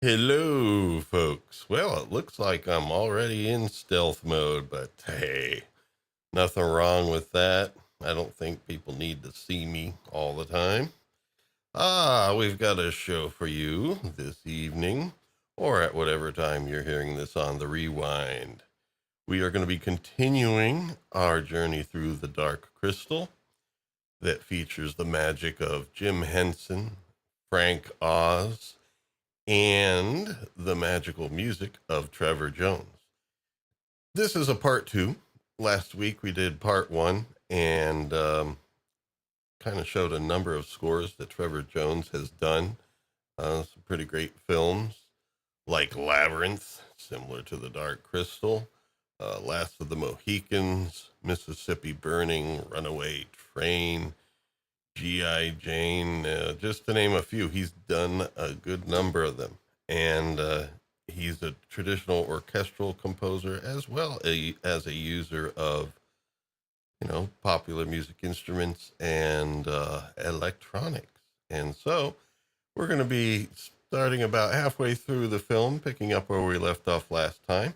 Hello, folks. Well, it looks like I'm already in stealth mode, but hey, nothing wrong with that. I don't think people need to see me all the time. We've got a show for you this evening, or at whatever time you're hearing this on the rewind. We are going to be continuing our journey through the Dark Crystal that features the magic of Jim Henson, Frank Oz, and the magical music of Trevor Jones. This is a part two. Last week we did part one and kind of showed a number of scores that Trevor Jones has done. Some pretty great films like Labyrinth, similar to The Dark Crystal, Last of the Mohicans, Mississippi Burning, Runaway Train, G.I. Jane, just to name a few. He's done a good number of them. And he's a traditional orchestral composer as well as a user of, popular music instruments and electronics. And so we're going to be starting about halfway through the film, picking up where we left off last time.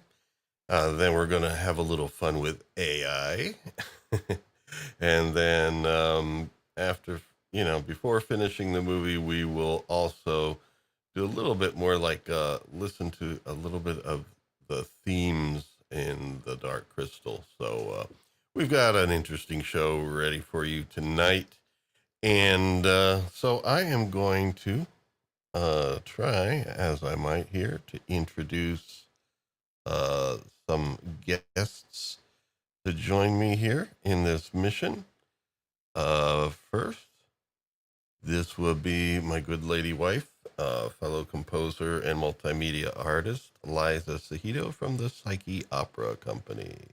Then we're going to have a little fun with AI. And then after, before finishing the movie, we will also do a little bit more like listen to a little bit of the themes in the Dark Crystal. So we've got an interesting show ready for you tonight. And so I am going to try, as I might here, to introduce some guests to join me here in this mission. First, this will be my good lady wife, fellow composer and multimedia artist, Liza Sahito from the Psyche Opera Company.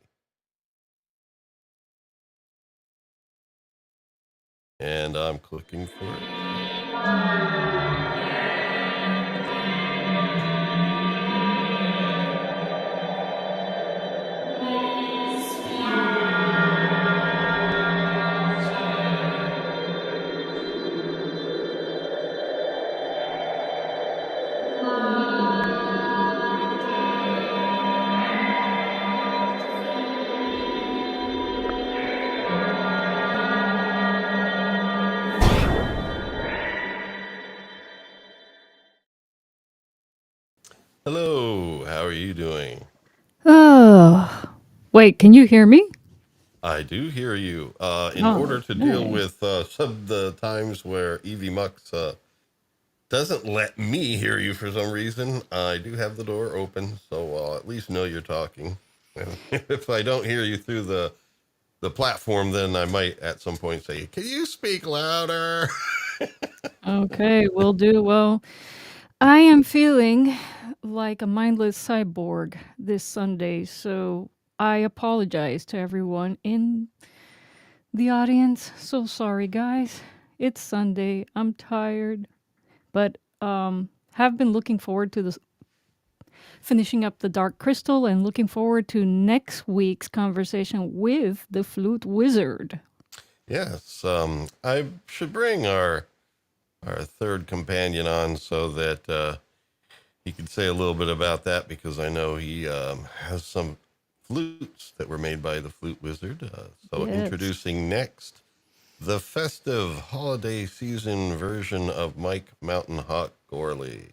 And I'm clicking for it. Hello, how are you doing? Oh, wait, can you hear me? I do hear you. In order to deal Okay. with some of the times where Evie Mux doesn't let me hear you for some reason, I do have the door open, so I'll at least know you're talking. If I don't hear you through the platform, then I might at some point say, "Can you speak louder?" Okay, will do. Well, I am feeling like a mindless cyborg this Sunday, so I apologize to everyone in the audience. So sorry, guys. It's Sunday. I'm tired, but have been looking forward to this finishing up the Dark Crystal and looking forward to next week's conversation with the Flute Wizard. Yes, I should bring our third companion on so that he could say a little bit about that, because I know he has some flutes that were made by the Flute Wizard. So Yes. introducing next the festive holiday season version of Mike Mountain Hawk Gorley.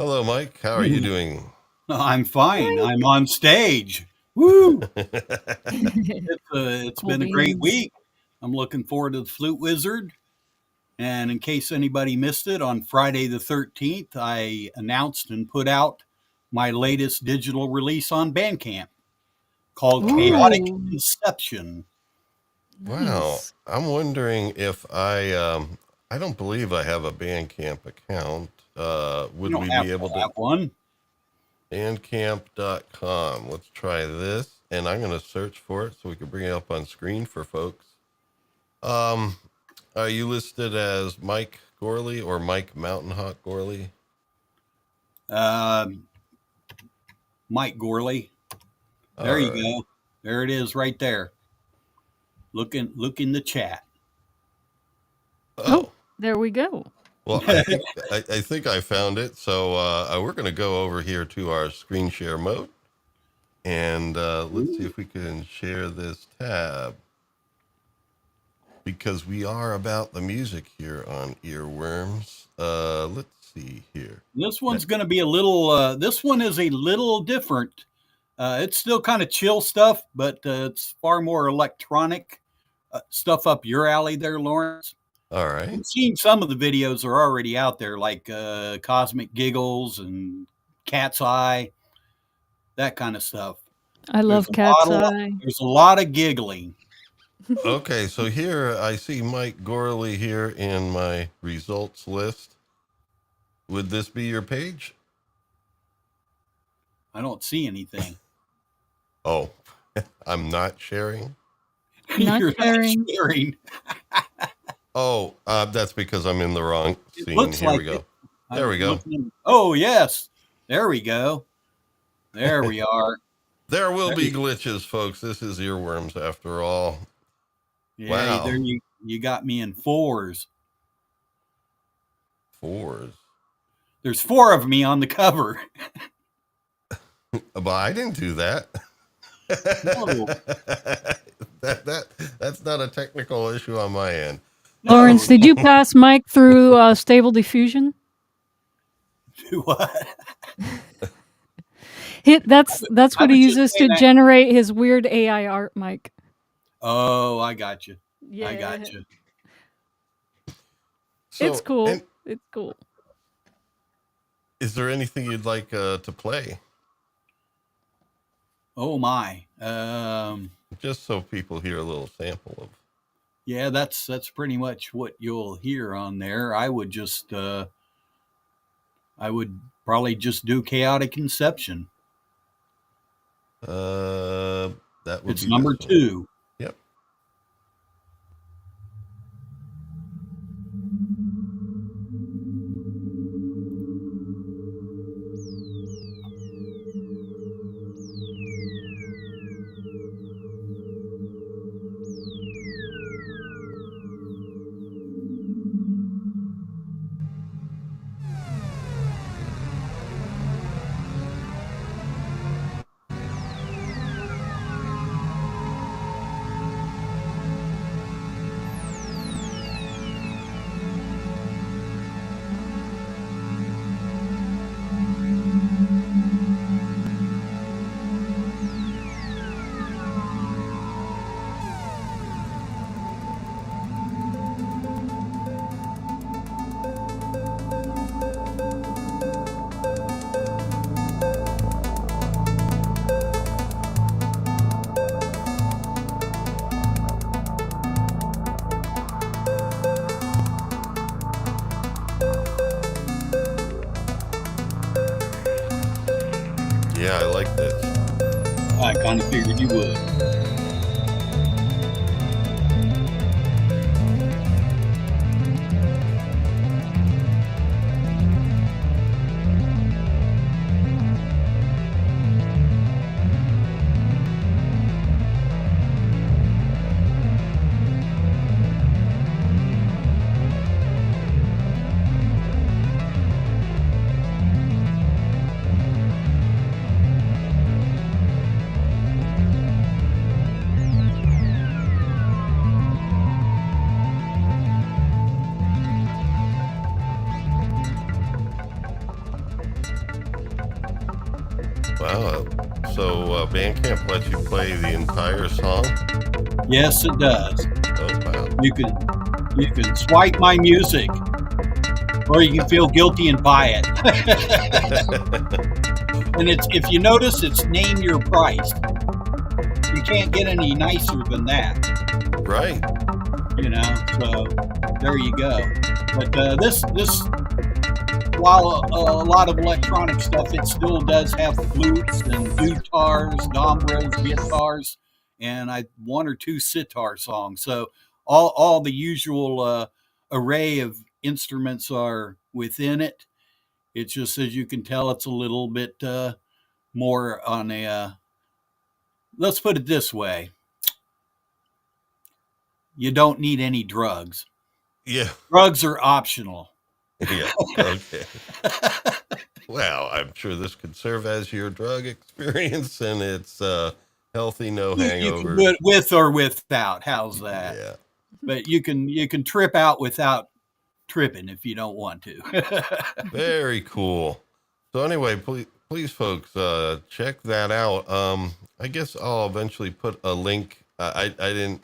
Hello, Mike. How are you doing? I'm fine. Right. I'm on stage. Woo! It's Cool been a great beans. week. I'm looking forward to the Flute Wizard. And in case anybody missed it, on Friday the 13th, I announced and put out my latest digital release on Bandcamp called Chaotic Ooh, Inception. Wow. nice. I'm wondering if I don't believe I have a Bandcamp account. You Would don't we have be to able to have one. bandcamp.com? Let's try this. and I'm going to search for it so we can bring it up on screen for folks. Are you listed as Mike Gorley or Mike Mountain Hawk Gorley? Mike Gorley. There All you right. go. There it is right there. Look in the chat. Oh, there we go. well, I think I found it. So we're going to go over here to our screen share mode. And let's see if we can share this tab. Because we are about the music here on Earworms. Let's see here. This one's going to be a little, this one is a little different. It's still kind of chill stuff, but it's far more electronic stuff up your alley there, Lawrence. All right. I've seen some of the videos are already out there, like Cosmic Giggles and Cat's Eye, that kind of stuff. I love Cat's Eye. There's a lot of giggling. Okay, so here I see Mike Gorley here in my results list. Would this be your page? I don't see anything. Oh, I'm not sharing. You're not sharing. Oh, that's because I'm in the wrong scene. Looks Here like we go. it. There we go. Oh, yes. There we go. There we are. There will be glitches, folks. This is Earworms after all. Yeah, Wow. there you got me in fours. Fours. There's 4 of me on the cover. But I didn't do that. No. That's not a technical issue on my end. Lawrence, did you pass Mike through Stable Diffusion? Do what? That's what he uses to generate his weird AI art, Mike. Oh, I got you. Yeah. I got you. So, it's cool. It's cool. Is there anything you'd like to play? Oh my. Just so people hear a little sample of. Yeah, that's pretty much what you'll hear on there. I would just I would probably just do Chaotic Inception. That would it's be number 2. Yep. Yeah, I like this. I kind of figured you would. Wow. So Bandcamp lets you play the entire song? Yes, it does. Oh, wow. You can swipe my music, or you can feel guilty and buy it. And it's, if you notice, it's name your price. You can't get any nicer than that. Right. You know, so there you go. But this while a lot of electronic stuff, it still does have flutes and dudars, dombras, guitars, and one or two sitar songs. So all the usual array of instruments are within it. It's just, as you can tell, it's a little bit more on a. Let's put it this way: you don't need any drugs. Yeah. Drugs are optional. Yeah. Okay. Well, I'm sure this could serve as your drug experience, and it's healthy, no You can hangovers. do it with or without. How's that? Yeah. But you can trip out without tripping if you don't want to. Very cool. So anyway, please folks, check that out. I guess I'll eventually put a link. I didn't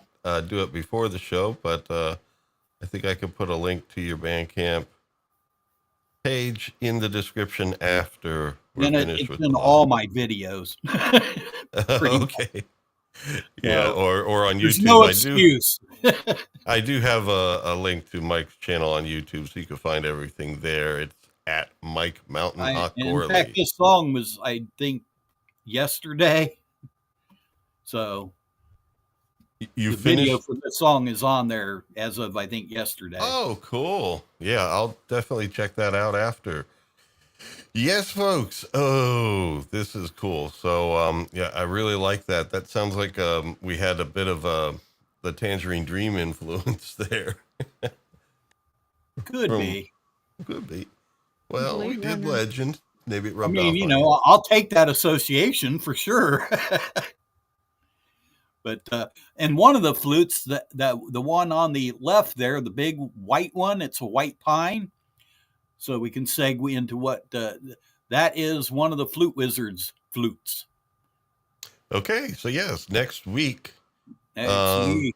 do it before the show, but I think I could put a link to your Bandcamp page in the description after we're And finished it's with in the all my videos. Pretty much. Okay. Yeah, or on There's YouTube. no excuse. I do have a link to Mike's channel on YouTube, so you can find everything there. It's at Mike Mountain In fact, Gorley. this song was, I think, yesterday. So You the video finished? for this song is on there as of, I think, yesterday. Oh, cool. Yeah, I'll definitely check that out after. Yes, folks. Oh, this is cool. So, yeah, I really like that. That sounds like we had a bit of the Tangerine Dream influence there. Could be. Could be. Well, we Blade did Runner. Legend. Maybe it I rubbed mean, off you on know, I'll take that association for sure. But and one of the flutes, the one on the left there, the big white one, it's a white pine. So we can segue into what that is. One of the Flute Wizard's flutes. Okay, so yes, next week, Next week.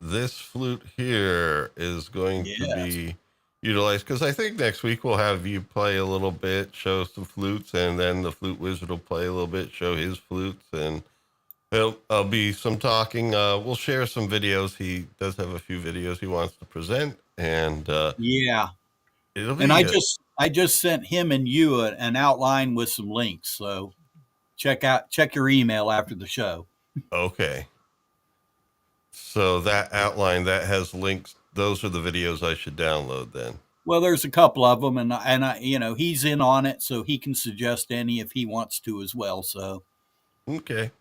this flute here is going to be utilized, because I think next week we'll have you play a little bit, show some flutes, and then the Flute Wizard will play a little bit, show his flutes, and there'll be some talking. We'll share some videos. He does have a few videos he wants to present, and Yeah. it'll be. And I just sent him and you an outline with some links. So check your email after the show. Okay. So that outline that has links. Those are the videos I should download then. Well, there's a couple of them, and I, you know, he's in on it, so he can suggest any if he wants to as well. So Okay.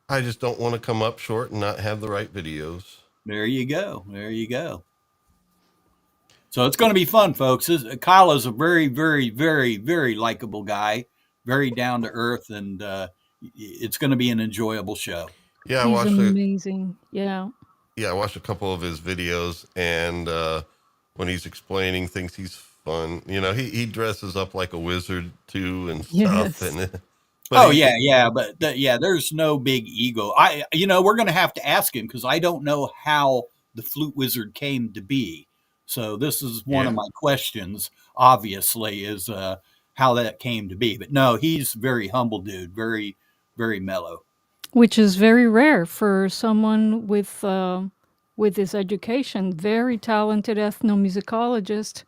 I just don't want to come up short and not have the right videos. there you go. There you go. So it's going to be fun, folks. Kyle is a very, very, very, very likable guy, very down to earth, and it's going to be an enjoyable show. Yeah, I He's watched amazing. Yeah. I watched a couple of his videos, and when he's explaining things, he's fun. You know, he dresses up like a wizard too and stuff. Yes. And Oh yeah, but there's no big ego. We're going to have to ask him because I don't know how the Flute Wizard came to be. So this is one of my questions. Obviously, is how that came to be. But no, he's a very humble dude, very, very mellow. Which is very rare for someone with his education. Very talented ethnomusicologist,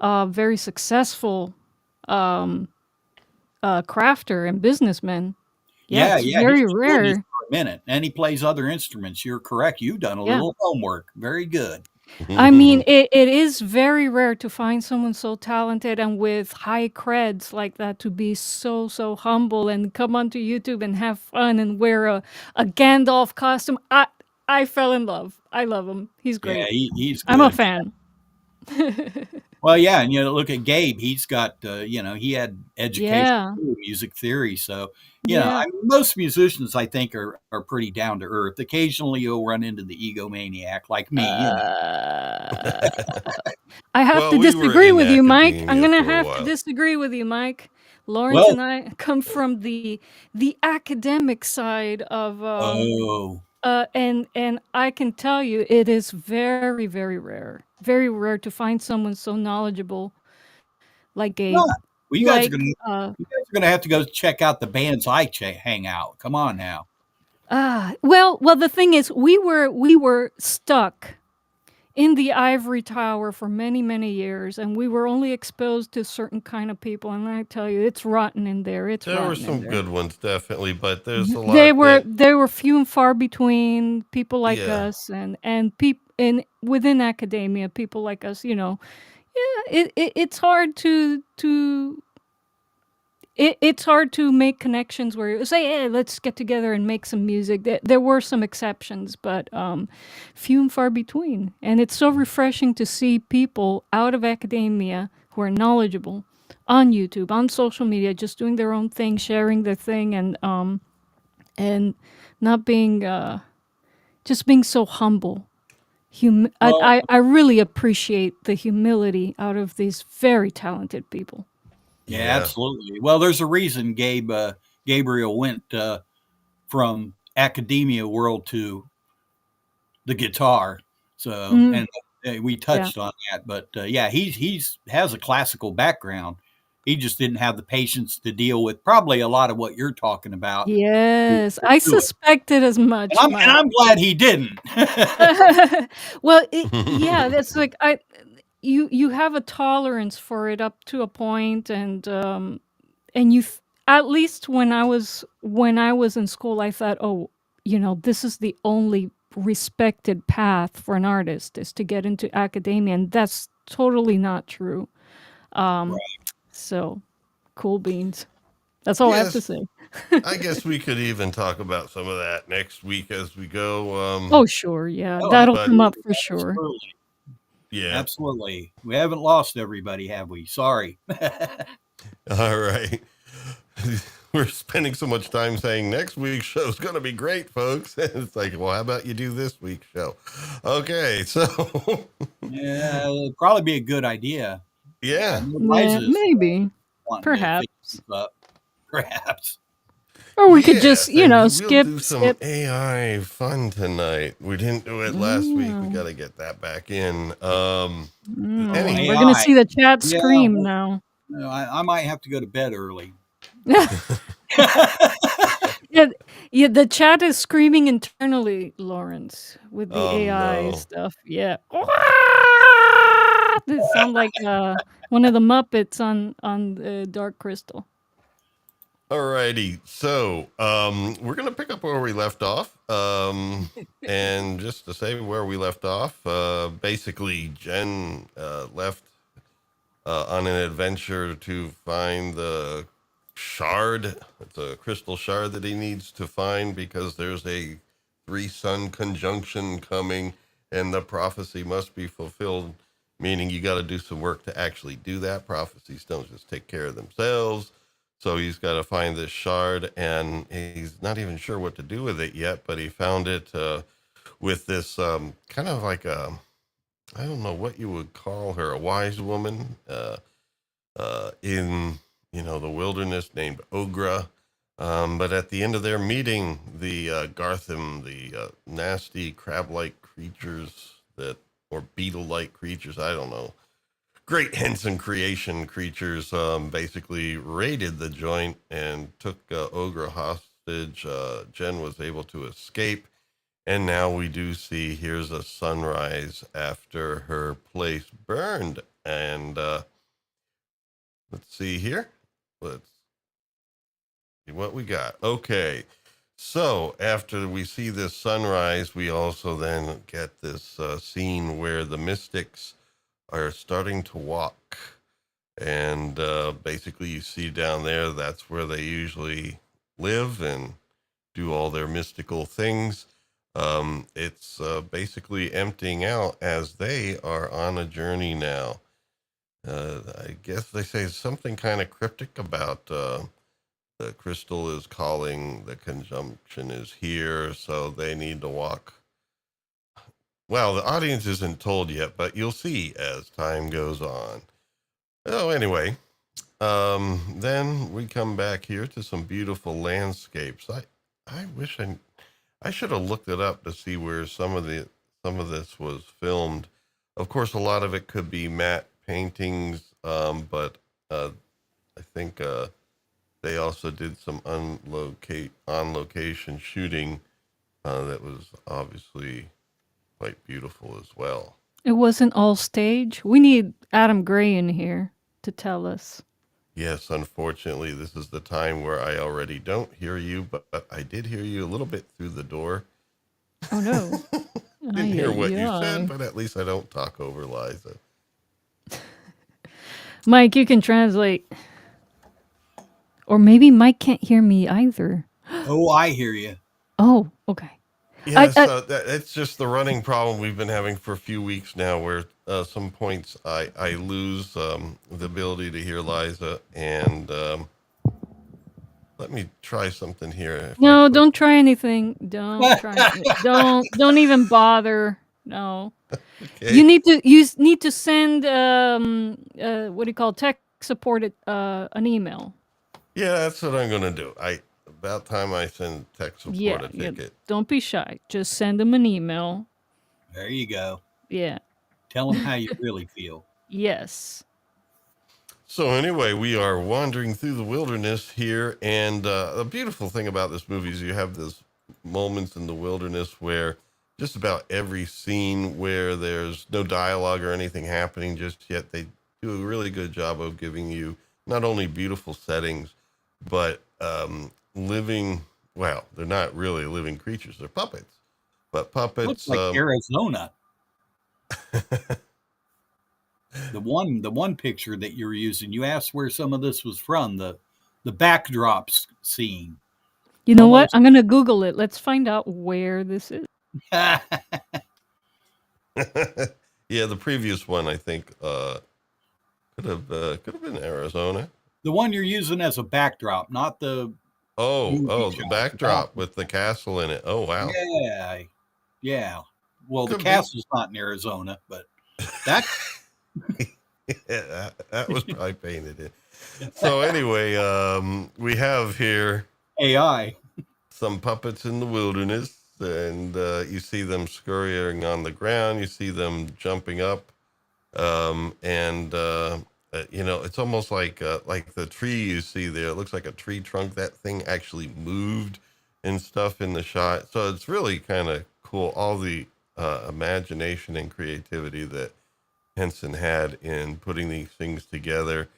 very successful crafter and businessman. Yeah, it's very he's rare. For a minute, and he plays other instruments. You're correct. You've done a little homework. Very good. I mean, it is very rare to find someone so talented and with high creds like that to be so humble and come onto YouTube and have fun and wear a Gandalf costume. I fell in love. I love him. He's great. Yeah, he's good. I'm a fan. Well, yeah, and look at Gabe. He's got he had education in music theory. So I mean, most musicians I think are pretty down to earth. Occasionally you'll run into the egomaniac like me. I have to disagree with you, Mike. I'm gonna have to disagree with you, Mike. Lawrence and I come from the academic side of and I can tell you it is very, very rare. Very rare to find someone so knowledgeable like Gabe. Well, you guys are gonna have to go check out the bands I hang out. Come on now. Well, the thing is, we were stuck in the ivory tower for many, many years, and we were only exposed to certain kind of people, and I tell you, it's rotten in there. It's There were rotten in some there. good ones, definitely, but there's Mhm. a They lot were that, they were few and far between, people like yeah. us and people in within academia, people like us, yeah, it's hard to it's hard to make connections where you say, "Hey, let's get together and make some music." There were some exceptions, but few and far between. And it's so refreshing to see people out of academia who are knowledgeable on YouTube, on social media, just doing their own thing, sharing their thing, and not being just being so humble. Well, I really appreciate the humility out of these very talented people. yeah, Yeah. absolutely. Well, there's a reason Gabriel went from academia world to the guitar. So, Mm, and we yeah. touched on that, but yeah, he's has a classical background. He just didn't have the patience to deal with probably a lot of what you're talking about to Yes, I do it. suspected as And much, and my I'm glad he didn't. well, yeah, that's like you have a tolerance for it up to a point, and at least when I was in school, I thought, oh, this is the only respected path for an artist is to get into academia, and that's totally not true. Um, Right. so cool beans. That's all I have to Yes, say. I guess we could even talk about some of that next week as we go. Oh, sure, yeah, Oh, that'll But come up absolutely, for sure. absolutely, yeah, absolutely. We haven't lost everybody, have we? Sorry. all right. We're spending so much time saying next week's show is going to be great, folks. It's like, well, how about you do this week's show? Okay, so Yeah, it'd probably be a good idea. yeah, No Yeah, prizes maybe, wanting to fix perhaps. this up, perhaps. Or we could just, yes, and we'll skip do some skip. AI fun tonight. We didn't do it last week. We got Mm, to get that back in. Oh, we're gonna AI. see the chat Yeah, scream well, now. I might have to go to bed early. Yeah, yeah, the chat is screaming internally, Lawrence, with the Oh AI no. stuff. Yeah. They sound like one of the Muppets on Dark Crystal. Alrighty, so we're gonna pick up where we left off. And just to say where we left off, basically Jen left on an adventure to find the shard. It's a crystal shard that he needs to find because there's a 3 sun conjunction coming, and the prophecy must be fulfilled. Meaning you got to do some work to actually do that. Prophecies don't just take care of themselves. So he's got to find this shard, and he's not even sure what to do with it yet. But he found it with this kind of like a, I don't know what you would call her, a wise woman in the wilderness named Ogra. But at the end of their meeting, the Gartham, the nasty crab-like creatures or beetle-like creatures, I don't know, great Henson creation creatures, basically raided the joint and took Ogra hostage. Jen was able to escape. And now we do see here's a sunrise after her place burned. And let's see here. Let's see what we got. Okay. So after we see this sunrise, we also then get this scene where the mystics are starting to walk. And basically, you see down there, that's where they usually live and do all their mystical things. It's basically emptying out as they are on a journey now. I guess they say something kind of cryptic about the crystal is calling, the conjunction is here, so they need to walk. Well, the audience isn't told yet, but you'll see as time goes on. Oh, anyway, then we come back here to some beautiful landscapes. I wish I should have looked it up to see where some of this was filmed. Of course, a lot of it could be matte paintings, but I think they also did some on location shooting that was obviously quite beautiful as well. It wasn't all stage. We need Adam Gray in here to tell us. Yes, unfortunately, this is the time where I already don't hear you, but I did hear you a little bit through the door. Oh no. Didn't hear what you said, Ay. but at least I don't talk over Liza. Mike, you can translate. Or maybe Mike can't hear me either. Oh, I hear you. Oh, okay. Yeah, so it's just the running problem we've been having for a few weeks now, where some points I lose the ability to hear Liza, and let me try something here. If No, I click, don't try anything. Don't try. Don't even bother. No. okay, You need to send what do you call tech supported an email. yeah, that's what I'm gonna do. About time I send tech support a Yeah. ticket. Don't be shy. Just send them an email. There you go. Yeah. Tell them how you really feel. Yes. So anyway, we are wandering through the wilderness here, and the beautiful thing about this movie is you have these moments in the wilderness where just about every scene where there's no dialogue or anything happening just yet, they do a really good job of giving you not only beautiful settings, but living, well, they're not really living creatures, they're puppets, but Looks puppets. like Arizona. The one picture that you're using, you asked where some of this was from, the backdrops scene. You know what? Almost I'm gonna Google it. Let's find out where this is. Yeah, the previous one I think could have been Arizona. the one you're using as a backdrop, not the movie The shot. backdrop with the castle in it. Oh wow. Yeah, yeah. Well, the Could be. castle's not in Arizona, but that Yeah, that was probably painted in. So anyway, we have here AI. some puppets in the wilderness, and you see them scurrying on the ground. You see them jumping up, and it's almost like the tree you see there. It looks like a tree trunk. That thing actually moved and stuff in the shot. So it's really kind of cool. All the imagination and creativity that Henson had in putting these things together.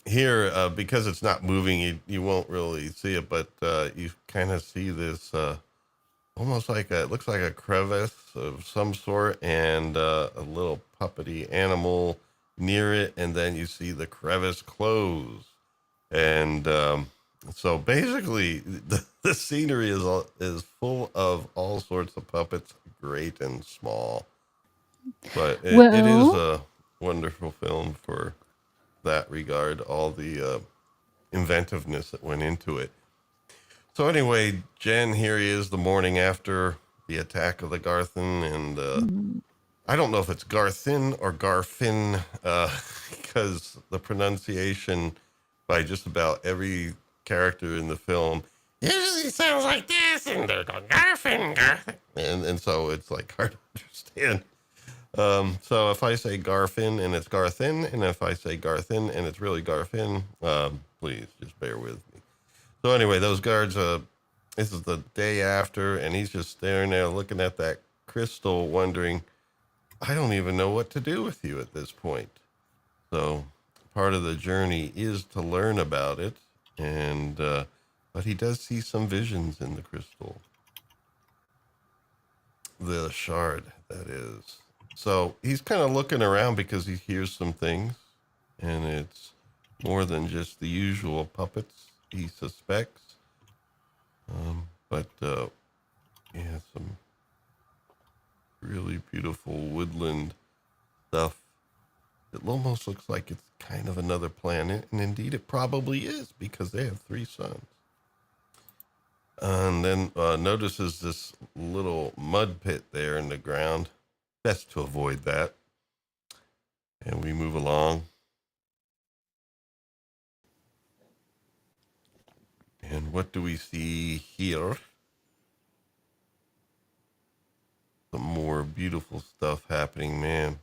Here, because it's not moving, you won't really see it, but you kind of see this almost like it looks like a crevice of some sort, and a little puppety animal near it, and then you see the crevice close. And so basically, the scenery is full of all sorts of puppets, great and small. But it is Well, a wonderful film for that regard, all the inventiveness that went into it. So anyway, Jen, here he is the morning after the attack of the Garthin, and mm, I don't know if it's Garthin or Garfin, because the pronunciation by just about every character in the film usually sounds like this, and they're going Garfin, Garfin, and so it's like hard to understand. So if I say Garfin and it's Garthin, and if I say Garthin and it's really Garfin, please just bear with me. So anyway, those guards, this is the day after, and he's just staring there looking at that crystal, wondering, I don't even know what to do with you at this point. So part of the journey is to learn about it, and but he does see some visions in the crystal. The shard, that is. So he's kind of looking around because he hears some things, and it's more than just the usual puppets, he suspects. But yeah, some really beautiful woodland stuff. It almost looks like it's kind of another planet, and indeed it probably is because they have 3 suns. And then notices this little mud pit there in the ground. Best to avoid that. And we move along. And what do we see here? Some more beautiful stuff happening, man.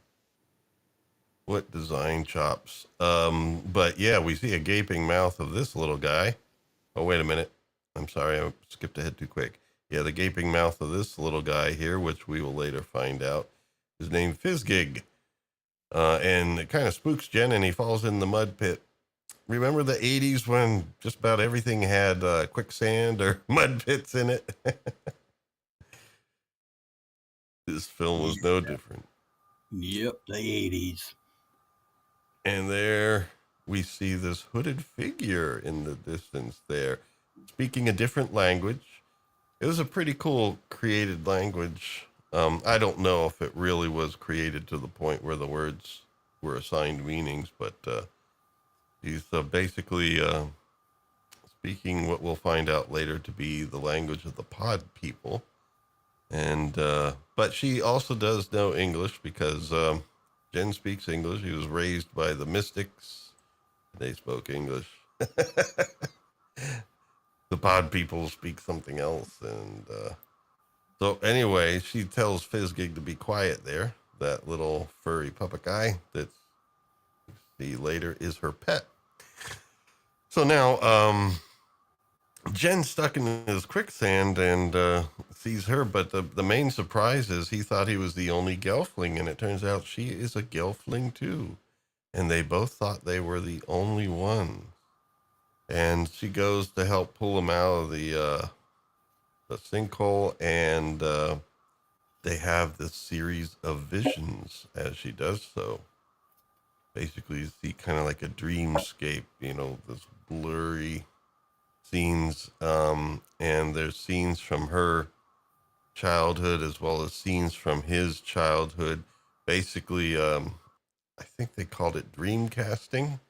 What design chops. But yeah, we see a gaping mouth of this little guy. Oh, wait a minute. I'm sorry, I skipped ahead too quick. Yeah, the gaping mouth of this little guy here, which we will later find out, is named Fizzgig. And it kind of spooks Jen, and he falls in the mud pit. Remember the 80s when just about everything had quicksand or mud pits in it? This film was no different. Yep, the 80s. And there we see this hooded figure in the distance there, speaking a different language. It was a pretty cool created language. I don't know if it really was created to the point where the words were assigned meanings, but he's basically speaking what we'll find out later to be the language of the pod people. And but she also does know English because Jen speaks English. She was raised by the mystics. They spoke English. The pod people speak something else. And so anyway, she tells Fizzgig to be quiet there. That little furry puppet guy that you see later is her pet. So now Jen's stuck in this quicksand and sees her, but the main surprise is he thought he was the only Gelfling, and it turns out she is a Gelfling too. And they both thought they were the only one. And she goes to help pull him out of the sinkhole, and they have this series of visions as she does so. Basically, you see kind of like a dreamscape, this blurry scenes, and there's scenes from her childhood as well as scenes from his childhood. Basically, I think they called it dream casting,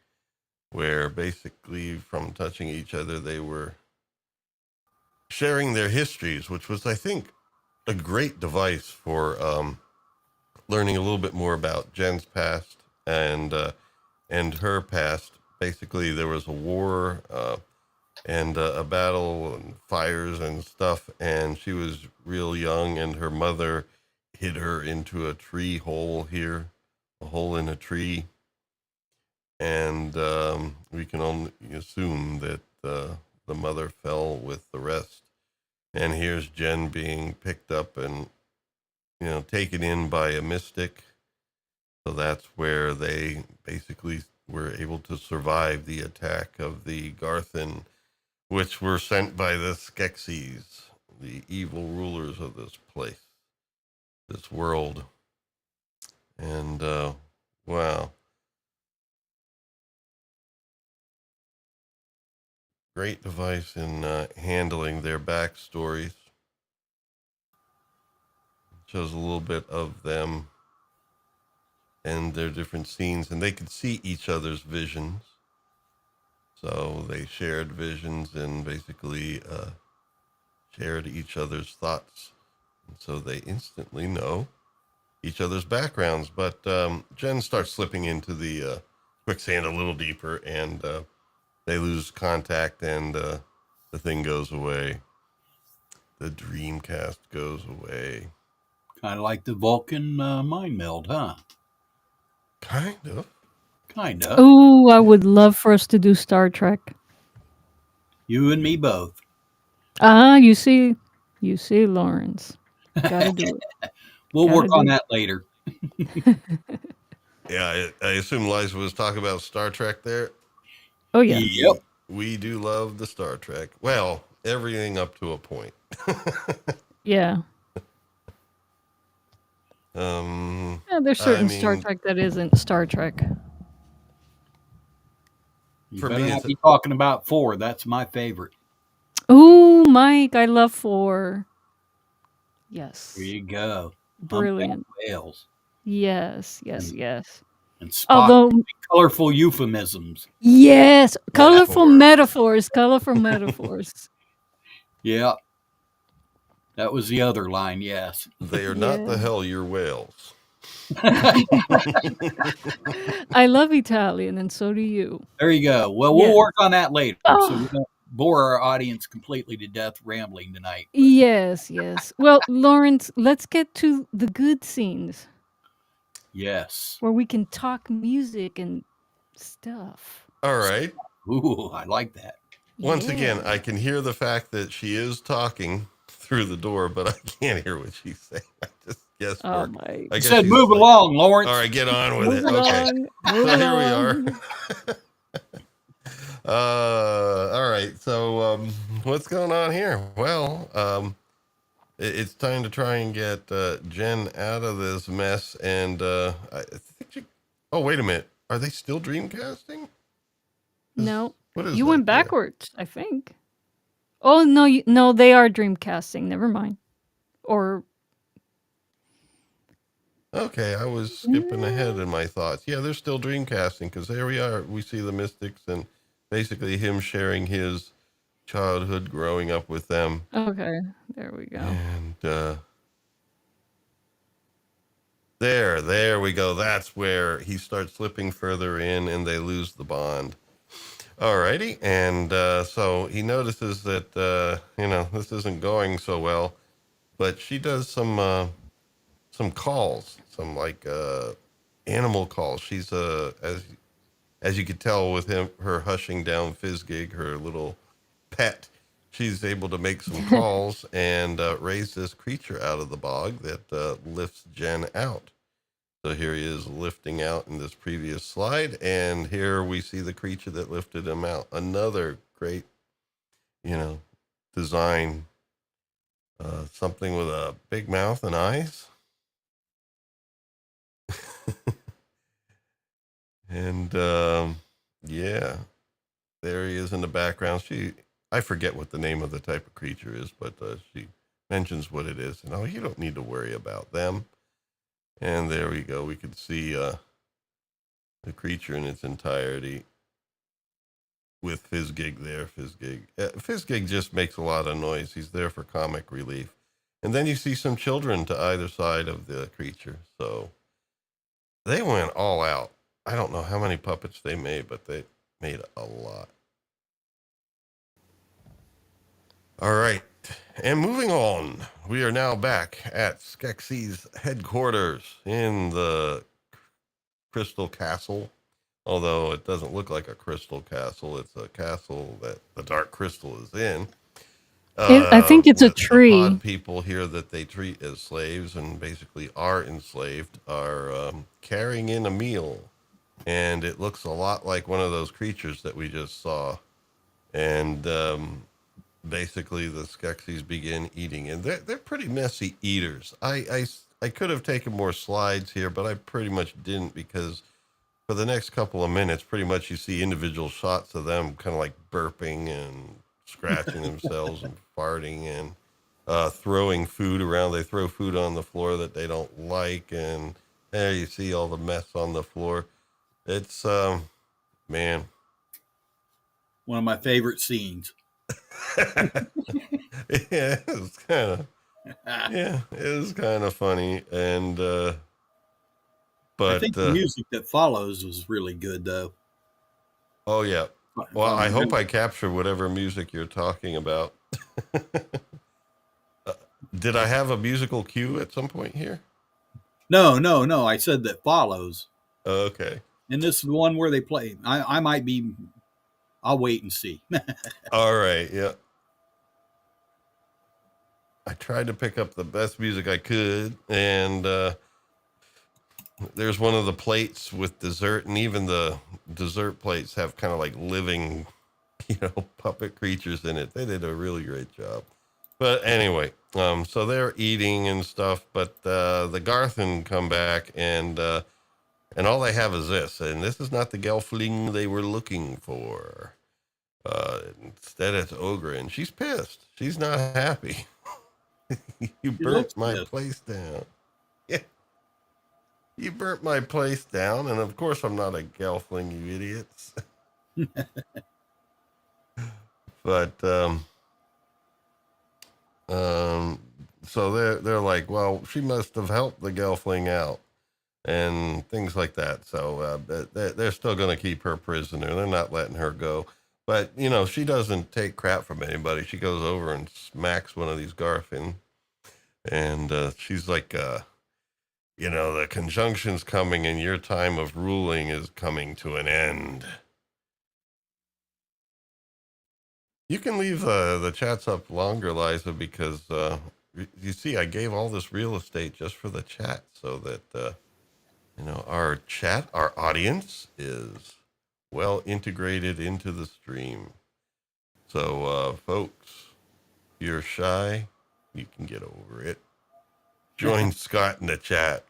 where basically from touching each other, they were sharing their histories, which was, I think, a great device for learning a little bit more about Jen's past and her past. Basically, there was a war and a battle and fires and stuff, and she was real young, and her mother hid her into a tree hole here, a hole in a tree, and we can only assume that the mother fell with the rest. And here's Jen being picked up and taken in by a mystic. So that's where they basically were able to survive the attack of the Garthan, which were sent by the Skeksis, the evil rulers of this place, this world. And wow. Great device in handling their backstories. Shows a little bit of them and their different scenes, and they could see each other's visions. So they shared visions and basically shared each other's thoughts. And so they instantly know each other's backgrounds. But Jen starts slipping into the quicksand a little deeper, and they lose contact, and the thing goes away. The Dreamcast goes away. Kind of like the Vulcan mind meld, huh? Kind of. Kind of. Oh, I would love for us to do Star Trek. You and me both. You see, Lawrence. Gotta do it. We'll Gotta work on do that later. Yeah, I assume Liza was talking about Star Trek there. Oh, yeah. Yep. We do love the Star Trek. Well, everything up to a point. Yeah. Yeah, there's certain Star Trek that isn't Star Trek. You For better me, not it's be talking about 4. That's my favorite. Oh, Mike, I love 4. Yes. There you go. Brilliant. Humpback whales. Yes. And Spock. Although, Colorful euphemisms. yes, colorful metaphors. Yeah. That was the other line, yes. They are not the Hellier whales. I love Italian, and so do you. There you go. Well, we'll work on that later, so we don't bore our audience completely to death rambling tonight. But. Yes. Well, Lawrence, let's get to the good scenes. Yes. Where we can talk music and stuff. All right. Ooh, I like that. Once again, I can hear the fact that she is talking. through the door, but I can't hear what she's saying. I just guess Oh work. my. I He guess said, she's "Move like, along, all Lawrence." right, get on with Move it. Okay. along. Move So here we are. along. All right. So, what's going on here? Well, it's time to try and get Jen out of this mess. And I think oh, wait a minute. Are they still dreamcasting? No. What is You that went there? backwards, I think. Oh no, no, they are dreamcasting. Never mind. Or Okay, I was skipping ahead in my thoughts. Yeah, they're still dreamcasting because there we are. We see the mystics and basically him sharing his childhood growing up with them. okay, there we go. And there we go. That's where he starts slipping further in and they lose the bond. Alrighty. And so he notices that, this isn't going so well, but she does some calls, some like animal calls. She's as you could tell with her hushing down Fizzgig, her little pet, she's able to make some calls and raise this creature out of the bog that lifts Jen out. So here he is lifting out in this previous slide, and here we see the creature that lifted him out. Another great, design. Something with a big mouth and eyes. And yeah, there he is in the background. I forget what the name of the type of creature is, but she mentions what it is. And you don't need to worry about them. And there we go. We can see the creature in its entirety with Fizzgig there. Fizzgig just makes a lot of noise. He's there for comic relief. And then you see some children to either side of the creature. So they went all out. I don't know how many puppets they made, but they made a lot. All right. And moving on, we are now back at Skeksis headquarters in the Crystal Castle. Although it doesn't look like a crystal castle, it's a castle that the Dark Crystal is in. I think it's a tree. The pod people here that they treat as slaves and basically are enslaved are carrying in a meal. And it looks a lot like one of those creatures that we just saw. And basically the Skeksis begin eating. And they're pretty messy eaters. I could have taken more slides here, but I pretty much didn't because for the next couple of minutes, pretty much you see individual shots of them kind of like burping and scratching themselves and farting and throwing food around. They throw food on the floor that they don't like. And there you see all the mess on the floor. It's, man. One of my favorite scenes. Yeah, it's kind of funny. And, but I think the music that follows was really good, though. Oh, yeah. Well, I hope I capture whatever music you're talking about. Did I have a musical cue at some point here? No. I said that follows. Okay. And this is the one where they play. I might be. I'll wait and see. All right. Yeah. I tried to pick up the best music I could, and there's one of the plates with dessert, and even the dessert plates have kind of like living, puppet creatures in it. They did a really great job. But anyway, so they're eating and stuff, but the Garthen come back and all they have is this, and this is not the Gelfling they were looking for. Instead it's Ogre, and she's pissed. She's not happy. You burnt my place down. Yeah. You burnt my place down, and of course I'm not a Gelfling, you idiots. But so they're like, well, she must have helped the Gelfling out and things like that. So they're still going to keep her prisoner. They're not letting her go. But, she doesn't take crap from anybody. She goes over and smacks one of these Garfin. And she's like, the conjunction's coming and your time of ruling is coming to an end. You can leave the chats up longer, Liza, because you see, I gave all this real estate just for the chat, so that our chat, our audience is well integrated into the stream. So, folks, if you're shy, you can get over it. Join Scott in the chat.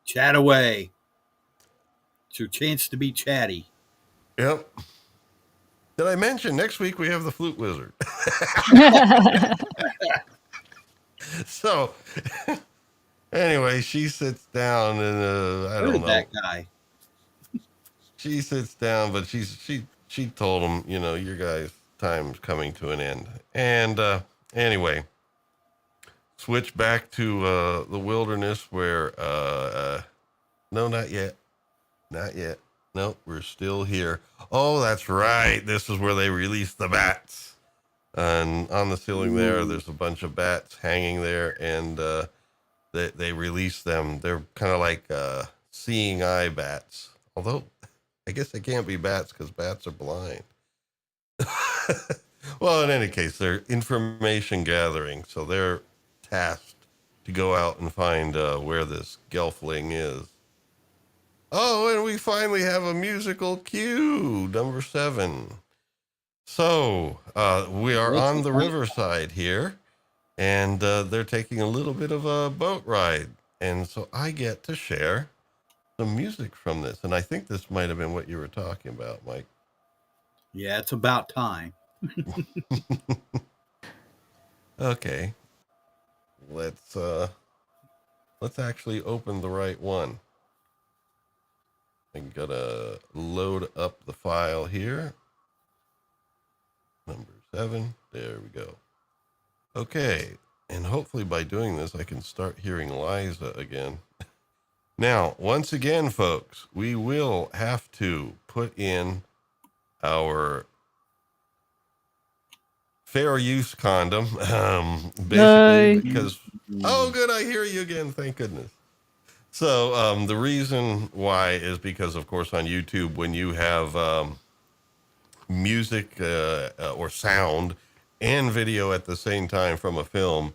Chat away. It's your chance to be chatty. Yep. Did I mention next week we have the flute wizard? So, anyway, she sits down and I Where don't did know. that guy? She sits down, but she told him, your guys' time's coming to an end. And anyway, switch back to the wilderness where no, not yet. Not yet. Nope, we're still here. Oh, that's right. This is where they release the bats. And on the ceiling there's a bunch of bats hanging there, and they release them. They're kind of like seeing eye bats. Although, I guess they can't be bats because bats are blind. Well, in any case, they're information gathering. So they're tasked to go out and find where this Gelfling is. Oh, and we finally have a musical cue, number 7. So we are on the riverside here, and they're taking a little bit of a boat ride. And so I get to share some music from this. And I think this might have been what you were talking about, Mike. Yeah, it's about time. Okay. Let's actually open the right one. I'm gonna load up the file here. Number 7. There we go. Okay. And hopefully by doing this, I can start hearing Liza again. Now, once again, folks, we will have to put in our fair use condom, basically, because, oh, good, I hear you again, thank goodness. So the reason why is because, of course, on YouTube, when you have music or sound and video at the same time from a film,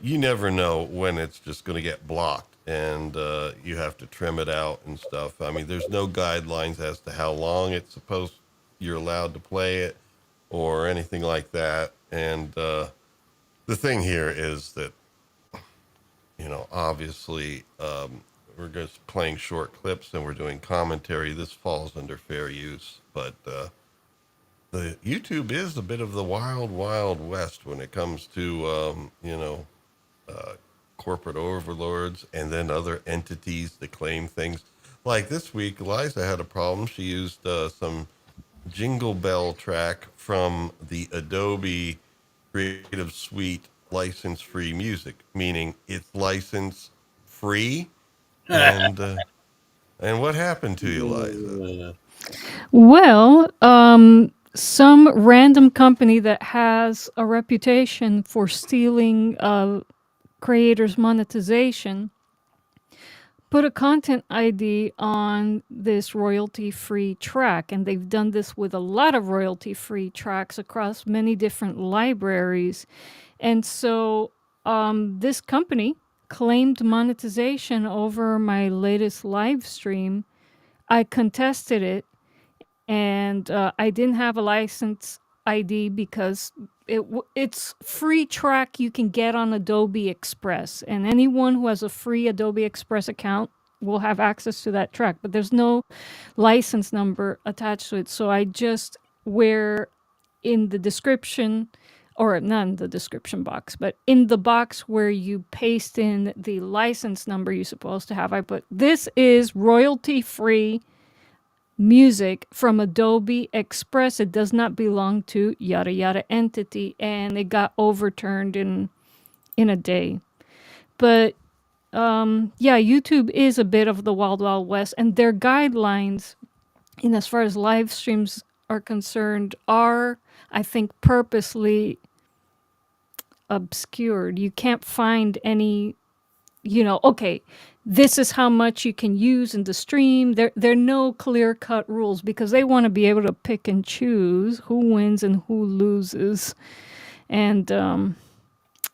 you never know when it's just going to get blocked, and you have to trim it out and stuff. I mean, there's no guidelines as to how long you're allowed to play it or anything like that. And the thing here is that, obviously, we're just playing short clips and we're doing commentary. This falls under fair use, but the YouTube is a bit of the wild, wild west when it comes to, corporate overlords and then other entities that claim things. Like this week, Eliza had a problem. She used some Jingle Bell track from the Adobe Creative Suite license-free music, meaning it's license-free. And what happened to you, Eliza? Well, some random company that has a reputation for stealing creators' monetization put a content ID on this royalty-free track, and they've done this with a lot of royalty-free tracks across many different libraries. And so this company claimed monetization over my latest live stream. I contested it, and I didn't have a license ID because it's free track you can get on Adobe Express, and anyone who has a free Adobe Express account will have access to that track, but there's no license number attached to it. So I just, where in the description, or not in the description box, but in the box where you paste in the license number you're supposed to have, I put, this is royalty-free music from Adobe Express. It does not belong to yada yada entity, and it got overturned in a day. But yeah, YouTube is a bit of the wild wild west, and their guidelines in as far as live streams are concerned are, I think, purposely obscured. You can't find any, okay, this is how much you can use in the stream. There are no clear-cut rules because they want to be able to pick and choose who wins and who loses. And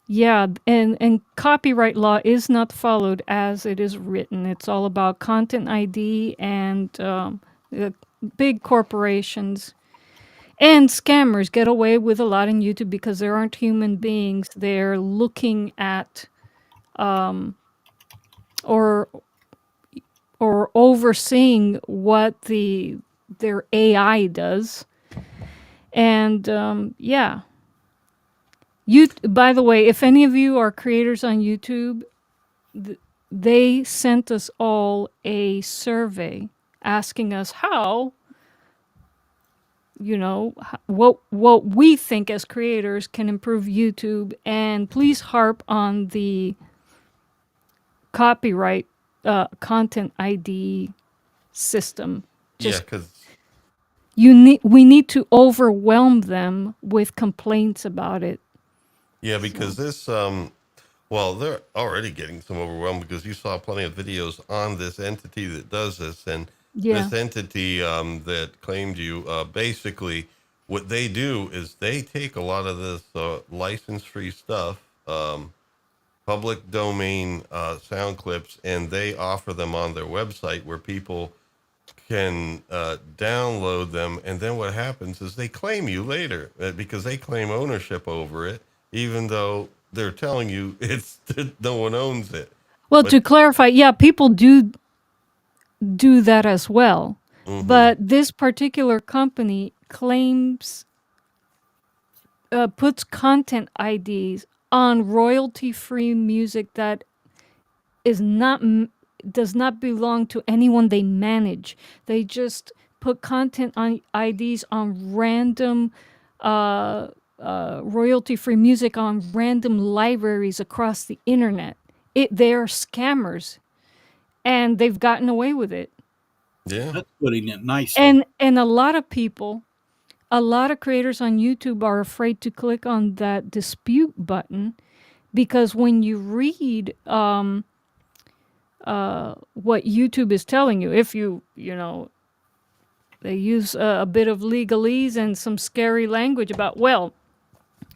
yeah, and copyright law is not followed as it is written. It's all about content ID and big corporations and scammers get away with a lot on YouTube because there aren't human beings there looking at or overseeing what their AI does. And yeah. By the way, if any of you are creators on YouTube, they sent us all a survey asking us how, what we think as creators can improve YouTube. And please harp on the copyright content ID system. Yeah, because We need to overwhelm them with complaints about it. yeah, because this well, they're already getting some overwhelmed because you saw plenty of videos on this entity that does this, and Yeah. this entity that claimed you, basically, what they do is they take a lot of this license-free stuff, public domain sound clips, and they offer them on their website where people can download them. And then what happens is they claim you later because they claim ownership over it, even though they're telling you it's no one owns it. Well, But to clarify, yeah, people do that as well. But this particular company claims, puts content IDs on royalty-free music that is not does not belong to anyone they manage. They just put content on IDs on random royalty-free music on random libraries across the internet. They're scammers, and they've gotten away with it. yeah, That's putting it nicely. And a lot of people, a lot of creators on YouTube are afraid to click on that dispute button because when you read what YouTube is telling you, if they use a bit of legalese and some scary language about, well,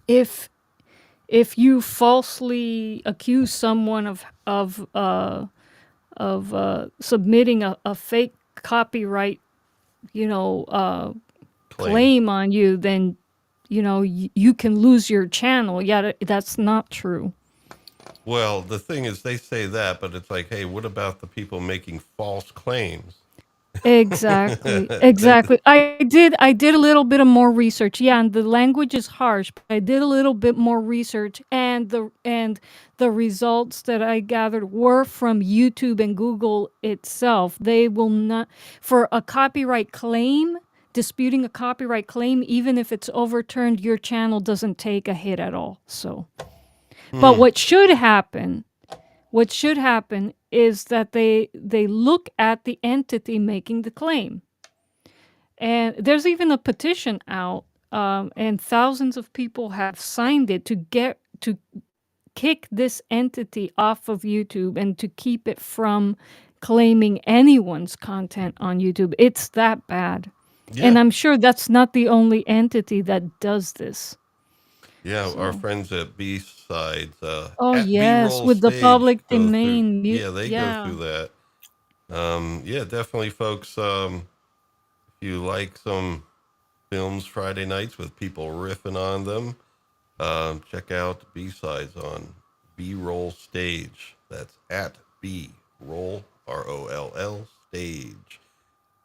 if you falsely accuse someone of submitting a fake copyright, claim on you, then you can lose your channel. Yeah, that's not true. Well, the thing is, they say that, but it's like, hey, what about the people making false claims? Exactly. I did a little bit of more research. Yeah, and the language is harsh, but I did a little bit more research, and the results that I gathered were from YouTube and Google itself. They will not, for a copyright claim, disputing a copyright claim, even if it's overturned, your channel doesn't take a hit at all. So, but what should happen is that they look at the entity making the claim. And there's even a petition out, and thousands of people have signed it to kick this entity off of YouTube and to keep it from claiming anyone's content on YouTube. It's that bad. Yeah. And I'm sure that's not the only entity that does this. Yeah, our friends at B-Sides, Oh, at yes, B-Roll with the Stage public go through. domain. Yeah, they go Yeah. through that. Yeah, definitely, folks. If you like some films Friday nights with people riffing on them, check out B-Sides on B-Roll Stage. That's at B-Roll, ROLL Stage.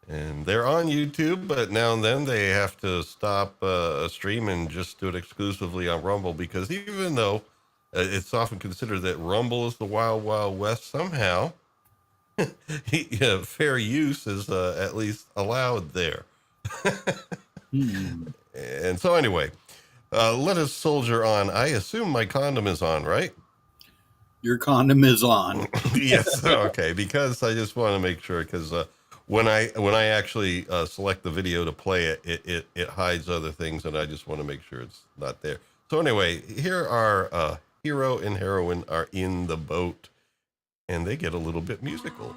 And they're on YouTube, but now and then they have to stop a stream and just do it exclusively on Rumble, because even though it's often considered that Rumble is the wild, wild west, somehow fair use is at least allowed there. And so anyway, let us soldier on. I assume my condom is on, right? Your condom is on. Yes. Okay. Because I just want to make sure, because when I actually select the video to play it, it hides other things, and I just want to make sure it's not there. So anyway, here our hero and heroine are in the boat. and they get a little bit musical.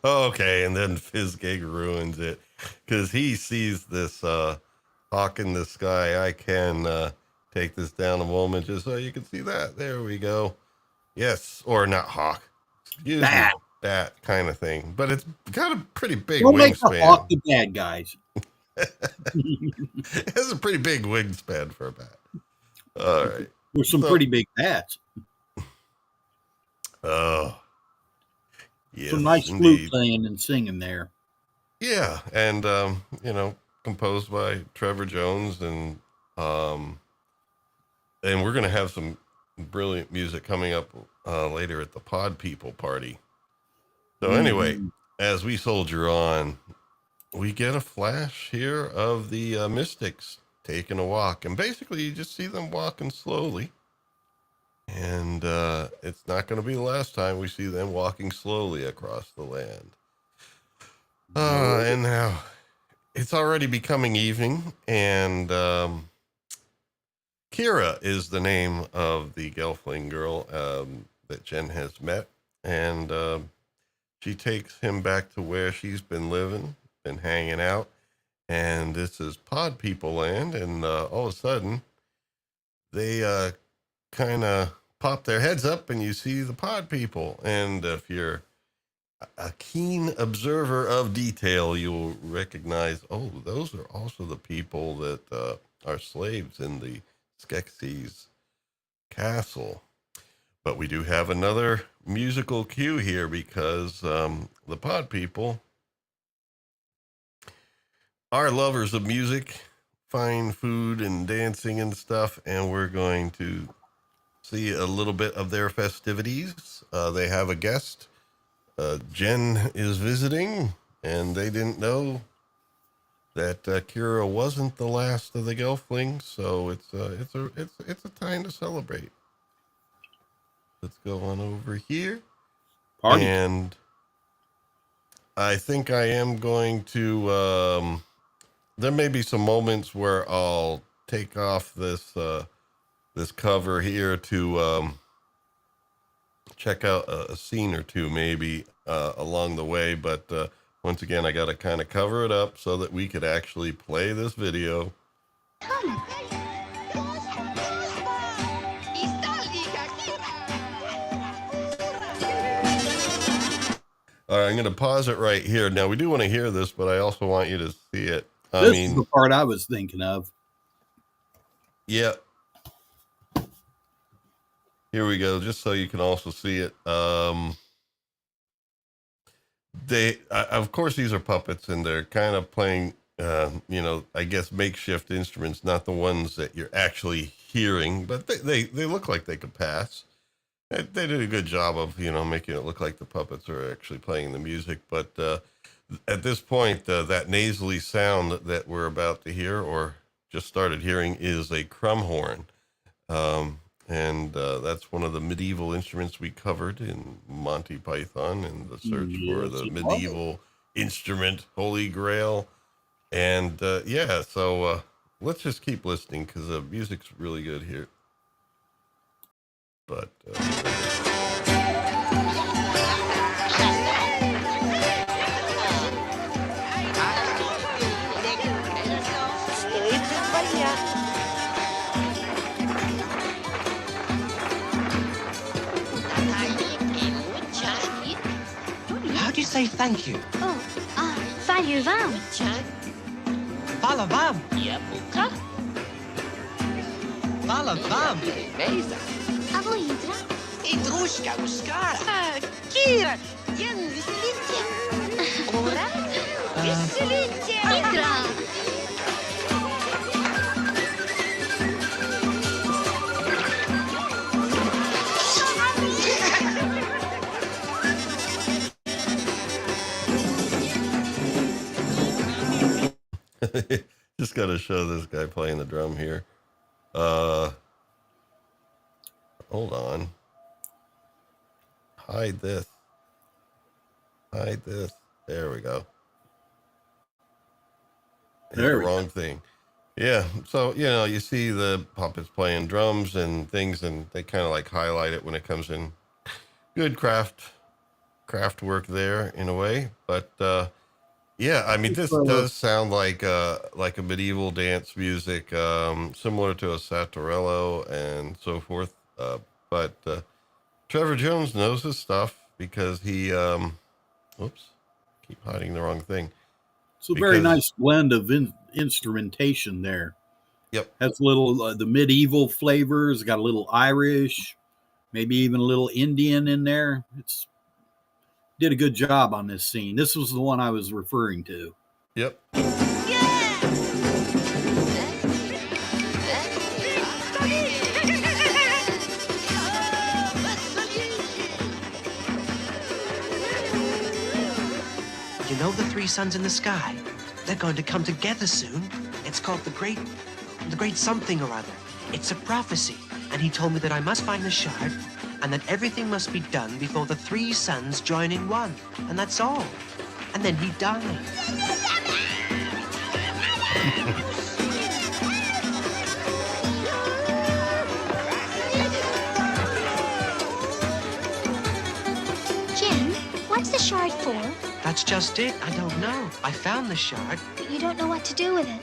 Okay, and then Fizzgig ruins it because he sees this hawk in the sky. I can take this down a moment just so you can see that. There we go. Yes, or not hawk. Excuse me. That kind of thing. But it's got a pretty big Don't make the wingspan. hawk the bad guys. It has a pretty big wingspan for a bat. All right. There's some pretty big bats. Oh. Yes, Some nice flute playing and singing there. Yeah, and composed by Trevor Jones, and we're gonna have some brilliant music coming up later at the Pod People party. So anyway, as we soldier on, we get a flash here of the mystics taking a walk, and basically you just see them walking slowly. And it's not going to be the last time we see them walking slowly across the land. And now it's already becoming evening, and Kira is the name of the Gelfling girl that Jen has met, and she takes him back to where she's been living, been hanging out, and this is Pod People land, and all of a sudden they kind of pop their heads up and you see the Pod People. And if you're a keen observer of detail, you'll recognize, oh, those are also the people that are slaves in the Skeksis castle. But we do have another musical cue here because the Pod People are lovers of music, fine food and dancing and stuff, and we're going to see a little bit of their festivities. They have a guest. Jen is visiting, and they didn't know that Kira wasn't the last of the Gelflings, so it's a time to celebrate. Let's go on over here. Party. And I think I am going to. There may be some moments where I'll take off this cover here to check out a scene or two maybe along the way, but once again I got to kind of cover it up so that we could actually play this video. All right, I'm going to pause it right here. Now we do want to hear this, but I also want you to see it. This is the part I was thinking of. Yeah. Here we go, just so you can also see it. Of course, these are puppets, and they're kind of playing, I guess makeshift instruments, not the ones that you're actually hearing, but they look like they could pass. They did a good job of, making it look like the puppets are actually playing the music. But at this point, that nasally sound that we're about to hear, or just started hearing, is a crumhorn. And that's one of the medieval instruments we covered in Monty Python and the search for the medieval instrument, Holy Grail. And so let's just keep listening because the music's really good here. But How do you say thank you? Oh, value vow. Hvala vam. Jabuka? Hvala vam. Mejza? A vo Idra? I druška muškara. Kira! Jen veselite! Ora? Veselite! Idra! Just got to show this guy playing the drum here. Hold on. Hide this. Hide this. There we go. There we Wrong thing. Yeah. So, you know, you see the puppets playing drums and things, and they kind of like highlight it when it comes in. Good craft work there in a way. But, yeah, I mean, this does sound like a medieval dance music, similar to a Satorello and so forth. But Trevor Jones knows his stuff because he, oops, keep hiding the wrong thing. It's a very nice blend of instrumentation there. Yep. Has a little the medieval flavors, got a little Irish, maybe even a little Indian in there. It's did a good job on this scene. This was the one I was referring to. Yep. You know the three suns in the sky? They're going to come together soon. It's called the great something or other. It's a prophecy. And he told me that I must find the shard and that everything must be done before the three suns join in one. And that's all. And then he died. Jim, what's the shard for? That's just it. I don't know. I found the shard. But you don't know what to do with it.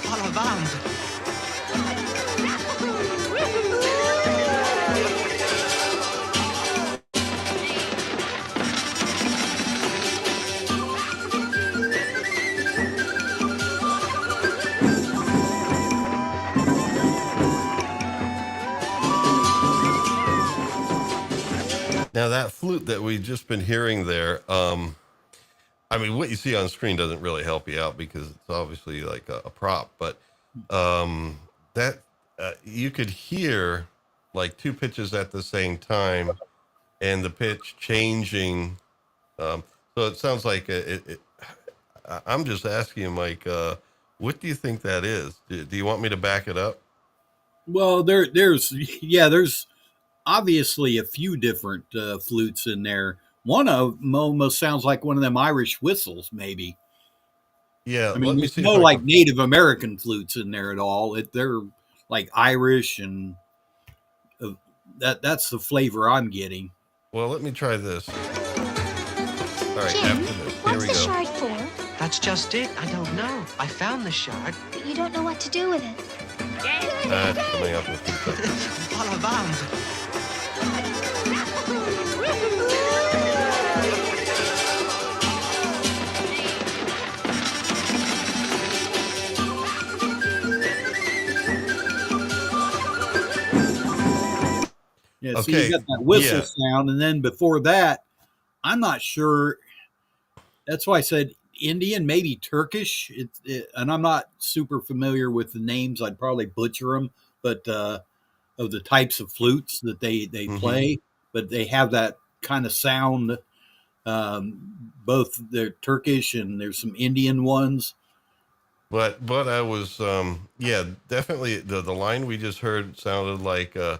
Hvala vam. Now that flute that we've just been hearing there, I mean, what you see on screen doesn't really help you out because it's obviously like a prop, but that you could hear like two pitches at the same time and the pitch changing. So it sounds like I'm just asking, Mike, what do you think that is? Do you want me to back it up? Well, there's obviously a few different flutes in there. One of them almost sounds like one of them Irish whistles, maybe. Yeah, I mean, there's no like Native American flutes in there at all. They're like Irish, and that's the flavor I'm getting. Well, let me try this. All right, Jim, after this, here what's we the go. shard for? That's just it. I don't know. I found the shard. But you don't know what to do with it. That's coming up with Hvala vam. Yeah, so Okay, you got that whistle yeah. sound, and then before that, I'm not sure. That's why I said Indian, maybe Turkish, and I'm not super familiar with the names. I'd probably butcher them, but of the types of flutes that they play, but they have that kind of sound. Both they're Turkish and there's some Indian ones. But I was yeah, definitely the line we just heard sounded like a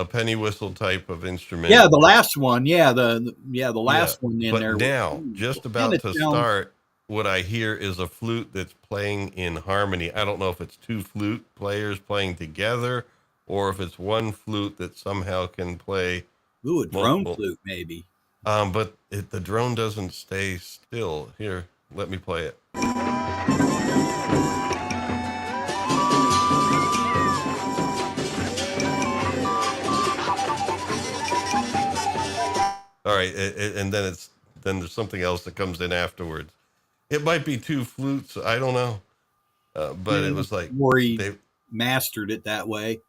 penny whistle type of instrument. Yeah, the last one. Yeah, the last one in but there. now, just about to start, what I hear is a flute that's playing in harmony. I don't know if it's two flute players playing together or if it's one flute that somehow can play. Ooh, a drone multiple. flute, maybe. But the drone doesn't stay still. Here, let me play it. All right, and then there's something else that comes in afterwards. It might be two flutes. I don't know. But Yeah, it was like or he they, mastered it that way.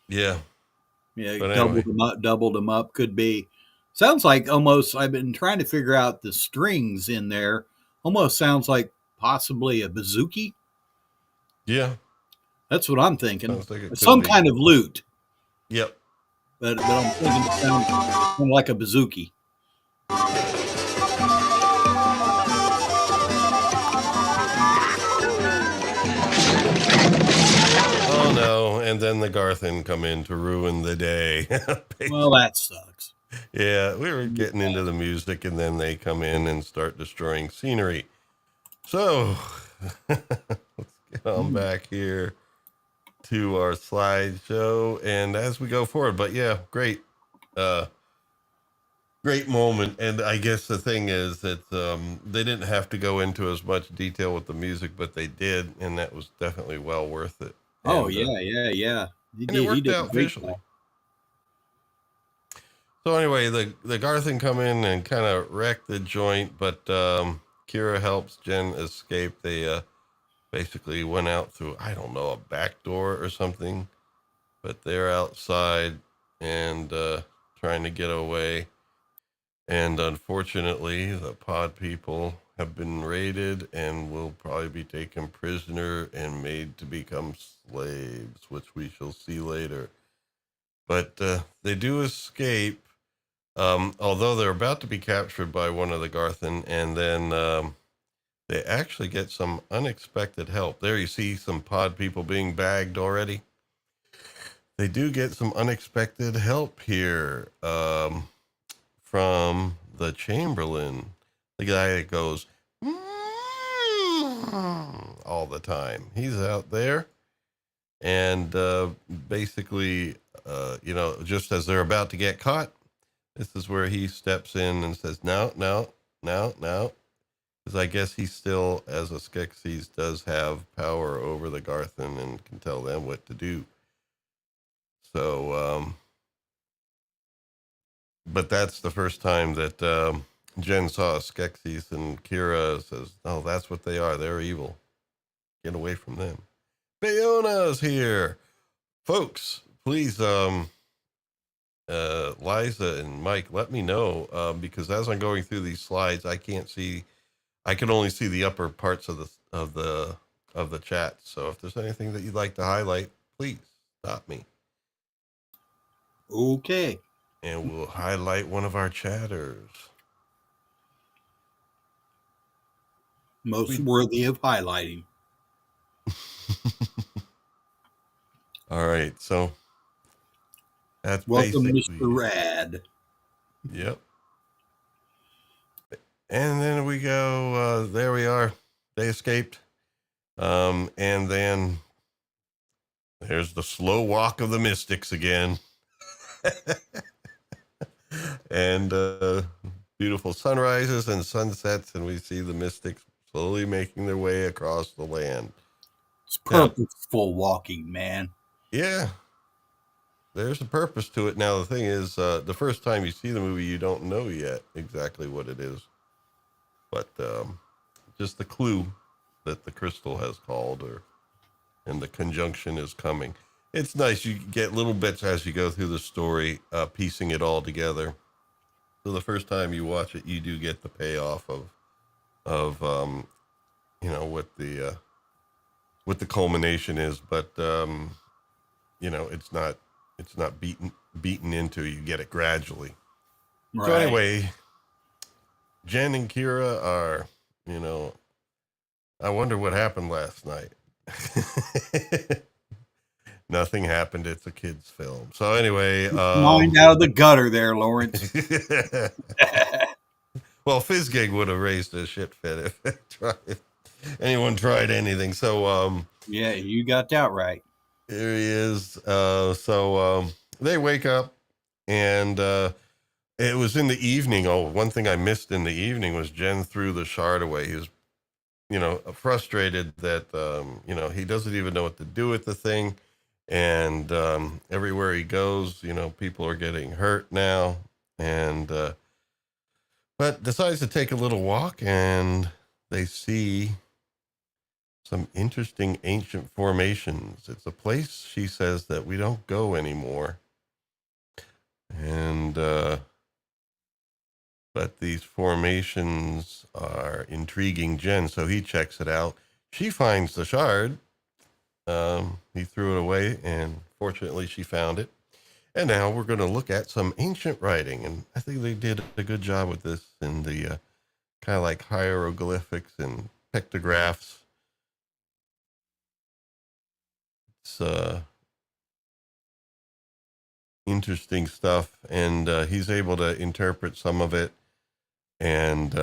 yeah. Yeah, But anyway, doubled them up. Could be. Sounds like almost. I've been trying to figure out the strings in there. Almost sounds like possibly a bouzouki. yeah, That's what I'm thinking. sounds like it could Some be. kind of lute, Yep. but I'm thinking it sounds kind of like a bouzouki. Oh no! And then the Garthin come in to ruin the day. Well, that sucks. Yeah, we were getting into the music, and then they come in and start destroying scenery. So let's get on back here to our slideshow, and as we go forward. But yeah, great, great moment. And I guess the thing is that they didn't have to go into as much detail with the music, but they did, and that was definitely well worth it. Oh And, yeah. and it worked did a out great visually. job. So anyway, the Garthin come in and kind of wreck the joint, but Kira helps Jen escape. They basically went out through, I don't know, a back door or something, but they're outside and trying to get away. And unfortunately, the pod people have been raided and will probably be taken prisoner and made to become slaves, which we shall see later. But they do escape. Although they're about to be captured by one of the Garthin, and then they actually get some unexpected help. There you see some pod people being bagged already. They do get some unexpected help here from the Chamberlain, the guy that goes all the time. He's out there, and basically, just as they're about to get caught, this is where he steps in and says, no, because I guess he still, as a Skeksis, does have power over the Garthin and can tell them what to do. So, but that's the first time that Jen saw a Skeksis, and Kira says, oh, that's what they are. They're evil. Get away from them. Bayona's here. Folks, please, Liza and Mike, let me know, because as I'm going through these slides, I can only see the upper parts of the chat. So if there's anything that you'd like to highlight, please stop me. Okay. And we'll highlight one of our chatters. Most worthy of highlighting. All right. So that's Welcome, basically Mr. Rad. Yep. And then we go, there we are. They escaped. And then there's the slow walk of the mystics again. And beautiful sunrises and sunsets, and we see the mystics slowly making their way across the land. It's purposeful walking, man. Yeah. There's a purpose to it. Now, the thing is, the first time you see the movie, you don't know yet exactly what it is. But just the clue that the crystal has called, and the conjunction is coming. It's nice. You get little bits as you go through the story, piecing it all together. So the first time you watch it, you do get the payoff of what the culmination is. But it's not beaten into. You get it gradually. Right. So anyway, Jen and Kira are, I wonder what happened last night. Nothing happened. It's a kid's film. So anyway, mind out of the gutter there, Lawrence. Well, Fizzgig would have raised a shit fit if anyone tried anything. So yeah, you got that right. Here he is. So they wake up, and it was in the evening. Oh, one thing I missed in the evening was Jen threw the shard away. He was, frustrated that, he doesn't even know what to do with the thing. And everywhere he goes, people are getting hurt now. And but decides to take a little walk, and they see some interesting ancient formations. It's a place, she says, that we don't go anymore. And, but these formations are intriguing Jen, so he checks it out. She finds the shard. He threw it away, and fortunately she found it. And now we're going to look at some ancient writing, and I think they did a good job with this in the kind of like hieroglyphics and pictographs. It's interesting stuff, and he's able to interpret some of it, and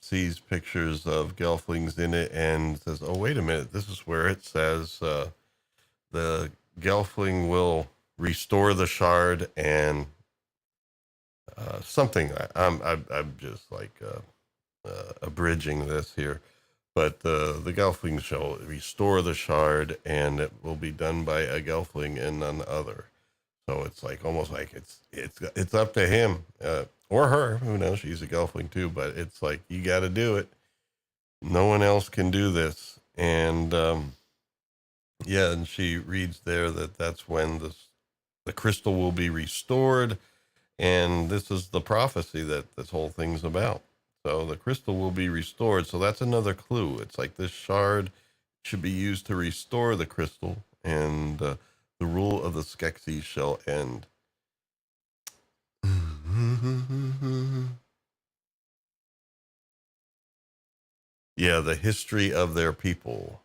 sees pictures of gelflings in it, and says, oh, wait a minute, this is where it says the gelfling will restore the shard, and something. I'm just like abridging this here, but the gelfling shall restore the shard, and it will be done by a gelfling and none other. So it's like almost like it's up to him or her. Who knows? She's a gelfling too, but it's like you got to do it. No one else can do this, and yeah, and she reads there that that's when the crystal will be restored. And this is the prophecy that this whole thing's about. So the crystal will be restored. So that's another clue. It's like this shard should be used to restore the crystal, and the rule of the Skeksis shall end. Yeah, the history of their people,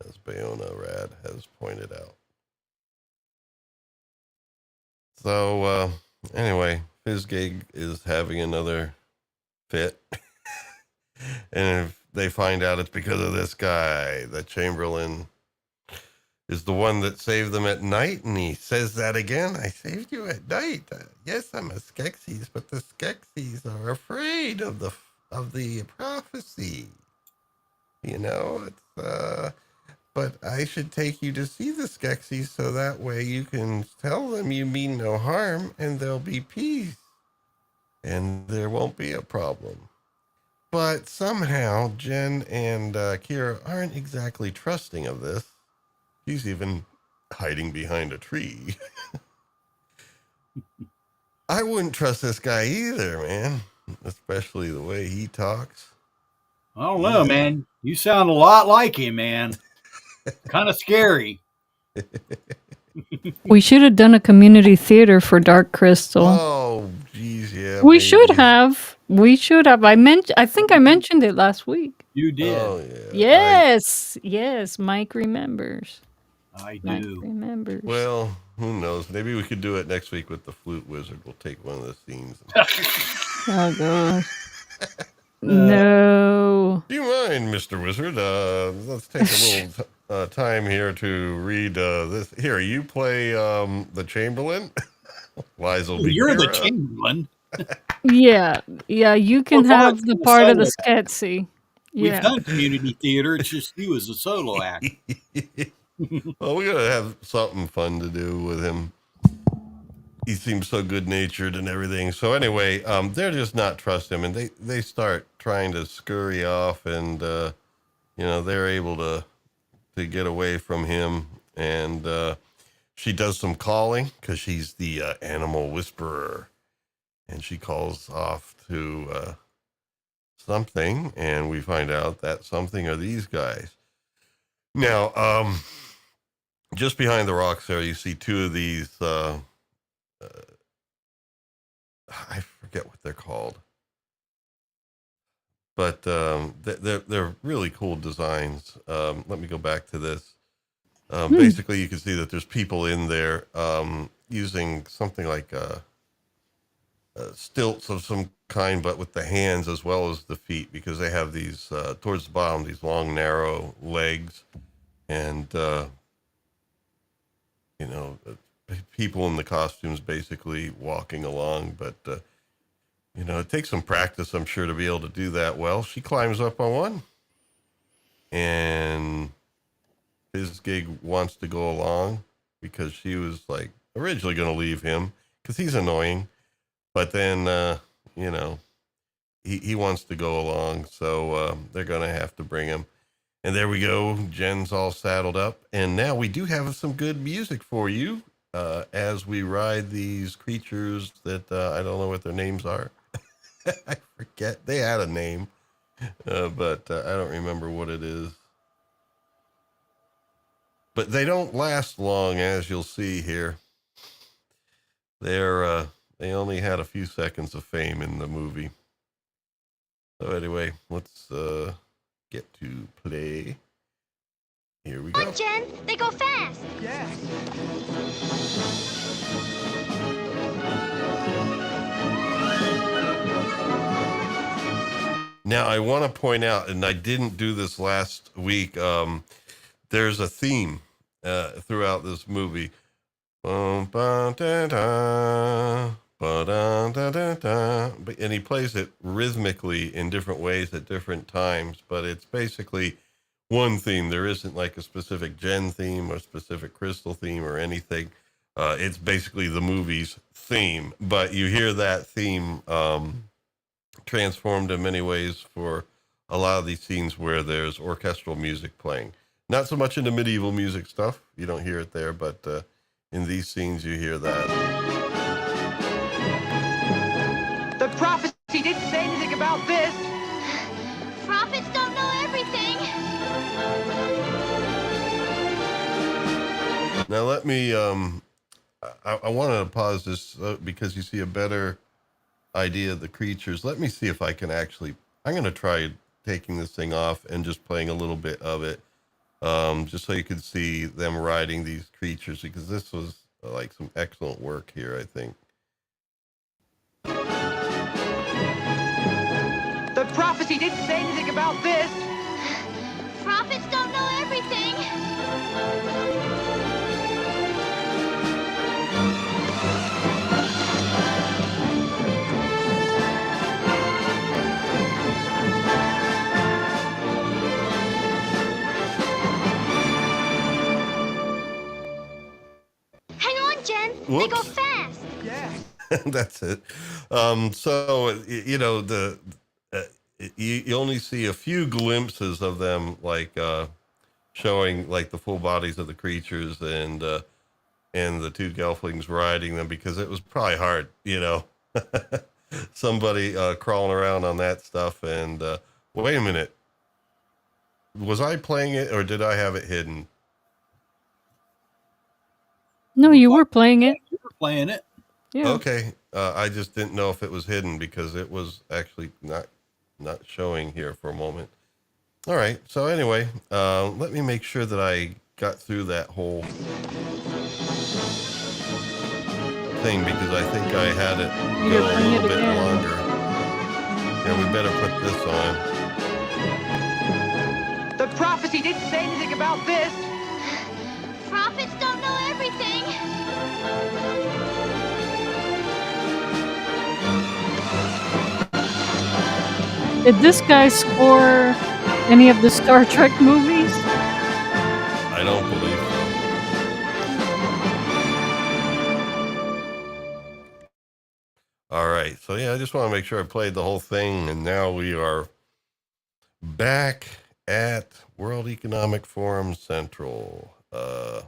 as Bayona Rad has pointed out. So anyway, Fizzgig is having another fit. And if they find out it's because of this guy, the Chamberlain is the one that saved them at night, and he says that again. I saved you at night. Yes, I'm a Skeksis, but the Skeksis are afraid of the prophecy. You know, it's but I should take you to see the Skeksis so that way you can tell them you mean no harm, and there'll be peace, and there won't be a problem. But somehow Jen and Kira aren't exactly trusting of this. She's even hiding behind a tree. I wouldn't trust this guy either, man. Especially the way he talks. I don't know, man. You sound a lot like him, man. Kind of scary. We should have done a community theater for Dark Crystal. Oh, geez, yeah. We should have. We should have. I think I mentioned it last week. You did. Oh, yeah. Yes. Mike remembers. I Mike do. remembers. Well, who knows? Maybe we could do it next week with the flute wizard. We'll take one of the scenes. Oh gosh. No. Do you mind, Mr. Wizard? Let's take a little time here to read this. Here, you play the Chamberlain. Liza will be You're the Kira. Chamberlain. Yeah. You can Well, have the part of the solo. Sketsy. We've Yeah. done community theater. It's just you as a solo act. Well, we're going to have something fun to do with him. He seems so good-natured and everything. So anyway, they're just not trusting him, and they start trying to scurry off, and they're able to get away from him. And she does some calling because she's the animal whisperer, and she calls off to something, and we find out that something are these guys. Now, just behind the rocks there, you see two of these. I forget what they're called, but they're really cool designs. Let me go back to this. Basically, you can see that there's people in there using something like stilts of some kind, but with the hands as well as the feet, because they have these towards the bottom, these long, narrow legs, and people in the costumes basically walking along, but it takes some practice, I'm sure, to be able to do that well. She climbs up on one, and his gig wants to go along because she was like originally going to leave him because he's annoying, but then he wants to go along, so they're going to have to bring him. And there we go. Jen's all saddled up. And now we do have some good music for you as we ride these creatures that I don't know what their names are. I forget. They had a name, but I don't remember what it is. But they don't last long, as you'll see here. They only had a few seconds of fame in the movie. So anyway, let's get to play. Here we Come go. on, Jen. They go fast. Now I want to point out, and I didn't do this last week. There's a theme throughout this movie. And he plays it rhythmically in different ways at different times, but it's basically one theme. There isn't like a specific Jen theme or specific Crystal theme or anything. It's basically the movie's theme, but you hear that theme transformed in many ways for a lot of these scenes where there's orchestral music playing. Not so much in the medieval music stuff. You don't hear it there, but in these scenes you hear that. The prophecy didn't say anything about this. Prophets don't know everything. Now let me, I wanted to pause this because you see a better idea of the creatures. Let me see if I can actually, I'm going to try taking this thing off and just playing a little bit of it. Just so you could see them riding these creatures, because this was like some excellent work here, I think. The prophecy didn't say anything about this. Prophets don't know everything. Hang on, Jen. They go Whoops. fast. That's it. So you know you only see a few glimpses of them, like showing like the full bodies of the creatures and the two gelflings riding them, because it was probably hard, you know, somebody crawling around on that stuff. And wait a minute, was I playing it or did I have it hidden? No, you were playing it. You were playing it. Yeah. Okay, I just didn't know if it was hidden because it was actually not showing here for a moment. All right, so anyway, let me make sure that I got through that whole thing, because I think I had it You're go a playing little it bit again. longer. Yeah, we better put this on. The prophecy didn't say anything about this. Prophets don't know everything. Did this guy score any of the Star Trek movies? I don't believe so. All right, so yeah, I just want to make sure I played the whole thing, and now we are back at World Economic Forum Central. Now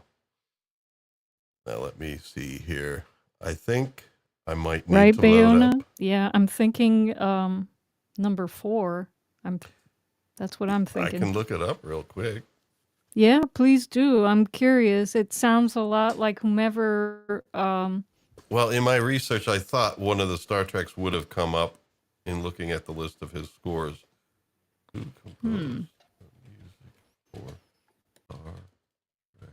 let me see here. I think I might need Right, to load Bayona? up. Yeah, I'm thinking number 4. That's what I'm I thinking. can look it up real quick. Yeah, please do. I'm curious. It sounds a lot like whomever Well, in my research, I thought one of the Star Treks would have come up in looking at the list of his scores. Who composed music for Star Trek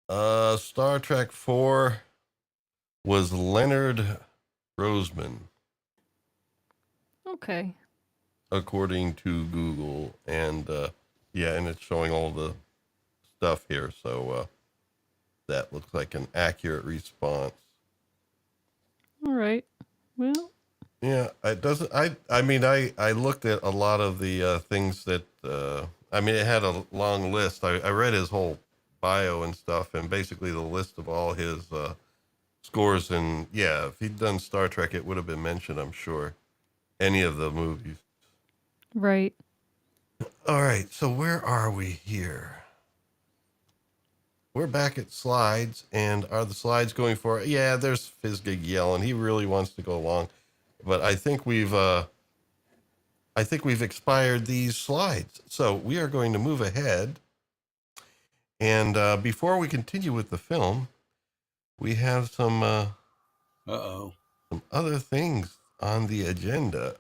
4? Star Trek 4 was Leonard Roseman, Okay. according to Google. And yeah, and it's showing all the stuff here. So that looks like an accurate response. All right. Well, Yeah, it doesn't. I mean, I looked at a lot of the things that. I mean, it had a long list. I read his whole bio and stuff, and basically the list of all his scores, and yeah, if he'd done Star Trek, it would have been mentioned, I'm sure. Any of the movies. Right. All right, so where are we here? We're back at slides, and are the slides going for it? Yeah, there's Fizgig yelling. He really wants to go along, but I think we've expired these slides. So we are going to move ahead. And before we continue with the film, we have some other things on the agenda.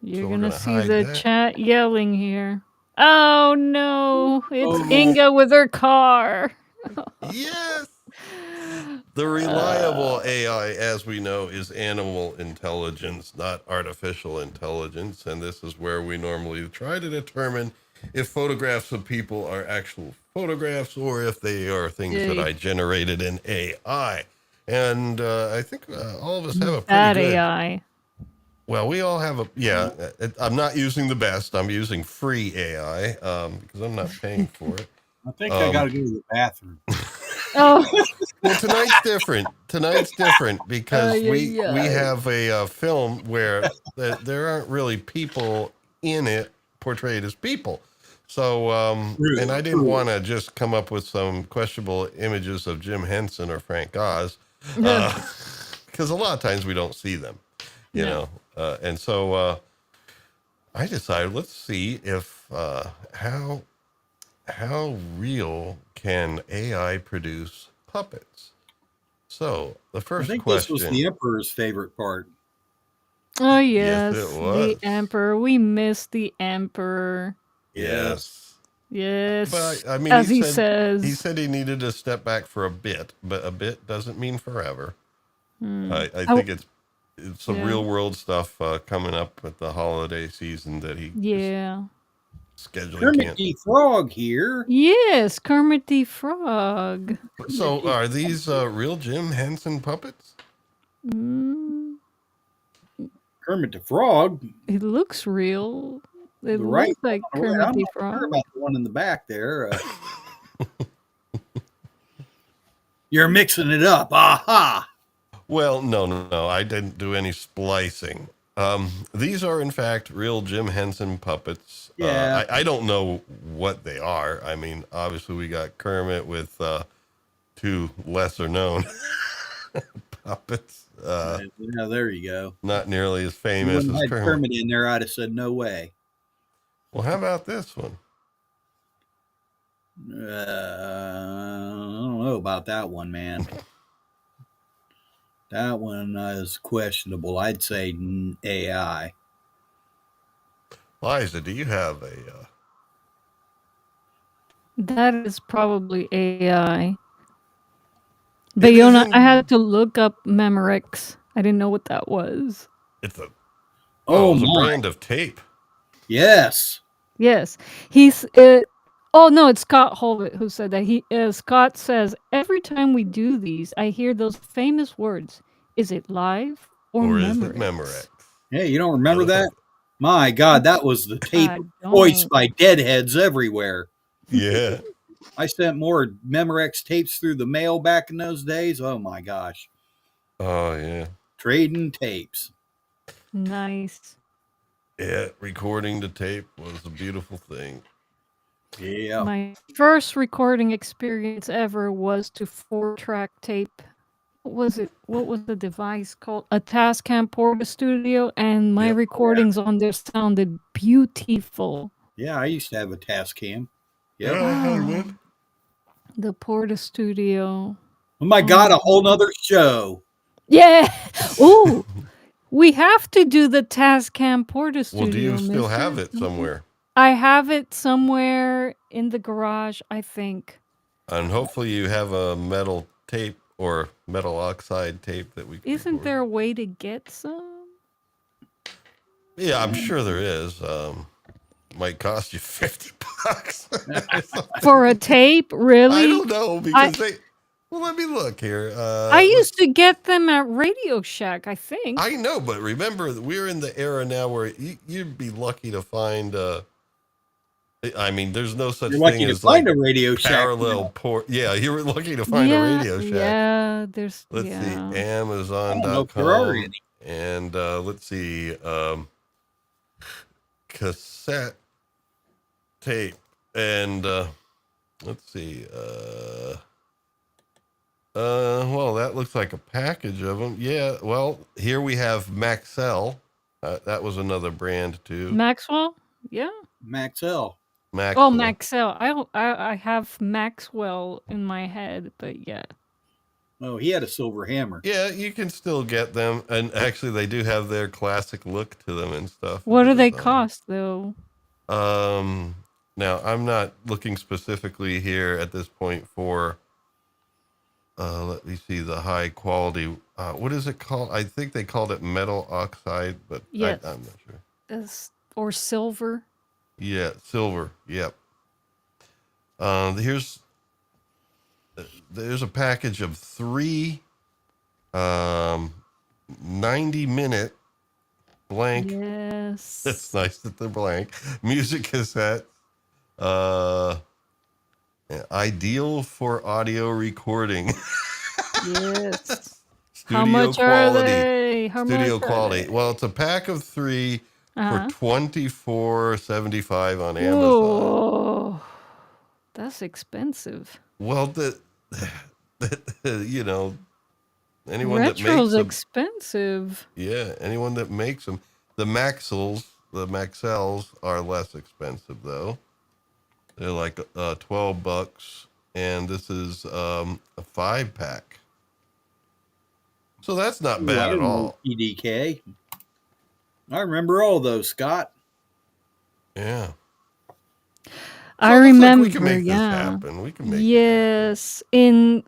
You're So we're gonna gonna see hide the that. chat yelling here. Oh no, it's Oh. Inga with her car. Yes. The reliable AI, as we know, is animal intelligence, not artificial intelligence. And this is where we normally try to determine if photographs of people are actual photographs or if they are things that I generated in AI. And I think all of us have a pretty Bad good... AI. Well, we all have I'm not using the best. I'm using free AI because I'm not paying for it. I think I got to go to the bathroom. Oh, Well, tonight's different. Tonight's different because we ay. have a film where there aren't really people in it portrayed as people. So, and I didn't want to just come up with some questionable images of Jim Henson or Frank Oz, because a lot of times we don't see them, you know. And so I decided, let's see if how real can AI produce puppets? So the first I think question. this was the Emperor's favorite part. Oh yes, Yes, it was. the Emperor. We miss the Emperor. Yes. Yes, But I mean, as he says. said he needed to step back for a bit, but a bit doesn't mean forever. I Oh, think it's some real world stuff coming up with the holiday season that he scheduling Kermit can't. the Frog here. Yes, Kermit the Frog. So are these real Jim Henson puppets? Kermit the Frog. It looks real. It The looks right like one. Kermit I'm the not Frog. sure about the one in the back there. You're mixing it up. Aha! Well, no. I didn't do any splicing. These are, in fact, real Jim Henson puppets. Yeah. I don't know what they are. I mean, obviously, we got Kermit with two lesser known puppets. Yeah, there you go. Not nearly as If you famous wouldn't as have had Kermit. Kermit in there, I'd have said no way. Well, how about this one? I don't know about that one, man. That one is questionable. I'd say AI. Liza, do you have a... That is probably AI. Bayona, I had to look up Memorex. I didn't know what that was. It's a... Oh, it's a my. brand of tape. Yes. He's... oh, no, it's Scott Holbert who said that. Scott says, every time we do these, I hear those famous words. Is it live or Memorex? Is it Memorex? Hey, you don't remember that? My God, that was the tape voiced by deadheads everywhere. Yeah. I sent more Memorex tapes through the mail back in those days. Oh, my gosh. Oh, yeah. Trading tapes. Nice. Yeah, recording the tape was a beautiful thing. Yeah. My first recording experience ever was to 4-track tape. What was the device called? A Tascam Porta Studio, and my recordings on there sounded beautiful. Yeah, I used to have a Tascam. Yep. Yeah, I had one. The Porta Studio. Oh my God, a whole nother show. Yeah. Ooh. We have to do the Tascam Porta Studio. Well, do you still have it somewhere? I have it somewhere in the garage, I think. And hopefully you have a metal tape or metal oxide tape that we can Isn't record. there a way to get some? Yeah, I'm sure there is. Might cost you $50. For a tape? Really? I don't know, because well, let me look here. I used to get them at Radio Shack, I think. I know, but remember, we're in the era now where you'd be lucky to find I mean, there's no such You're thing lucky to as like find a Radio Shack parallel now. port. Yeah, you were lucky to find a Yeah, Radio Shack. yeah, there's Let's see, yeah. I don't know if there are Amazon.com, any. and let's see, cassette tape, and let's see, well, that looks like a package of them. Yeah, well, here we have Maxell. That was another brand too. Maxwell? Yeah. Maxell. Oh, Maxell. Maxell. I have Maxwell in my head, but yeah. Oh, he had a silver hammer. Yeah, you can still get them, and actually, they do have their classic look to them and stuff. What do they design. cost though? Now I'm not looking specifically here at this point for. Let me see the high quality. What is it called? I think they called it metal oxide, but Yes. I'm not sure. Or silver. Yeah, silver. Yep. There's a package of 3 90-minute blank. Yes. It's nice that they're blank. Music cassettes. Ideal for audio recording. Yes. Studio How much quality. are they? How Studio much are quality. they? Well, it's a pack of 3 Uh-huh. for $24.75 on Amazon. Whoa, that's expensive. Well, you know, anyone that makes Retro's them, expensive. yeah, anyone that makes them. The Maxells are less expensive though. They're like $12, and this is a 5-pack. So that's not Ooh, I bad at didn't know all. PDK. I remember all those, Scott. Yeah. I it looks like remember, we can make yeah. this happen. We can make it Yes, when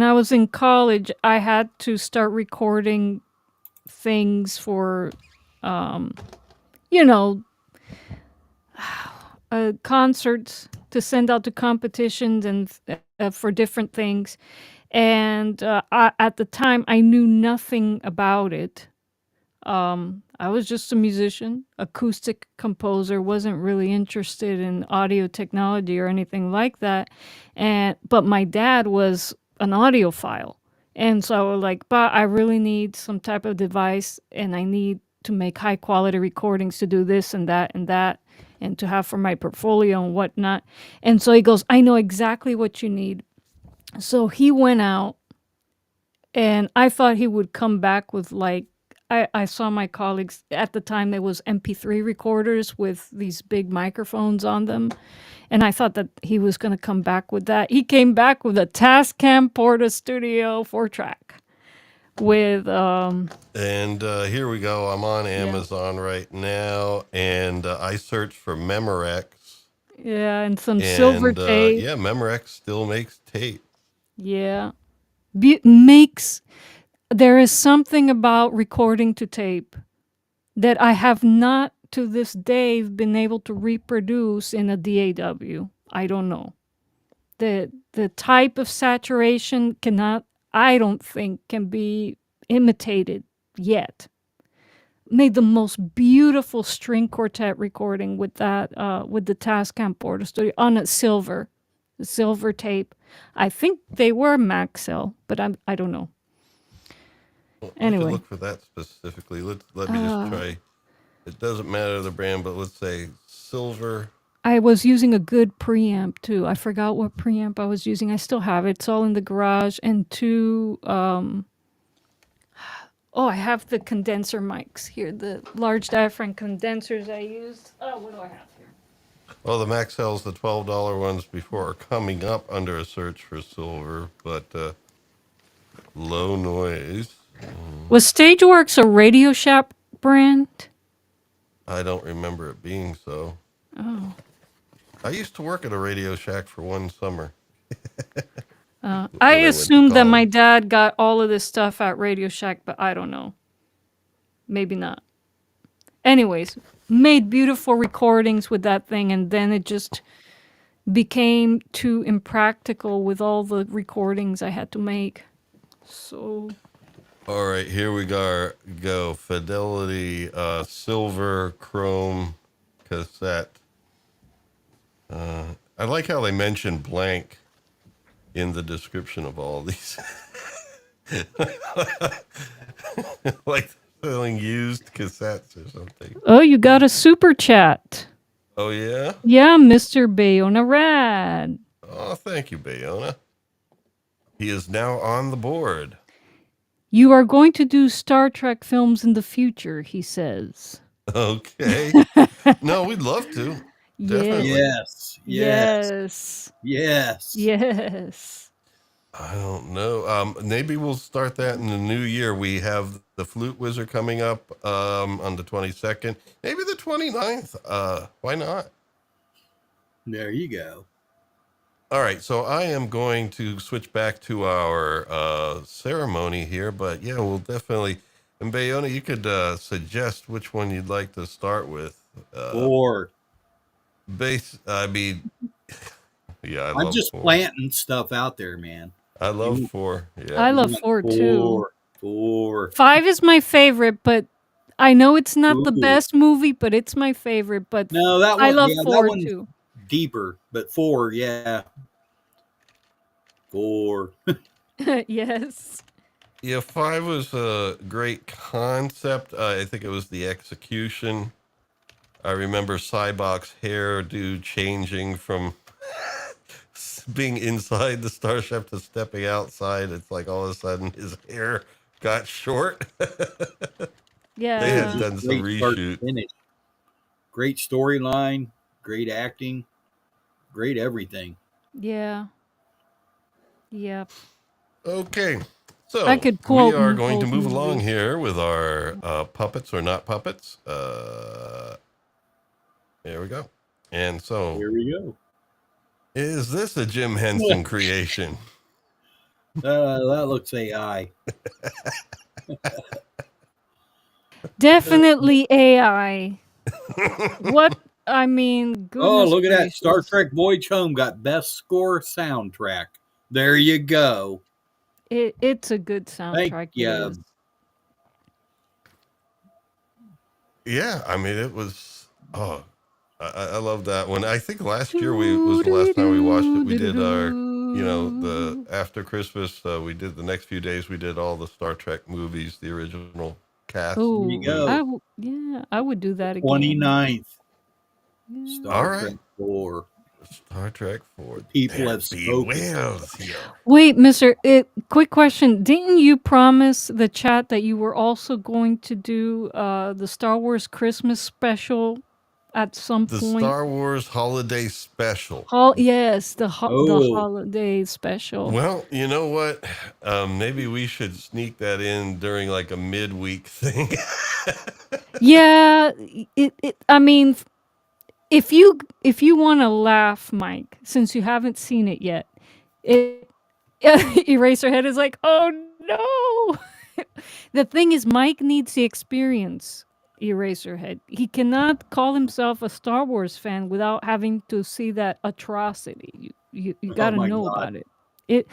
I was in college, I had to start recording things for, you know, concerts to send out to competitions and for different things. And at the time, I knew nothing about it. I was just a musician, acoustic composer, wasn't really interested in audio technology or anything like that. But my dad was an audiophile. And so I was like, but I really need some type of device, and I need to make high quality recordings to do this and that and to have for my portfolio and whatnot. And so he goes, I know exactly what you need. So he went out, and I thought he would come back with like, I saw my colleagues at the time, there was MP3 recorders with these big microphones on them. And I thought that he was going to come back with that. He came back with a Tascam Porta Studio 4-track with And here we go. I'm on Amazon right now, and I searched for Memorex. Yeah, and some silver tape. Yeah, Memorex still makes tape. Yeah. There is something about recording to tape that I have not to this day been able to reproduce in a DAW. I don't know. The type of saturation I don't think can be imitated yet. Made the most beautiful string quartet recording with that with the Tascam Porta Studio on a silver tape. I think they were Maxell, but I don't know. Well, Anyway. I could look for that specifically. Let me just try. It doesn't matter the brand, but let's say silver. I was using a good preamp too. I forgot what preamp I was using. I still have it. It's all in the garage. And 2 I have the condenser mics here, the large diaphragm condensers I used. Oh, what do I have here? Well, the Maxell's, the $12 ones before are coming up under a search for silver, but low noise. Was Stageworks a Radio Shack brand? I don't remember it being so. Oh. I used to work at a Radio Shack for one summer. I went to assumed that my college. dad got all of this stuff at Radio Shack, but I don't know. Maybe not. Anyways, made beautiful recordings with that thing, and then it just became too impractical with all the recordings I had to make. So All right, here we go. Fidelity silver chrome cassette. I like how they mention blank in the description of all these. Like selling used cassettes or something. Oh, you got a super chat. Oh, yeah? Yeah, Mr. Bayona Rad. Oh, thank you, Bayona. He is now on the board. You are going to do Star Trek films in the future, he says. Okay. No, we'd love to. Definitely. Yes. Yes. Yes. Yes. Yes. I don't know. Maybe we'll start that in the new year. We have the Flute Wizard coming up on the 22nd. Maybe the 29th. Why not? There you go. All right, so I am going to switch back to our ceremony here, but yeah, we'll definitely. And Bayona, you could suggest which one you'd like to start with. 4. I mean, yeah, I'm just 4. planting stuff out there, man. I love 4. Yeah, I love 4 too. 4. 5 is my favorite, but I know it's not the Ooh. best movie, but it's my favorite. But No, that one. I love yeah, 4 that one's too. deeper, but 4, yeah. 4. Yes. Yeah, 5 was a great concept. I think it was the execution. I remember Cybok's hairdo changing from being inside the starship to stepping outside. It's like all of a sudden his hair got short. Yeah. They had done some Great start to reshoot. finish. Great storyline, great acting, great everything. Yeah. Yep. Okay, so I could we quote are going to both move along movies. here with our puppets or not puppets. There we go. And so, Here we go. is this a Jim Henson creation? That looks AI. Definitely AI. What? I mean, goodness Oh, look at that. gracious. Star Trek Voyage Home got best score soundtrack. There you go. It's a good soundtrack. Thank It you. is. Yeah, I mean, it was. Oh, I love that one. I think last year was the last time we watched it. We did our, the after Christmas. We did the next few days. We did all the Star Trek movies, the original cast. Oh, you go. I would do that again. 29th. Yeah. Star All right. Trek 4. Star Trek 4. People There have be spoken. whales here. Wait, Mister. Quick question. Didn't you promise the chat that you were also going to do the Star Wars Christmas special at some The point? Star Wars Holiday Special. Yes, the Oh. holiday special. Well, you know what? Maybe we should sneak that in during like a midweek thing. Yeah, I mean, if you want to laugh, Mike, since you haven't seen it yet, Eraserhead is like, oh no. The thing is, Mike needs the experience. Eraserhead. He cannot call himself a Star Wars fan without having to see that atrocity. You got to my know God. about it.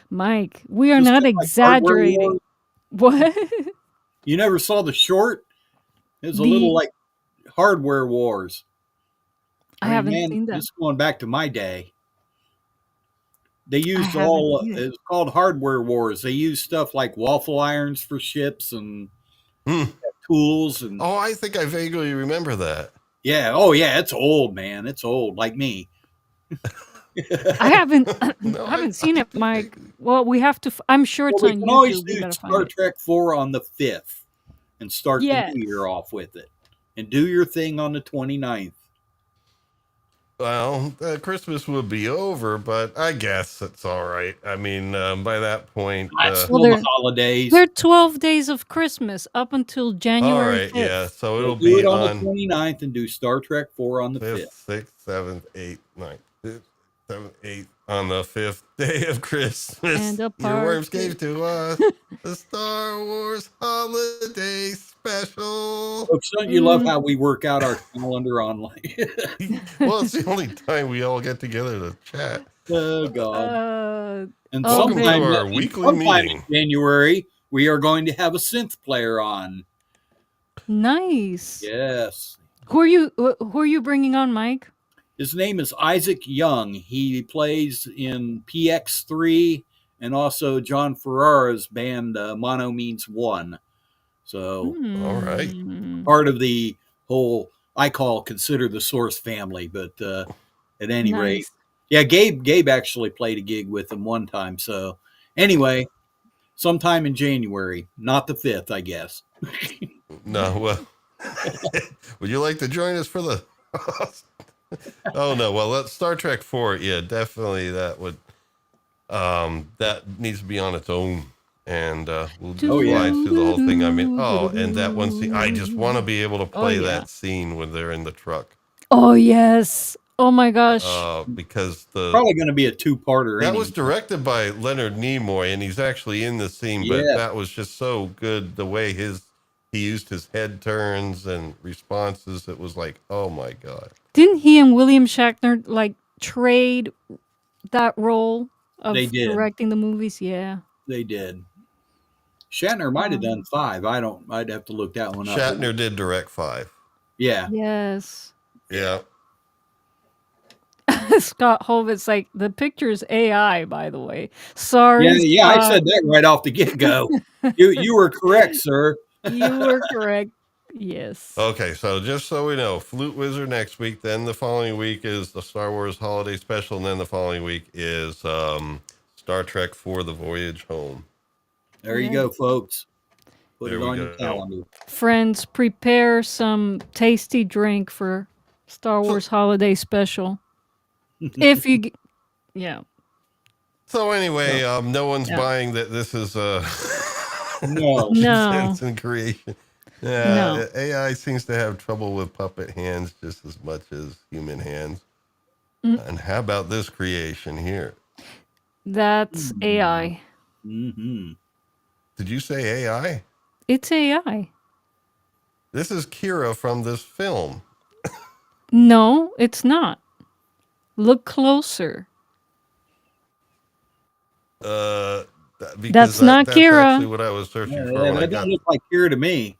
Mike, we are Just not like Hardware exaggerating. Wars. What? You never saw the short? It was a The- little like Hardware Wars. I mean, haven't man, seen that. This is going back to my day. They used haven't all. either. It's called Hardware Wars. They used stuff like waffle irons for ships and tools and. Oh, I think I vaguely remember that. Yeah. Oh, yeah. It's old, man. It's old, like me. I haven't No, I haven't seen it, Mike. Well, we have to. I'm sure it's Well, we on can always YouTube. We do gotta Star find it. Trek 4 on the 5th and start Yes. the new year off with it, and do your thing on the 29th. Well, Christmas would be over, but I guess it's all right. I mean, by that point, That's Well, still they're- the holidays. There are 12 days of Christmas up until all January right, 5th. yeah. So So it'll do be it on the on 29th and do Star Trek 4 on the 5th. 5th, 6th, 7th, 8th, 9th, 5th, 7th, 8th, on the 5th day of Christmas. And a Earworms party. gave to us the Star Wars Holiday Special. Folks, don't you love how we work out our calendar online? Well, it's the only time we all get together to chat. Oh, God. And Welcome to sometime, our weekly meeting. in January, we are going to have a synth player on. Nice. Yes. Who are you bringing on, Mike? His name is Isaac Young. He plays in PX3 and also John Ferrara's band Mono Means One. So All right. part of the whole consider the Source family, but at any rate, Nice. yeah, Gabe actually played a gig with him one time. So anyway, sometime in January, not the 5th, I guess. No, well, would you like to join us for the? Oh no, well, let's Star Trek 4. Yeah, definitely that would. That needs to be on its own, and we'll just Oh, yeah. fly through the whole thing. I mean, and that one scene, I just want to be able to play yeah. that scene when they're in the truck. Oh yes. Oh my gosh. Because Probably going to be a two-parter. that anyway. was directed by Leonard Nimoy, and he's actually in the scene. But Yeah. that was just so good the way he used his head turns and responses. It was like, oh my god. Didn't he and William Shatner like trade that role of They did. directing the movies? Yeah. They did. Shatner might have done 5. I'd have to look that one up. Shatner did direct 5. Yeah. Yes. Yeah. Scott Hovit's like, the picture's AI, by the way. Sorry. Yeah, I Scott. said that right off the get-go. You were correct, sir. You were correct. Yes. Okay, so just so we know, Flute Wizard next week, then the following week is the Star Wars Holiday Special, and then the following week is Star Trek 4: The Voyage Home. There you go, folks. Put There it we on your go. calendar. Friends, prepare some tasty drink for Star Wars Holiday Special. If you, yeah. So anyway, no one's buying that this is No. No. Henson creation. Yeah, No. AI seems to have trouble with puppet hands just as much as human hands. And how about this creation here? That's AI. Mm-hmm. Did you say AI? It's AI. This is Kira from this film. No, it's not. Look closer. Because That's not that's Kira. actually what I was searching for Yeah, when I that got. doesn't look like Kira to me.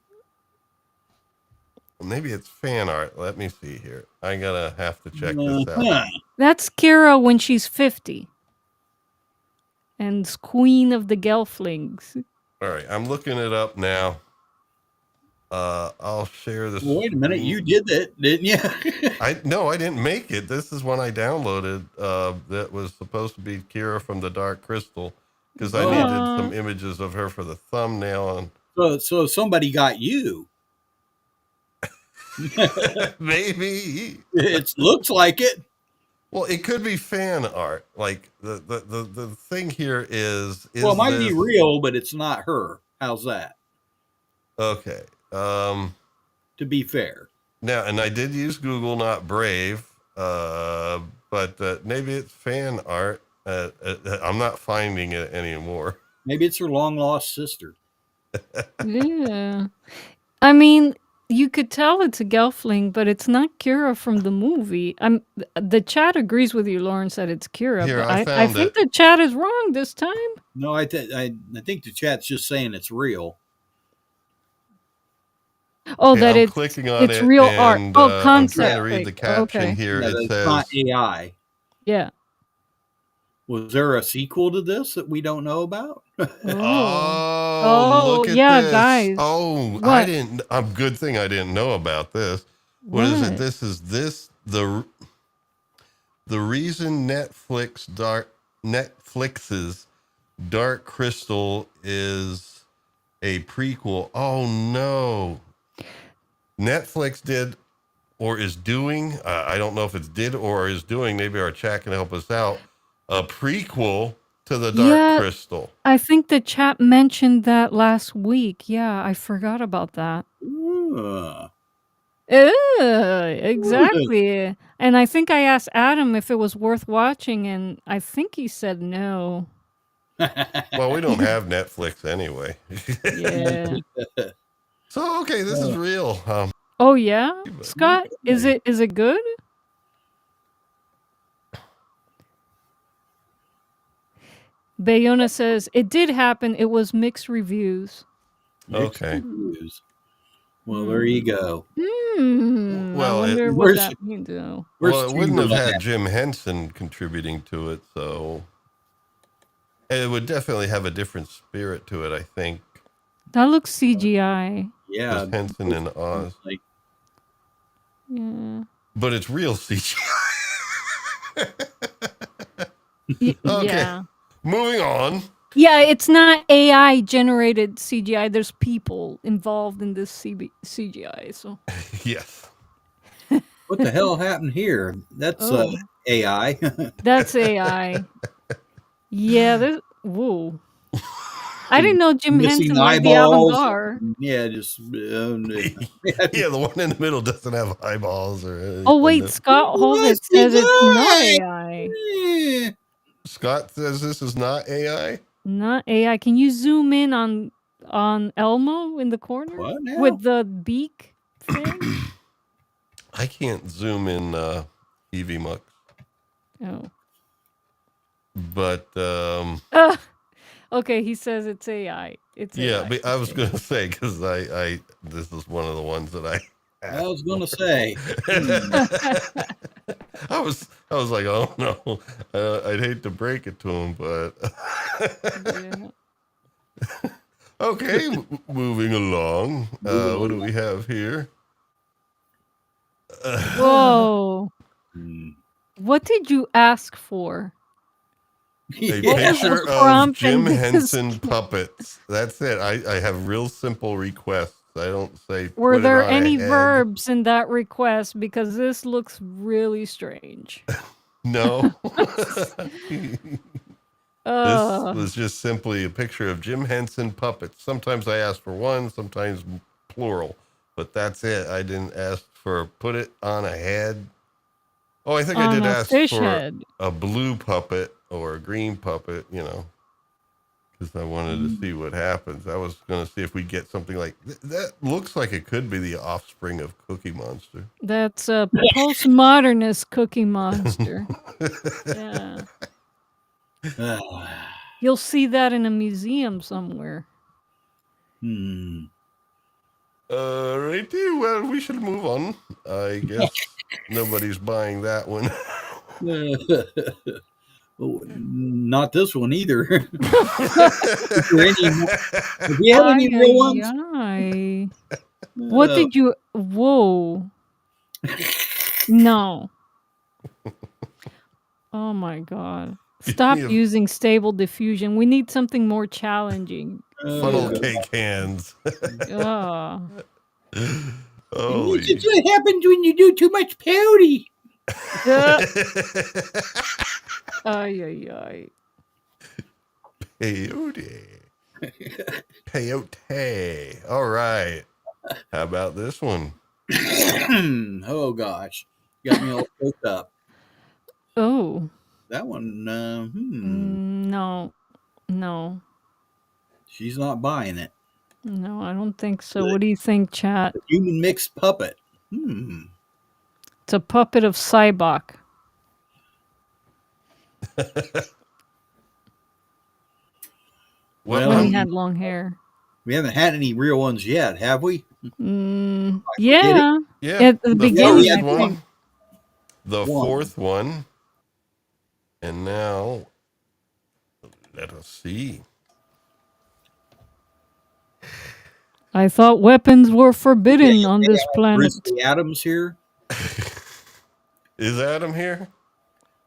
Maybe it's fan art. Let me see here. I gotta have to check this out. Huh. That's Kira when she's 50. And Queen of the Gelflings. All right, I'm looking it up now. I'll share this. Well, wait a minute, you did that, didn't you? No, I didn't make it. This is one I downloaded. That was supposed to be Kira from the Dark Crystal, because I needed some images of her for the thumbnail. And So somebody got you. maybe It looks like it. Well, it could be fan art. Like the thing here is Well, it might be this- real, but it's not her. How's that? Okay. To be fair. Now, and I did use Google, not Brave, but maybe it's fan art. I'm not finding it anymore. Maybe it's her long lost sister. Yeah. I mean, you could tell it's a Gelfling, but it's not Kira from the movie. The chat agrees with you, Lawrence, that it's Kira. Here, but I I found think it. the chat is wrong this time. No, I think the chat's just saying it's real. Oh, Okay, that I'm it's clicking on it's it, real art. and, Oh, I'm concept. trying to read the like, caption okay. here. Yeah, It it's says, not AI. Yeah. Was there a sequel to this that we don't know about? "Oh, look at yeah, this! guys. Oh, What? I didn't. Good thing I didn't know about this. What is it? What? This is the reason Netflix's Dark Crystal is a prequel. Oh no. Netflix did or is doing, I don't know if it's did or is doing, maybe our chat can help us out, a prequel to the Dark Crystal. I think the chat mentioned that last week. Yeah, I forgot about that. Exactly. And I think I asked Adam if it was worth watching, and I think he said no. Well, we don't have Netflix anyway. Yeah. So, okay, this is real. Oh yeah, Scott, is it good? Bayona says it did happen. It was mixed reviews. Okay. Well, there you go. I Well, wonder what Where's that means, though. well, it wouldn't have Chamberlain had at? Jim Henson contributing to it, so it would definitely have a different spirit to it, I think. That looks CGI. Yeah. Just Henson and Oz. Like, Yeah. But it's real CGI. Okay. Okay. Yeah. Moving on. Yeah, it's not AI generated CGI. There's people involved in this CGI. So Yes. what the hell happened here? That's Oh. AI. That's AI. Yeah, whoa. I didn't know Jim Missing Henson liked the eyeballs. avant-garde. Yeah, just Yeah, the one in the middle doesn't have eyeballs or anything. Oh wait, Scott Holdit says it's not AI. Yeah. Scott says this is not AI. Not AI. Can you zoom in on Elmo in the corner What now? with the beak thing? I can't zoom in Evie Mux, Oh. but Okay, he says it's AI. It's yeah, AI. but I was gonna say because I this is one of the ones that I was gonna say. I was like, oh no, I'd hate to break it to him, but Yeah. okay, moving along. What do we have here? Whoa. Hmm. What did you ask for? A Yeah. picture of prompt Jim in this Henson puppets. That's it. I have real simple requests. I don't say. Were put it there on a any head. verbs in that request? Because this looks really strange. No. This Uh, was just simply a picture of Jim Henson puppets. Sometimes I ask for one, sometimes plural, but that's it. I didn't ask for put it on a head. Oh, I think I on did a ask fish for head. a blue puppet or a green puppet, because I wanted to see what happens. I was going to see if we get something like that. Looks like it could be the offspring of Cookie Monster. That's a postmodernist Cookie Monster. Yeah. You'll see that in a museum somewhere. Hmm. Righty, well, we should move on. I guess nobody's buying that one. Oh, not this one either. Is there any more? Do you have any real ones? Ay. What did you? Whoa. No. Oh my God. Stop Yeah. using stable diffusion. We need something more challenging. Funnel cake hands. Oh. Holy. This is what happens when you do too much pouty. Ay, ay, ay. Peyote. Peyote. All right. How about this one? Oh gosh, got me all choked up. Oh. That one, No. No. she's not buying it. No, I don't think so. What do you think, chat? The human mixed puppet. It's a puppet of Cybok. Well, When he had long hair. we haven't had any real ones yet, have we? Yeah. Yeah. At the beginning, first I one, think. the One. fourth one. And now, let us see. I thought weapons were forbidden on this planet. Grizzly Adams here? Is Adam here?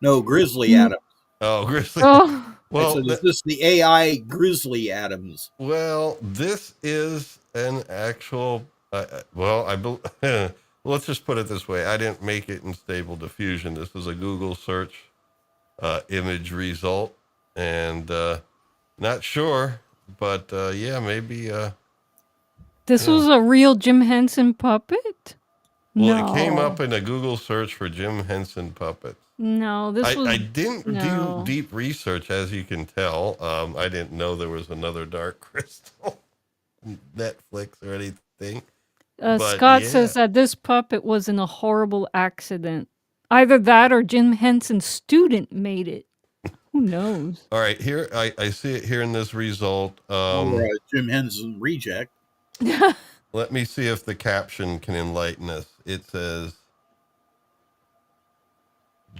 No, Grizzly Adams. Oh, Grizzly. Oh. Well, is this the AI Grizzly Adams? well, this is an actual. Let's just put it this way. I didn't make it in stable diffusion. This is a Google search image result, and not sure, but yeah, maybe. This was a real Jim Henson puppet? Well, No. it came up in a Google search for Jim Henson puppets. No, this was. I didn't no. do deep research, as you can tell. I didn't know there was another Dark Crystal, Netflix or anything. But Scott yeah. says that this puppet was in a horrible accident. Either that or Jim Henson's student made it. Who knows? All right, here I see it here in this result. Or Jim Henson reject. Let me see if the caption can enlighten us. It says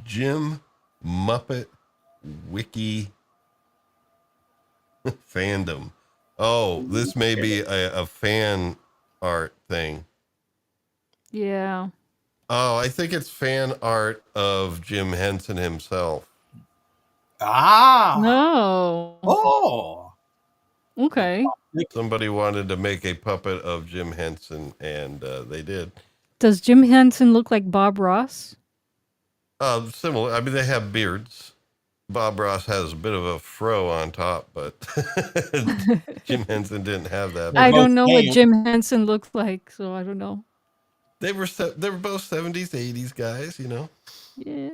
Jim Muppet Wiki fandom. Oh, this may be a fan art thing. Yeah. Oh, I think it's fan art of Jim Henson himself. Ah. No. Oh. Okay. Somebody wanted to make a puppet of Jim Henson, and they did. Does Jim Henson look like Bob Ross? Similar. I mean, they have beards. Bob Ross has a bit of a fro on top, but Jim Henson didn't have that. I both don't know what male. Jim Henson looks like, so I don't know. They were both 70s, 80s guys, you know. Yeah.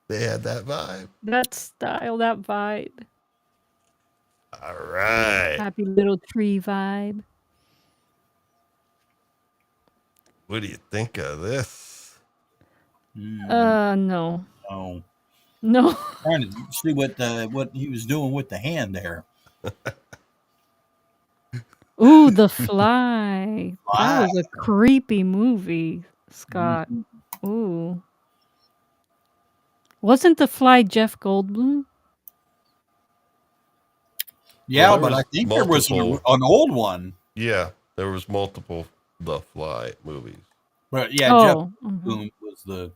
They had that vibe. That style, that vibe. All right. Happy little tree vibe. What do you think of this? No. Oh. No. Trying to see what he was doing with the hand there. Ooh, The Fly. That Fly. was a creepy movie, Scott. Ooh. Wasn't The Fly Jeff Goldblum? Yeah, Well, there but was I think there was an multiple- old one. Yeah, there was multiple The Fly movies. But yeah, Jeff Oh. mhm. Boom was the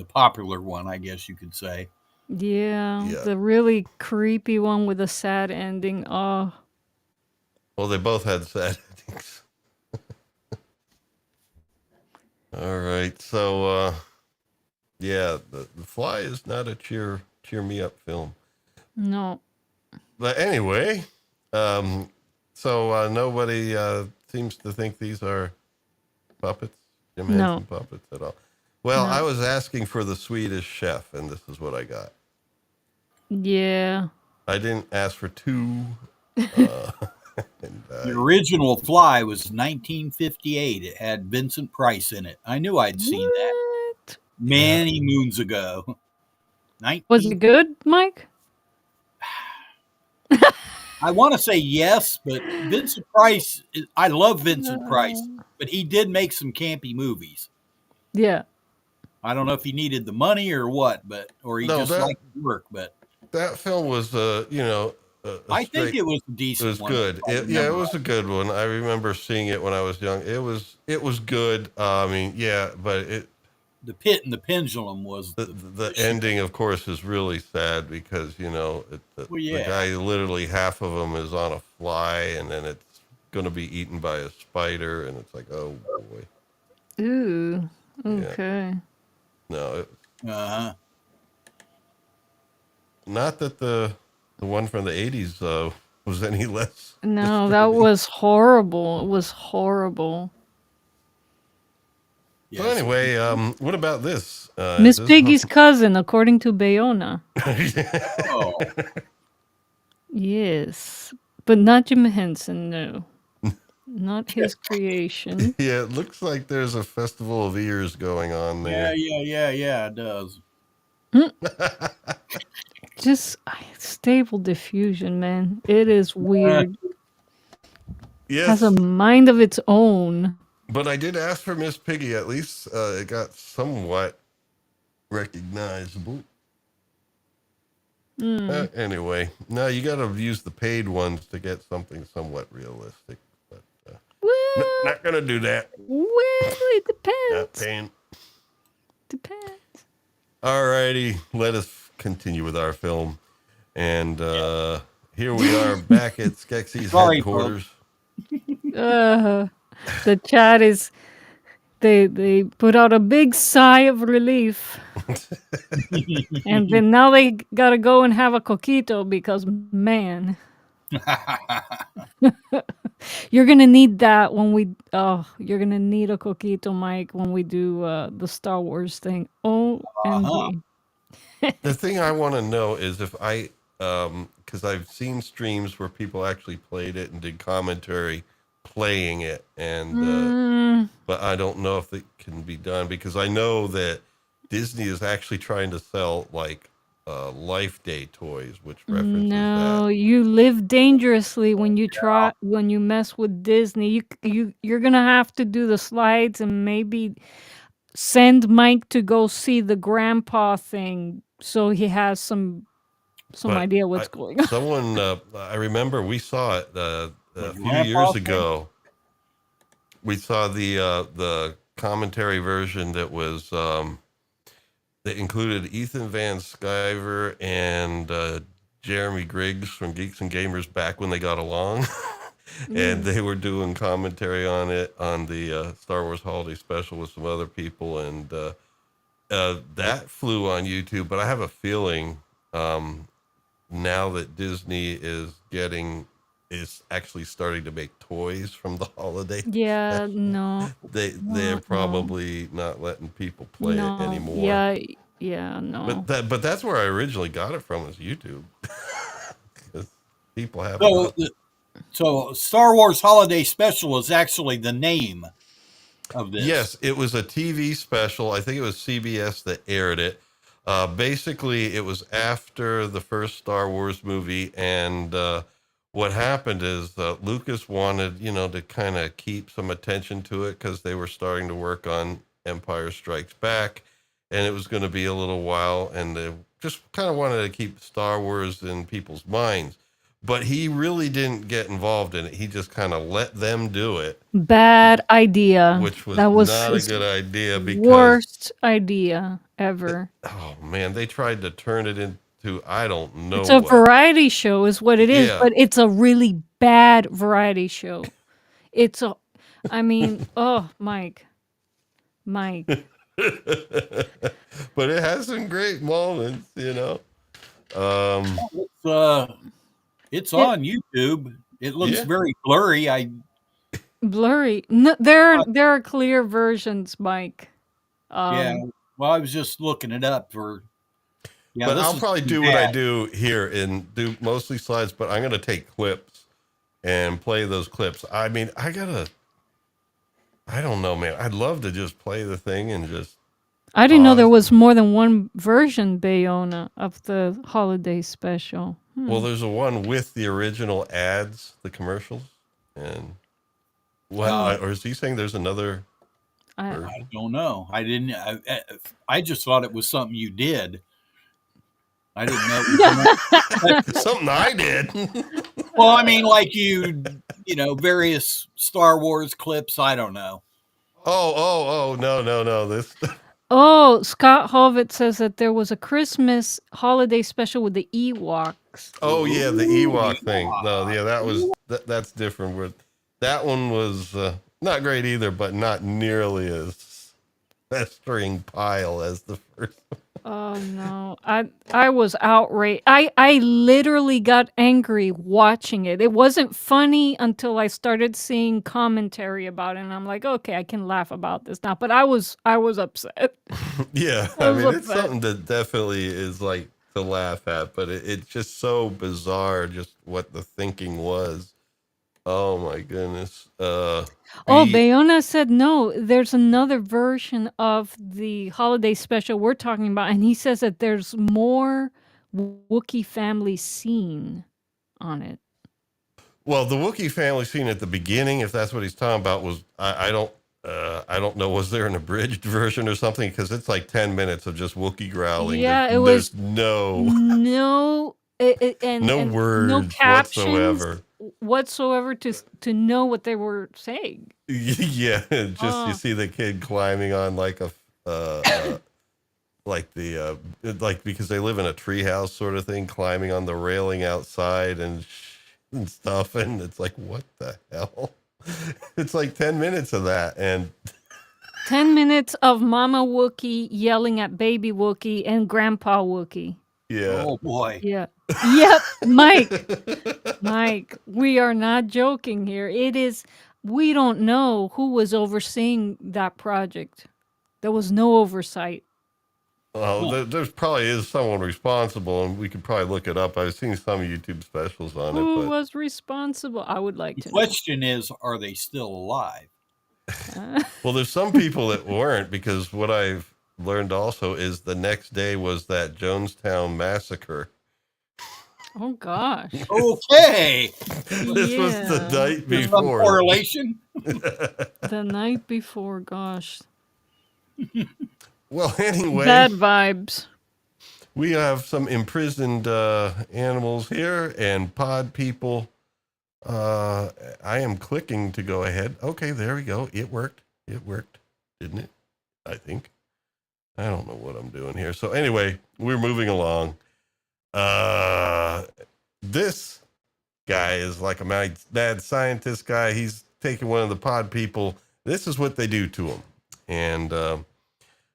popular one, I guess you could say. Yeah, Yeah. the really creepy one with a sad ending. Oh. Well, they both had sad endings. All right, so yeah, the Fly is not a cheer me up film. No. But anyway, so nobody seems to think these are puppets, Jim No. Henson puppets at all. Well, No. I was asking for the Swedish Chef, and this is what I got. Yeah. I didn't ask for two. And, The original Fly was 1958. It had Vincent Price in it. I knew I'd seen that What? many moons ago. Was it good, Mike? I want to say yes, but Vincent Price, I love Vincent Price, but he did make some campy movies. Yeah. I don't know if he needed the money or what, or he No, just liked to work. But that film was, I think it was a it decent was one. good. It was a good one. I remember seeing it when I was young. It was good. I mean, yeah, but The Pit and the Pendulum was the ending, of course, is really sad because the guy, literally half of him is on a fly, and then it's going to be eaten by a spider, and it's like, oh boy. Ooh. Yeah. Okay. No, Uh-huh. not that the one from the 80s was any less. No, that was horrible. It was horrible. So anyway, what about this? Miss this Piggy's cousin, according to Bayona. Oh. Yes. But not Jim Henson, no. Not his creation. Yeah, it looks like there's a festival of ears going on there. Yeah, it does. Just stable diffusion, man. It is weird. Yes. Has a mind of its own. But I did ask for Miss Piggy. At least it got somewhat recognizable. Anyway, no, you got to use the paid ones to get something somewhat realistic. But Well, not going to do that. well, it Not depends. paying. Depends. All righty, let us continue with our film. And here we are back at Skeksy's Sorry, headquarters. The chat is they put out a big sigh of relief. And then now they gotta go and have a coquito because man. You're gonna need that when you're gonna need a coquito, Mike, when we do the Star Wars thing. OMG. The thing I want to know is if because I've seen streams where people actually played it and did commentary playing it, and but I don't know if it can be done because I know that Disney is actually trying to sell like Life Day toys, which references No, that. you live dangerously when you mess with Disney. You're gonna have to do the slides and maybe send Mike to go see the grandpa thing so he has some But idea what's going on. someone, I remember we saw it a The few grandpa years thing? ago. We saw the commentary version that was that included Ethan Van Sciver and Jeremy Griggs from Geeks and Gamers back when they got along. And they were doing commentary on it on the Star Wars Holiday Special with some other people, and that flew on YouTube. But I have a feeling now that Disney is actually starting to make toys from the holiday Yeah, special, no. they're probably not letting people play it anymore. Yeah, no. But that's where I originally got it from, was YouTube. 'Cause people have So Star Wars Holiday Special is actually the name of this. Yes, it was a TV special. I think it was CBS that aired it. Basically, it was after the first Star Wars movie, and what happened is Lucas wanted, to kind of keep some attention to it because they were starting to work on Empire Strikes Back, and it was going to be a little while, and they just kind of wanted to keep Star Wars in people's minds. But he really didn't get involved in it. He just kind of let them do it. Bad idea. Which was That was not a his good idea because worst idea ever. oh man, they tried to turn it into I don't know It's a what. variety show is what it is, Yeah. but it's a really bad variety show. Oh, Mike. But it has some great moments, It's on YouTube. It looks Yeah. very blurry. Blurry. No, there are clear versions, Mike. Yeah. Well, I was just looking it up for. Yeah, but this I'll is probably pretty do what I bad. do here and do mostly slides, but I'm gonna take clips and play those clips. I mean, I don't know, man. I'd love to just play the thing and just I didn't know there was more than one version, Bayona, of the holiday special. Well, there's a one with the original ads, the commercials, and or is he saying there's another? I don't know. I didn't. I just thought it was something you did. I didn't know. Something I did. Well, I mean, like various Star Wars clips. I don't know. Oh, no. This. Oh, Scott Hovitt says that there was a Christmas holiday special with the Ewoks. Oh yeah, the Ewok thing. No, yeah, that's different. That one was not great either, but not nearly as festering pile as the first one. Oh no, I was outraged. I literally got angry watching it. It wasn't funny until I started seeing commentary about it, and I'm like, okay, I can laugh about this now. But I was upset. Yeah, I mean, it's something that definitely is like to laugh at, but it's just so bizarre, just what the thinking was. Oh my goodness. Bayona said no, there's another version of the holiday special we're talking about, and he says that there's more Wookiee family scene on it. Well, the Wookiee family scene at the beginning, if that's what he's talking about, was I don't know, was there an abridged version or something? Because it's like 10 minutes of just Wookiee growling. Yeah, there's no words no captions whatsoever to know what they were saying. Yeah, just you see the kid climbing on like a like because they live in a treehouse sort of thing, climbing on the railing outside and stuff, and it's like, what the hell? It's like 10 minutes of that, and 10 minutes of Mama Wookiee yelling at Baby Wookiee and Grandpa Wookiee. Yeah. Oh boy. Yeah. Yep, Mike, we are not joking here. We don't know who was overseeing that project. There was no oversight. Well, there probably is someone responsible, and we could probably look it up. I've seen some YouTube specials on it. Who was responsible? I would like to know. The question is, are they still alive? Well, there's some people that weren't, because what I've learned also is the next day was that Jonestown massacre. Oh gosh. Okay. This was the Yeah. night There's some before. correlation. The night before, gosh. Well, anyway, Bad vibes. we have some imprisoned animals here and pod people. I am clicking to go ahead. Okay, there we go. It worked. It worked, didn't it? I think. I don't know what I'm doing here. So anyway, we're moving along. This guy is like a mad scientist guy. He's taking one of the pod people. This is what they do to him. And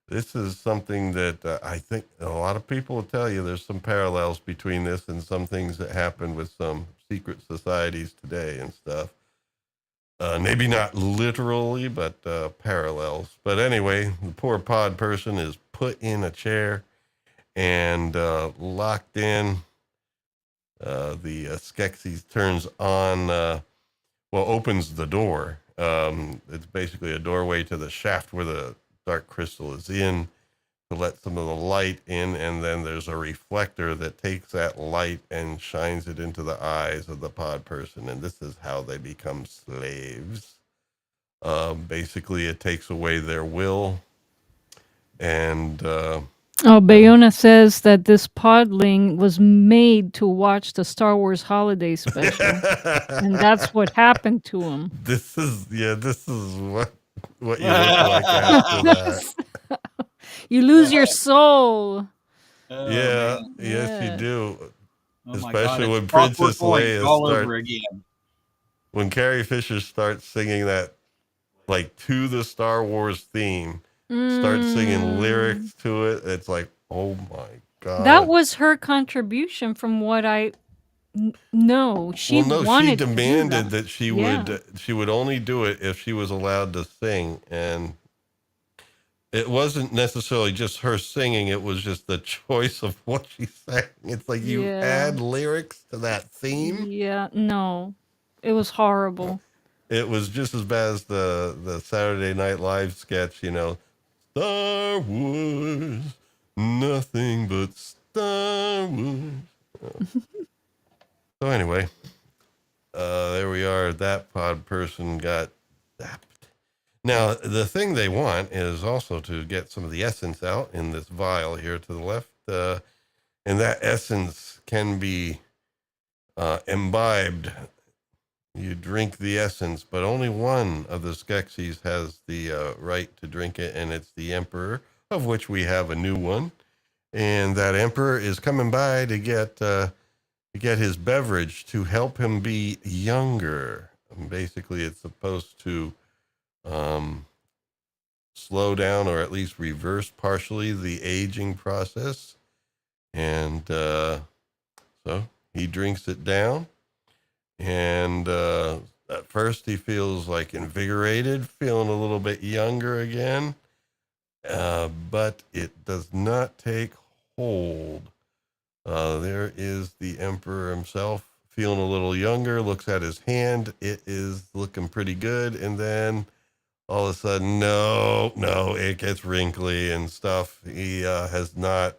this is something that I think a lot of people will tell you there's some parallels between this and some things that happen with some secret societies today and stuff. Maybe not literally, but parallels. But anyway, the poor pod person is put in a chair and locked in. The Skeksis turns on, opens the door. It's basically a doorway to the shaft where the dark crystal is in to let some of the light in, and then there's a reflector that takes that light and shines it into the eyes of the pod person, and this is how they become slaves. Basically, it takes away their will, and Bayona says that this podling was made to watch the Star Wars holiday special, and that's what happened to him. This is what you look like after that. You lose your soul. Oh, Yeah, man. yes, you Yes. do. Oh, my Especially God, when it's Clockwork Princess Orange Leia all over again. when Carrie Fisher starts singing that, like, to the Star Wars theme, starts singing lyrics to it. It's like, oh my God. That was her contribution from what I know. She wanted she demanded to do that she Yeah. she would only do it if she was allowed to sing. And it wasn't necessarily just her singing. It was just the choice of what she sang. It's like you Yeah. add lyrics to that theme. Yeah, no. It was horrible. It was just as bad as the Saturday Night Live sketch, Star Wars, nothing but Star Wars. So anyway, there we are. That pod person got zapped. Now, the thing they want is also to get some of the essence out in this vial here to the left. And that essence can be imbibed. You drink the essence, but only one of the Skeksis has the right to drink it, and it's the Emperor, of which we have a new one. And that Emperor is coming by to get his beverage to help him be younger. And basically, it's supposed to slow down or at least reverse partially the aging process. And so he drinks it down. And at first he feels like invigorated, feeling a little bit younger again. But it does not take hold. There is the Emperor himself feeling a little younger, looks at his hand. It is looking pretty good. And then all of a sudden, no, it gets wrinkly and stuff. He has not,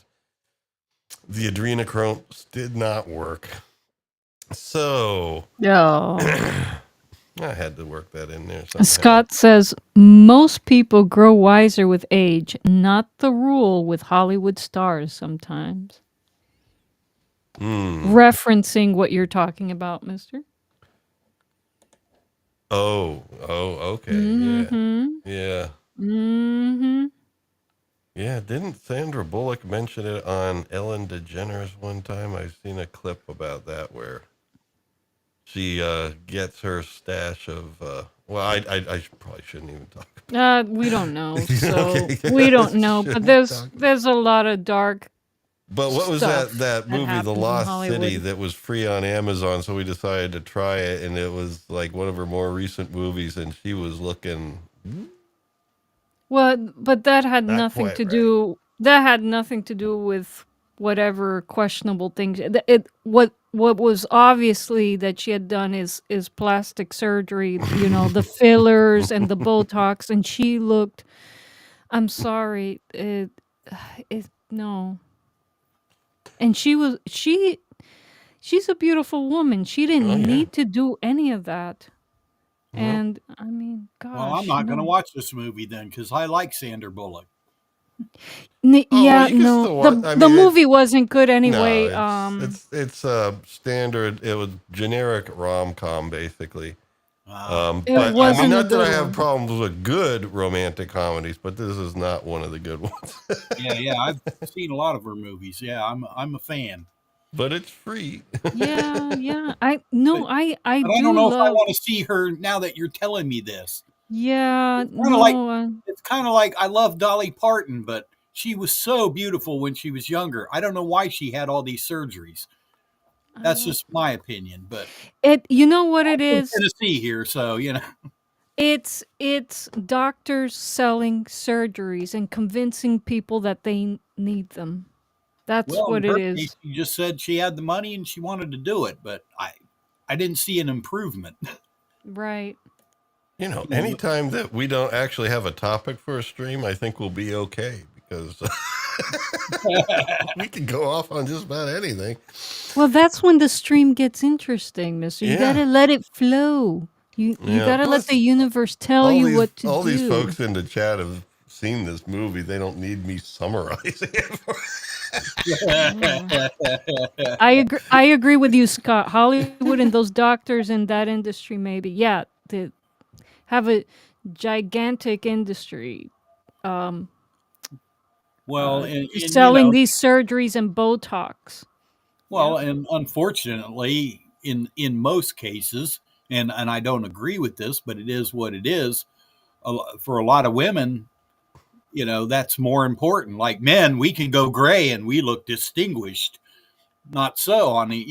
the adrenochrome did not work. So Oh. I had to work that in there somehow. Scott says most people grow wiser with age, not the rule with Hollywood stars sometimes. Referencing what you're talking about, mister. Oh, okay. Yeah. Mm-hmm. Yeah, didn't Sandra Bullock mention it on Ellen DeGeneres one time? I've seen a clip about that where she gets her stash of, I probably shouldn't even talk. We don't know, so Okay, we don't know. But shouldn't there's a lot of dark. But what was stuff that movie, The happens in Lost Hollywood. City, that was free on Amazon? So we decided to try it, and it was like one of her more recent movies, and she was looking. Well, but that had Not nothing quite to right. do. That had nothing to do with whatever questionable things. What was obviously that she had done is plastic surgery. The fillers and the Botox, and she looked. I'm sorry. No. And she's a beautiful woman. She Oh, didn't yeah. need to do any of that. Well, And I mean, Well, I'm gosh, not going to no. watch this movie then because I like Sandra Bullock. Yeah, you can no. still watch. I The mean, movie wasn't good no, anyway. it's standard. It was generic rom-com basically. It But I mean, wasn't a not that I good have one. problems with good romantic comedies, but this is not one of the good ones. Yeah, I've seen a lot of her movies. Yeah, I'm a fan. But it's free. Yeah. I But, but I don't do know if I love. want to see her now that you're telling me this. Yeah, It's kind of like no. it's kind of like I love Dolly Parton, but she was so beautiful when she was younger. I don't know why she had all these surgeries. That's just my opinion, but You know what it I'm from is? Tennessee here, so you know. It's doctors selling surgeries and convincing people that they need them. That's Well, in what it her case, is. she just said she had the money and she wanted to do it, but I didn't see an improvement. Right. Anytime that we don't actually have a topic for a stream, I think we'll be okay because we can go off on just about anything. Well, that's when the stream gets interesting, mister. You Yeah. gotta let it flow. You Yeah. gotta let Plus, the universe tell you what to all do. these folks in the chat have seen this movie. They don't need me summarizing it. I agree with you, Scott. Hollywood and those doctors in that industry, maybe. Yeah, they have a gigantic industry. Well, and Selling these surgeries and Botox. well, and unfortunately, in most cases, and I don't agree with this, but it is what it is. For a lot of women, that's more important. Like men, we can go gray and we look distinguished. Not so on the,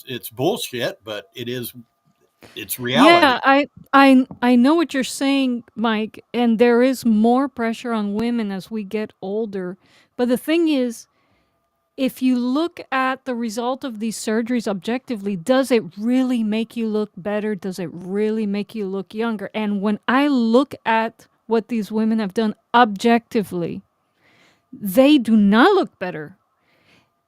it's bullshit, but it's reality. Yeah, I know what you're saying, Mike, and there is more pressure on women as we get older. But the thing is, if you look at the result of these surgeries objectively, does it really make you look better? Does it really make you look younger? And when I look at what these women have done objectively, they do not look better.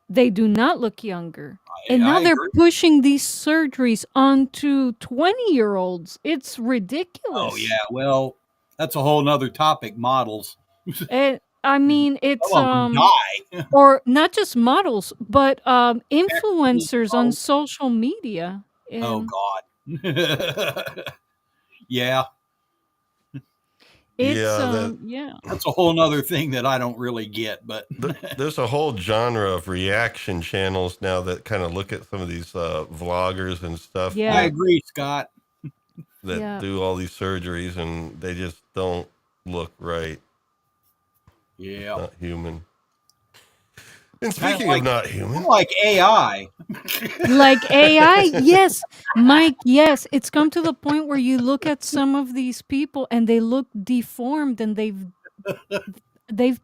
They do not look younger. And now I they're agree. pushing these surgeries onto 20-year-olds. It's ridiculous. Oh yeah, well, that's a whole nother topic. Models. I mean, it's Some of them die. or not just models, but influencers on social media. Oh God. Yeah, It's Yeah, yeah. that's a whole nother thing that I don't really get. But there's a whole genre of reaction channels now that kind of look at some of these vloggers and stuff I Yeah. agree, Scott. that Yeah. do all these surgeries, and they just don't look right. Yeah, Not human. And Kinda speaking like- of not human, like AI. Like AI, yes. Mike, yes. It's come to the point where you look at some of these people and they look deformed and they've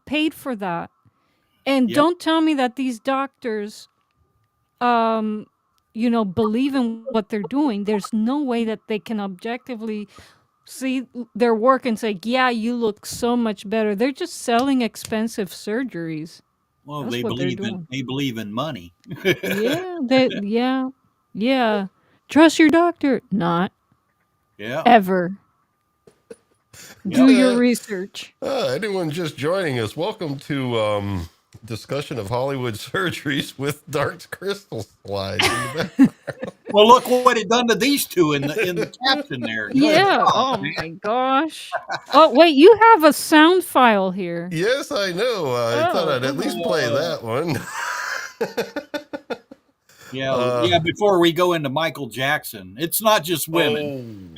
paid for that. And Yep. don't tell me that these doctors believe in what they're doing. There's no way that they can objectively see their work and say, "Yeah, you look so much better." They're just selling expensive surgeries. Well, That's they what they're believe in doing. they believe in money. Yeah. Trust your doctor. Not Yeah. ever. Do Yeah. your research. anyone just joining us, welcome to discussion of Hollywood surgeries with dark crystal slides. In the background. Well, look what it done to these two in the caption there. Good Yeah. job, Oh man. my gosh. Oh wait, you have a sound file here. Yes, I know. I thought I'd at least play that one. Yeah. Before we go into Michael Jackson, it's not just women.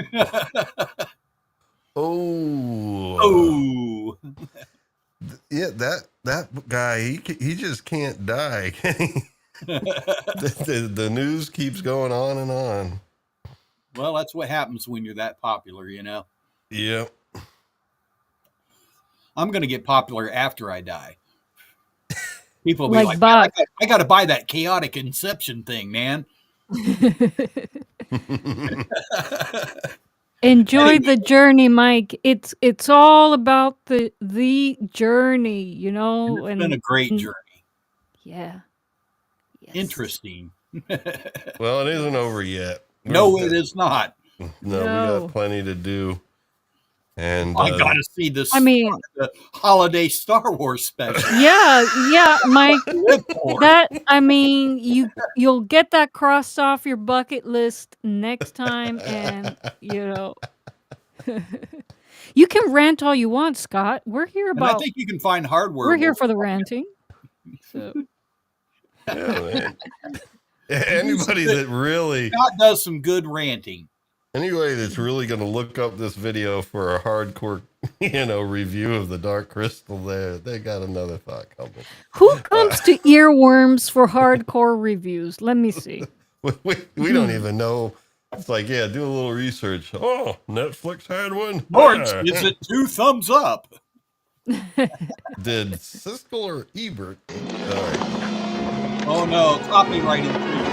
Oh. Yeah, that guy, he just can't die. Can he? The news keeps going on and on. Well, that's what happens when you're that popular, Yep. I'm going to get popular after I die. People will be Like like, Buck. I got to buy that chaotic inception thing, man. Enjoy Anyway, the journey, Mike. It's all about the journey, you and know, it's been a great and journey. yeah, yes. Interesting. Well, it isn't over yet. No, it is not. No, we got No. plenty to do. And I got to see I mean, the holiday Star Wars special. yeah, Mike. Live for it. That I mean, you'll get that crossed off your bucket list next time, and you know, you can rant all you want, Scott. We're here And I about think you can find hardware. we're here for the ranting. So yeah, man. Anybody that really Scott does some good ranting. Anybody that's really going to look up this video for a hardcore, review of the Dark Crystal, they got another thought coming. who comes to earworms for hardcore reviews? Let me see. We don't even know. It's like, yeah, do a little research. Oh, Netflix had one. Lawrence gives it 2 thumbs up. Did Siskel or Ebert? All right. Oh no, copyright infringement.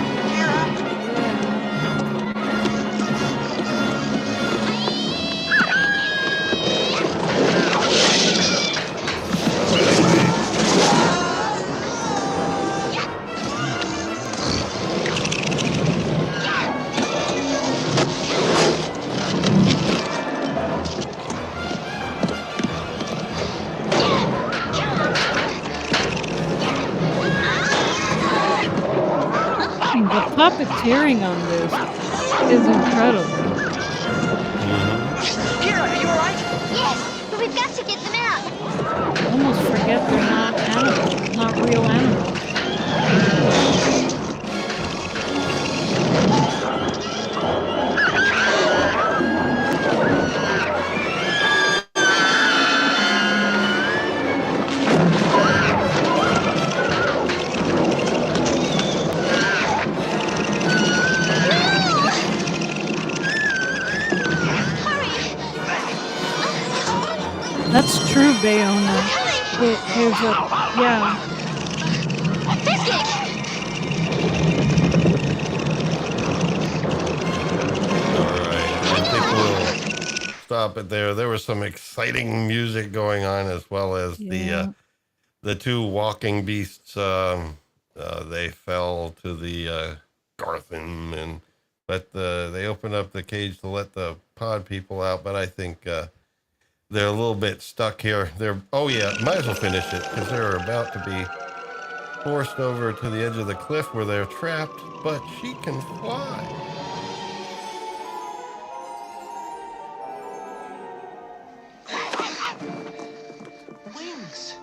The puppeteering on this is incredible. Kira, are you alright? Yes, but we've got to get them out. Almost forget they're not animals, not real animals. That's true, Bayona. There's a yeah. All right. I think we'll stop it there. There was some exciting music going on, as well as the 2 walking beasts. They fell to the Gartham, but they opened up the cage to let the pod people out. But I think they're a little bit stuck here. Might as well finish it, because they're about to be forced over to the edge of the cliff where they're trapped. But she can fly. Wings.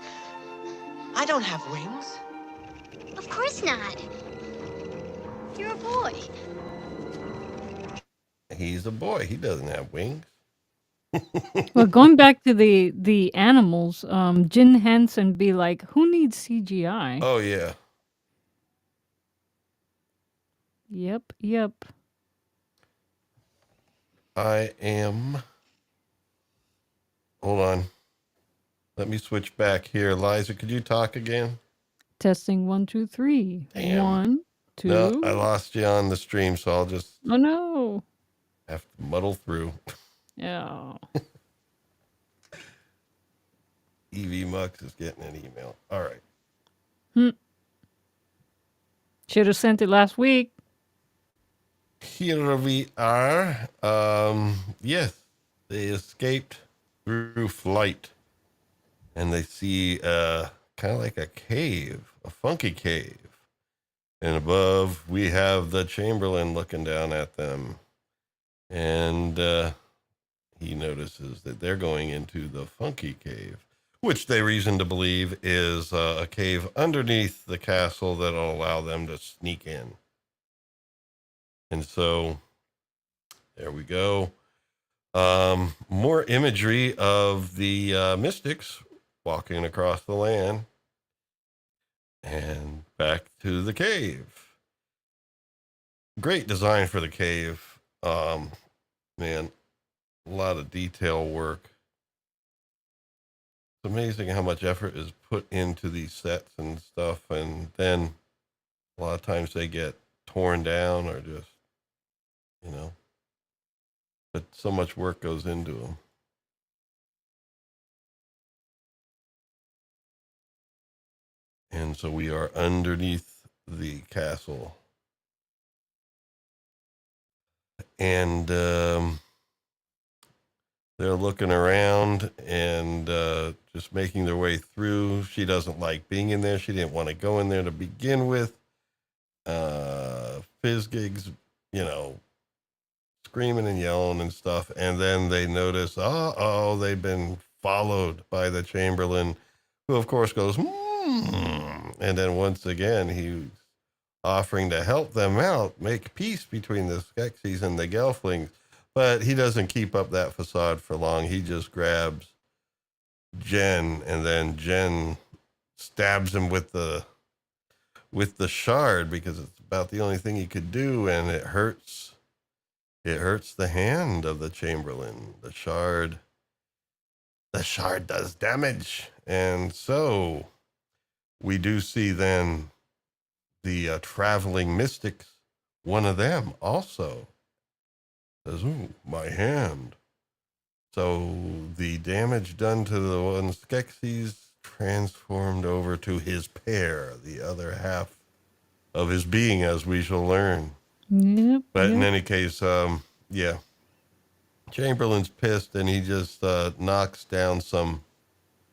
I don't have wings. Of course not. You're a boy. He's a boy. He doesn't have wings. Well, going back to the animals, Jin Henson be like, who needs CGI? Oh, yeah. Yep. I am. Hold on. Let me switch back here. Liza, could you talk again? Testing 1, 2, 3. Damn. 1, 2. No, I lost you on the stream, so I'll just Oh no. have to muddle through. Yeah. EV Mux is getting an email. All right. Should have sent it last week. Here we are. Yes, they escaped through flight, and they see kind of like a cave, a funky cave. And above, we have the Chamberlain looking down at them. And he notices that they're going into the funky cave, which they reason to believe is a cave underneath the castle that'll allow them to sneak in. And so there we go. More imagery of the mystics walking across the land. And back to the cave. Great design for the cave. Man, a lot of detail work. It's amazing how much effort is put into these sets and stuff. And then a lot of times they get torn down or just, but so much work goes into them. And so we are underneath the castle. And they're looking around and just making their way through. She doesn't like being in there. She didn't want to go in there to begin with. Fizzgig's, screaming and yelling and stuff. And then they notice, they've been followed by the Chamberlain, who of course goes, And then once again, he's offering to help them out, make peace between the Skeksis and the Gelflings. But he doesn't keep up that facade for long. He just grabs Jen, and then Jen stabs him with the shard, because it's about the only thing he could do, and it hurts. It hurts the hand of the Chamberlain. The shard does damage. And so we do see then the traveling mystics, one of them also says, "Ooh, my hand." So the damage done to the one Skeksis transformed over to his pair, the other half of his being, as we shall learn. Yep. But in any case, Chamberlain's pissed, and he just knocks down some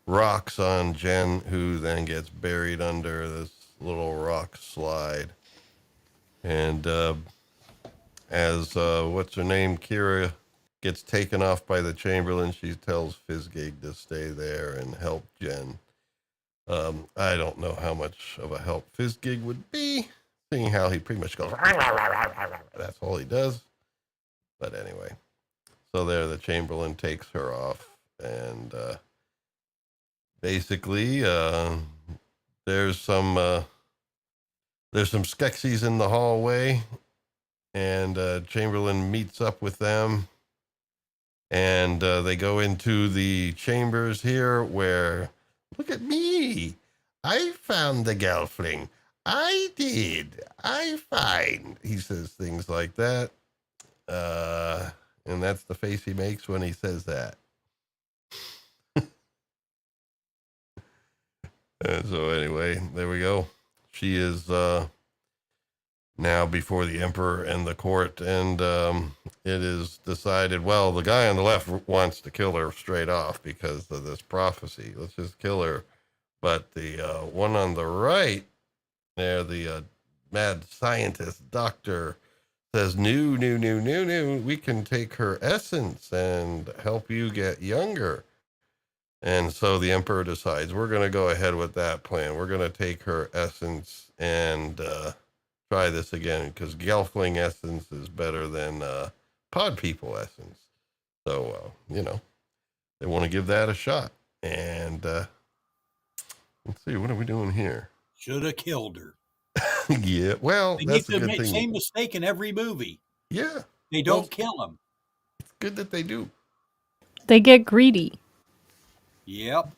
rocks on Jen, who then gets buried under this little rock slide. And as what's her name, Kira, gets taken off by the Chamberlain, she tells Fizzgig to stay there and help Jen. I don't know how much of a help Fizzgig would be, seeing how he pretty much goes, that's all he does. But anyway, so there the Chamberlain takes her off, and basically there's some Skeksis in the hallway, and Chamberlain meets up with them, and they go into the chambers here where, look at me, I found the Gelfling. I did. I find. He says things like that. And that's the face he makes when he says that. And so anyway, there we go. She is now before the Emperor and the court, and it is decided, well, the guy on the left wants to kill her straight off because of this prophecy. Let's just kill her. But the one on the right there, the mad scientist doctor, says, no, we can take her essence and help you get younger. And so the Emperor decides, we're going to go ahead with that plan. We're going to take her essence and try this again, because Gelfling essence is better than pod people essence. So, they want to give that a shot. And let's see, what are we doing here? Should have killed her. Yeah, well, They that's need a to good make the thing. same mistake in every movie. Yeah. They don't kill him. It's good that they do. They get greedy, Yep.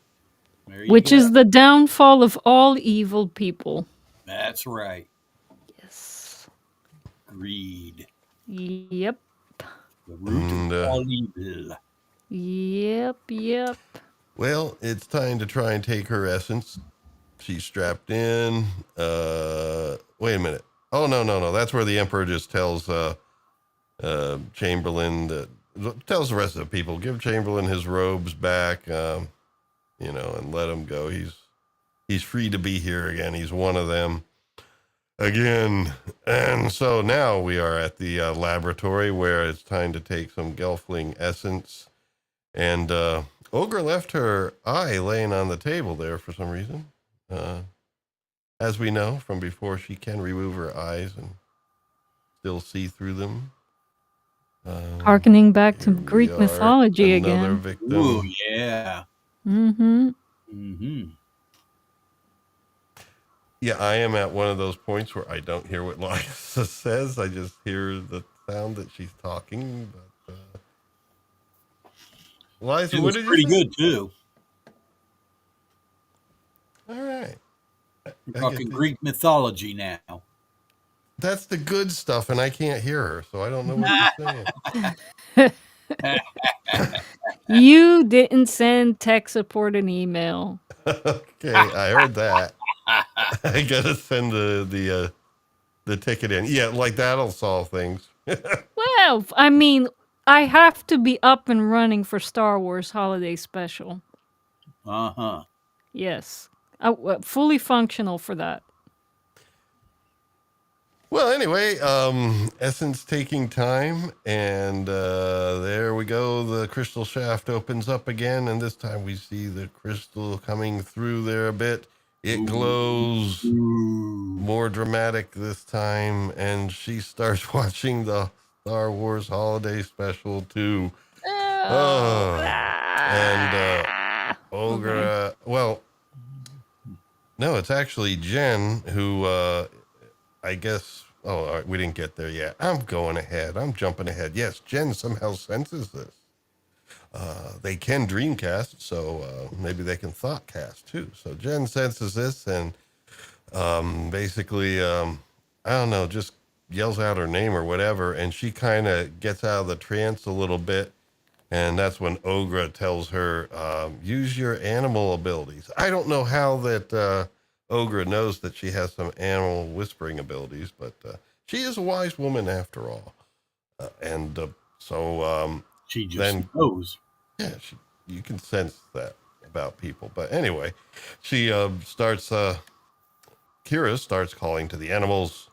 There you which go. is the downfall of all evil people. That's right. Yes. Greed. Yep. The root And, of all evil. Yep. Well, it's time to try and take her essence. She's strapped in. Wait a minute. Oh, no. That's where the Emperor just tells Chamberlain, tells the rest of the people, give Chamberlain his robes back, and let him go. He's free to be here again. He's one of them again. And so now we are at the laboratory, where it's time to take some Gelfling essence. And Ogre left her eye laying on the table there for some reason. As we know from before, she can remove her eyes and still see through them. Harkening back to Here we Greek are, mythology another again. victim. Ooh, yeah. Mm-hmm. Yeah, I am at one of those points where I don't hear what Liza says. I just hear the sound that she's talking. But Liza, It what was did pretty you say? good, too. All right. We're talking Greek mythology now. That's the good stuff, and I can't hear her, so I don't know what she's saying. You didn't send tech support an email. Okay, I heard that. I gotta send the ticket in. Yeah, like that'll solve things. Well, I mean, I have to be up and running for Star Wars Holiday Special. Uh-huh. Yes. Fully functional for that. Well, anyway, Essence taking time, and there we go. The crystal shaft opens up again, and this time we see the crystal coming through there a bit. It glows more dramatic this time, and she starts watching the Star Wars Holiday Special too. And Ogre, Okay. well, no, it's actually Jen who, I guess, oh, all right, we didn't get there yet. I'm going ahead. I'm jumping ahead. Yes, Jen somehow senses this. They can dreamcast, so maybe they can thoughtcast too. So Jen senses this and basically, I don't know, just yells out her name or whatever, and she kind of gets out of the trance a little bit. And that's when Ogre tells her, use your animal abilities. I don't know how that Ogre knows that she has some animal whispering abilities, but she is a wise woman after all. So She just then, knows. yeah, you can sense that about people. But anyway, she starts, Kira starts calling to the animals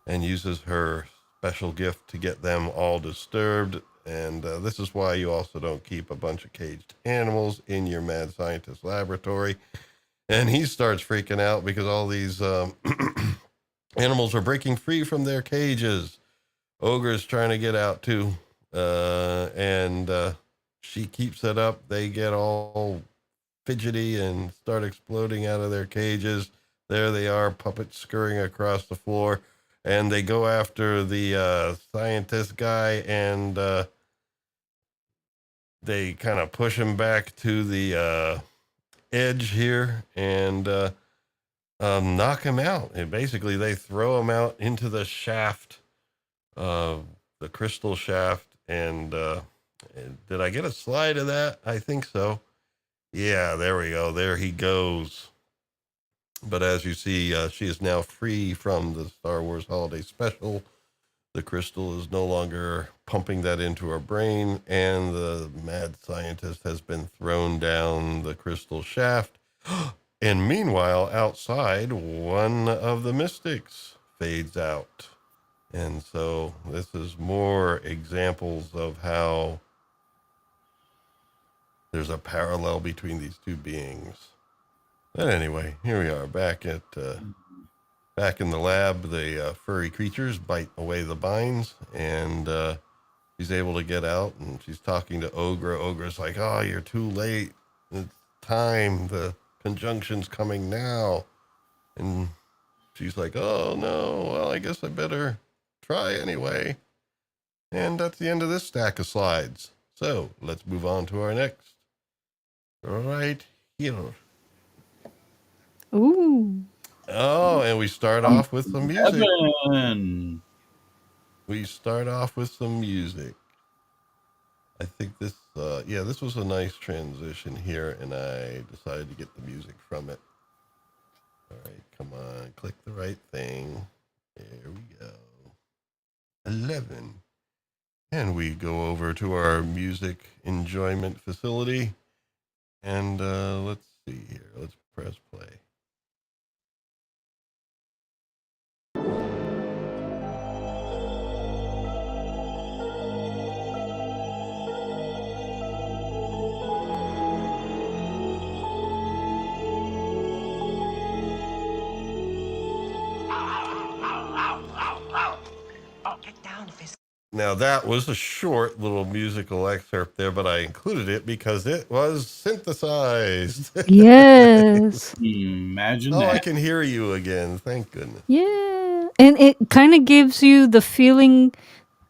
and uses her special gift to get them all disturbed. And this is why you also don't keep a bunch of caged animals in your mad scientist laboratory. And he starts freaking out because all these animals are breaking free from their cages. Ogre's trying to get out too. And she keeps it up. They get all fidgety and start exploding out of their cages. There they are, puppets scurrying across the floor. And they go after the scientist guy, and they kind of push him back to the edge here and knock him out. And basically, they throw him out into the shaft, the crystal shaft. And did I get a slide of that? I think so. Yeah, there we go. There he goes. But as you see, she is now free from the Star Wars Holiday Special. The crystal is no longer pumping that into her brain, and the mad scientist has been thrown down the crystal shaft. And meanwhile, outside, one of the mystics fades out. And so this is more examples of how there's a parallel between these two beings. But anyway, here we are back in the lab. The furry creatures bite away the binds, and she's able to get out, and she's talking to Ogre. Ogre's like, oh, you're too late. It's time. The conjunction's coming now. And she's like, oh, no. Well, I guess I better try anyway. And that's the end of this stack of slides. So let's move on to our next. Right here. Ooh. Oh, and we start off with some music. Heaven. We start off with some music. I think this, this was a nice transition here, and I decided to get the music from it. All right, come on, click the right thing. There we go. 11. And we go over to our music enjoyment facility. And let's see here. Let's press play. Now, that was a short little musical excerpt there, but I included it because it was synthesized. Yes. Imagine Oh, that. I can hear you again. Thank goodness. Yeah. And it kind of gives you the feeling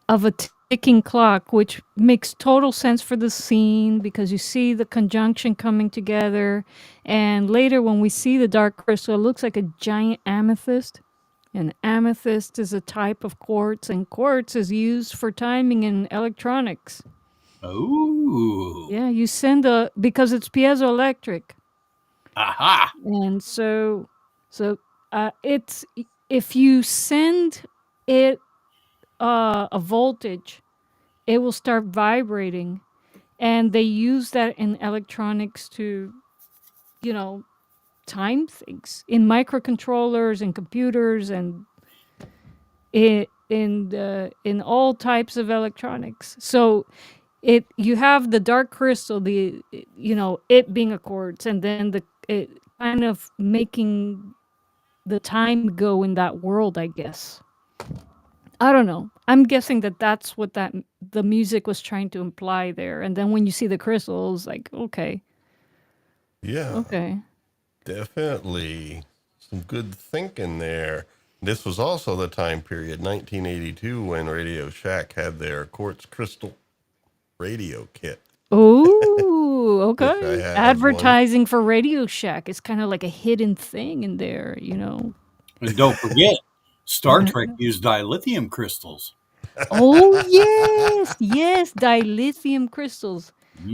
of a ticking clock, which makes total sense for the scene because you see the conjunction coming together. And later, when we see the dark crystal, it looks like a giant amethyst. And amethyst is a type of quartz, and quartz is used for timing in electronics. Oh. Yeah, you send because it's piezoelectric. Aha. And so it's if you send it a voltage, it will start vibrating, and they use that in electronics to, time things in microcontrollers and computers and in all types of electronics. So you have the dark crystal, it being a quartz, and then it kind of making the time go in that world, I guess. I don't know. I'm guessing that that's what the music was trying to imply there. And then when you see the crystals, like, okay, Yeah, okay. definitely some good thinking there. This was also the time period, 1982, when Radio Shack had their quartz crystal radio kit, Oh, which I okay. have one. Advertising for Radio Shack is kind of like a hidden thing in there, And don't forget, Star Trek used dilithium crystals. Oh, yes, yes, dilithium crystals.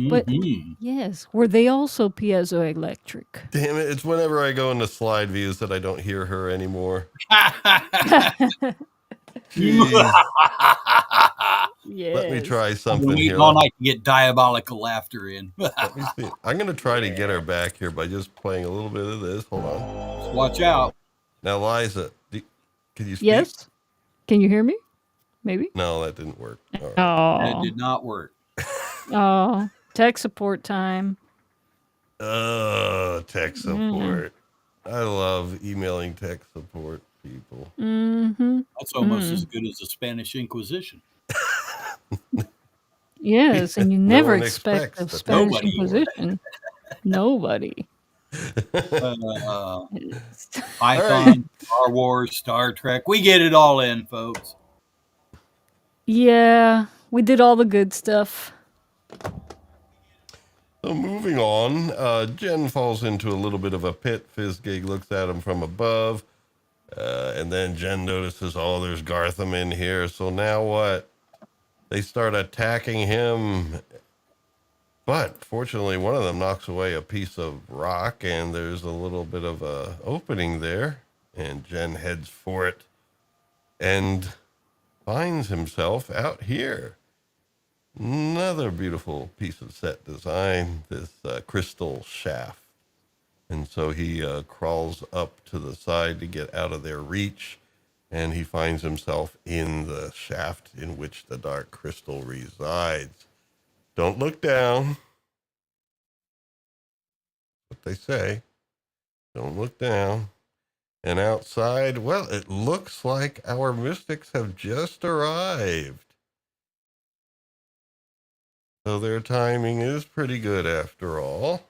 But Mm-hmm. yes, were they also piezoelectric? Damn it, it's whenever I go into slide views that I don't hear her anymore. Jeez. Let me Yes. try I've been something waiting here. all night to get diabolical laughter in. Let me see. I'm going to try to get her back here by just playing a little bit of this. Hold on. Watch out. Now, Liza, can you speak? Yes. Can you hear me? Maybe. No, that didn't work. All right. That Oh, did not work. oh, tech support time. Tech support. I love emailing tech support people. Mm-hmm. That's almost as good as the Spanish Inquisition. Yes, and you No never one expect expects the the Spanish Nobody. Inquisition. Nobody. Python, Star Wars, Star Trek. We get it all in, folks. Yeah, we did all the good stuff. So moving on, Jen falls into a little bit of a pit. Fizzgig looks at him from above. And then Jen notices, oh, there's Gartham in here. So now what? They start attacking him. But fortunately, one of them knocks away a piece of rock, and there's a little bit of a opening there. And Jen heads for it and finds himself out here. Another beautiful piece of set design, this crystal shaft. And so he crawls up to the side to get out of their reach, and he finds himself in the shaft in which the dark crystal resides. Don't look down. What they say. Don't look down. And outside, well, it looks like our mystics have just arrived. So their timing is pretty good after all.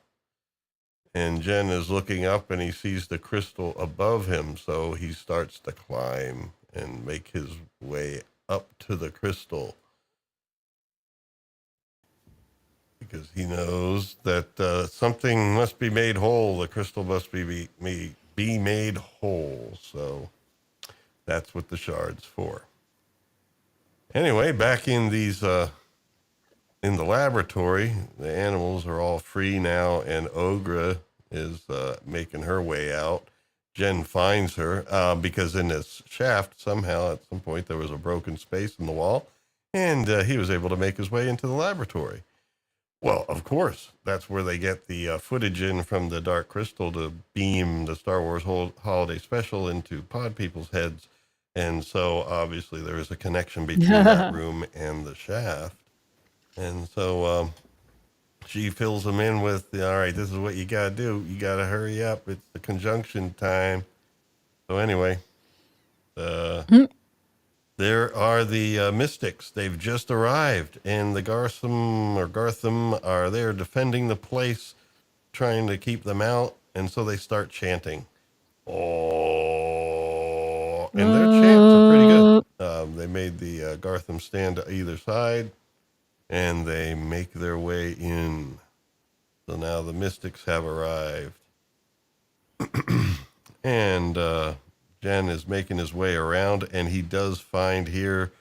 And Jen is looking up and he sees the crystal above him. So he starts to climb and make his way up to the crystal. Because he knows that something must be made whole. The crystal must be made whole. So that's what the shard's for. Anyway, back in these... in the laboratory, the animals are all free now, and Ogra is making her way out. Jen finds her because in this shaft, somehow at some point there was a broken space in the wall, and he was able to make his way into the laboratory. Well, of course, that's where they get the footage in from the Dark Crystal to beam the Star Wars Holiday Special into Pod People's heads. And so obviously there is a connection between that room and the shaft. And so she fills them in with, all right, this is what you got to do. You got to hurry up. It's the conjunction time. So anyway, there are the mystics. They've just arrived, and the Gartham are there defending the place, trying to keep them out. And so they start chanting. Oh, and their chants are pretty good. They made the Gartham stand to either side. And they make their way in. So now the mystics have arrived. And Jen is making his way around, and he does find here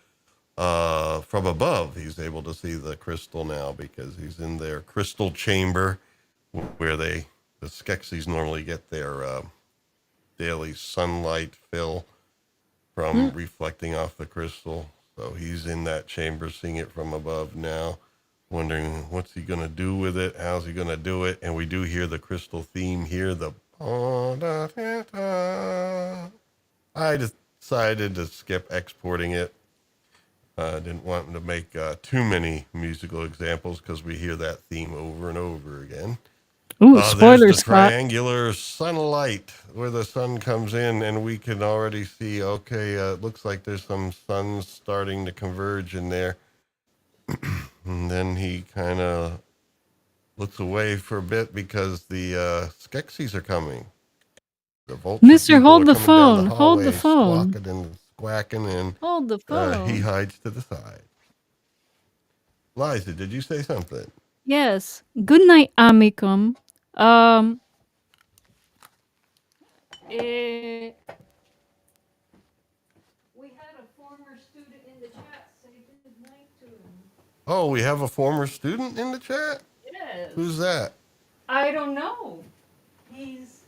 from above. He's able to see the crystal now because he's in their crystal chamber where the Skeksis normally get their daily sunlight fill from reflecting off the crystal. So he's in that chamber seeing it from above now, wondering what's he going to do with it, how's he going to do it. And we do hear the crystal theme here, the I decided to skip exporting it. I didn't want to make too many musical examples because we hear that theme over and over again. Ooh, There's spoilers, the Scott. triangular sunlight where the sun comes in, and we can already see, okay, it looks like there's some suns starting to converge in there. And then he kind of looks away for a bit because the Skeksis are coming. The vulture Mister, people hold are the coming down phone. the Hold the hallway, phone. squawking and squacking, and Hold the phone. he hides to the side. Liza, did you say something? Yes. Good night, amicum. We had a former student in the chat say good night to him. Oh, we have a former student in the chat? Yes. Who's that? I don't know. He's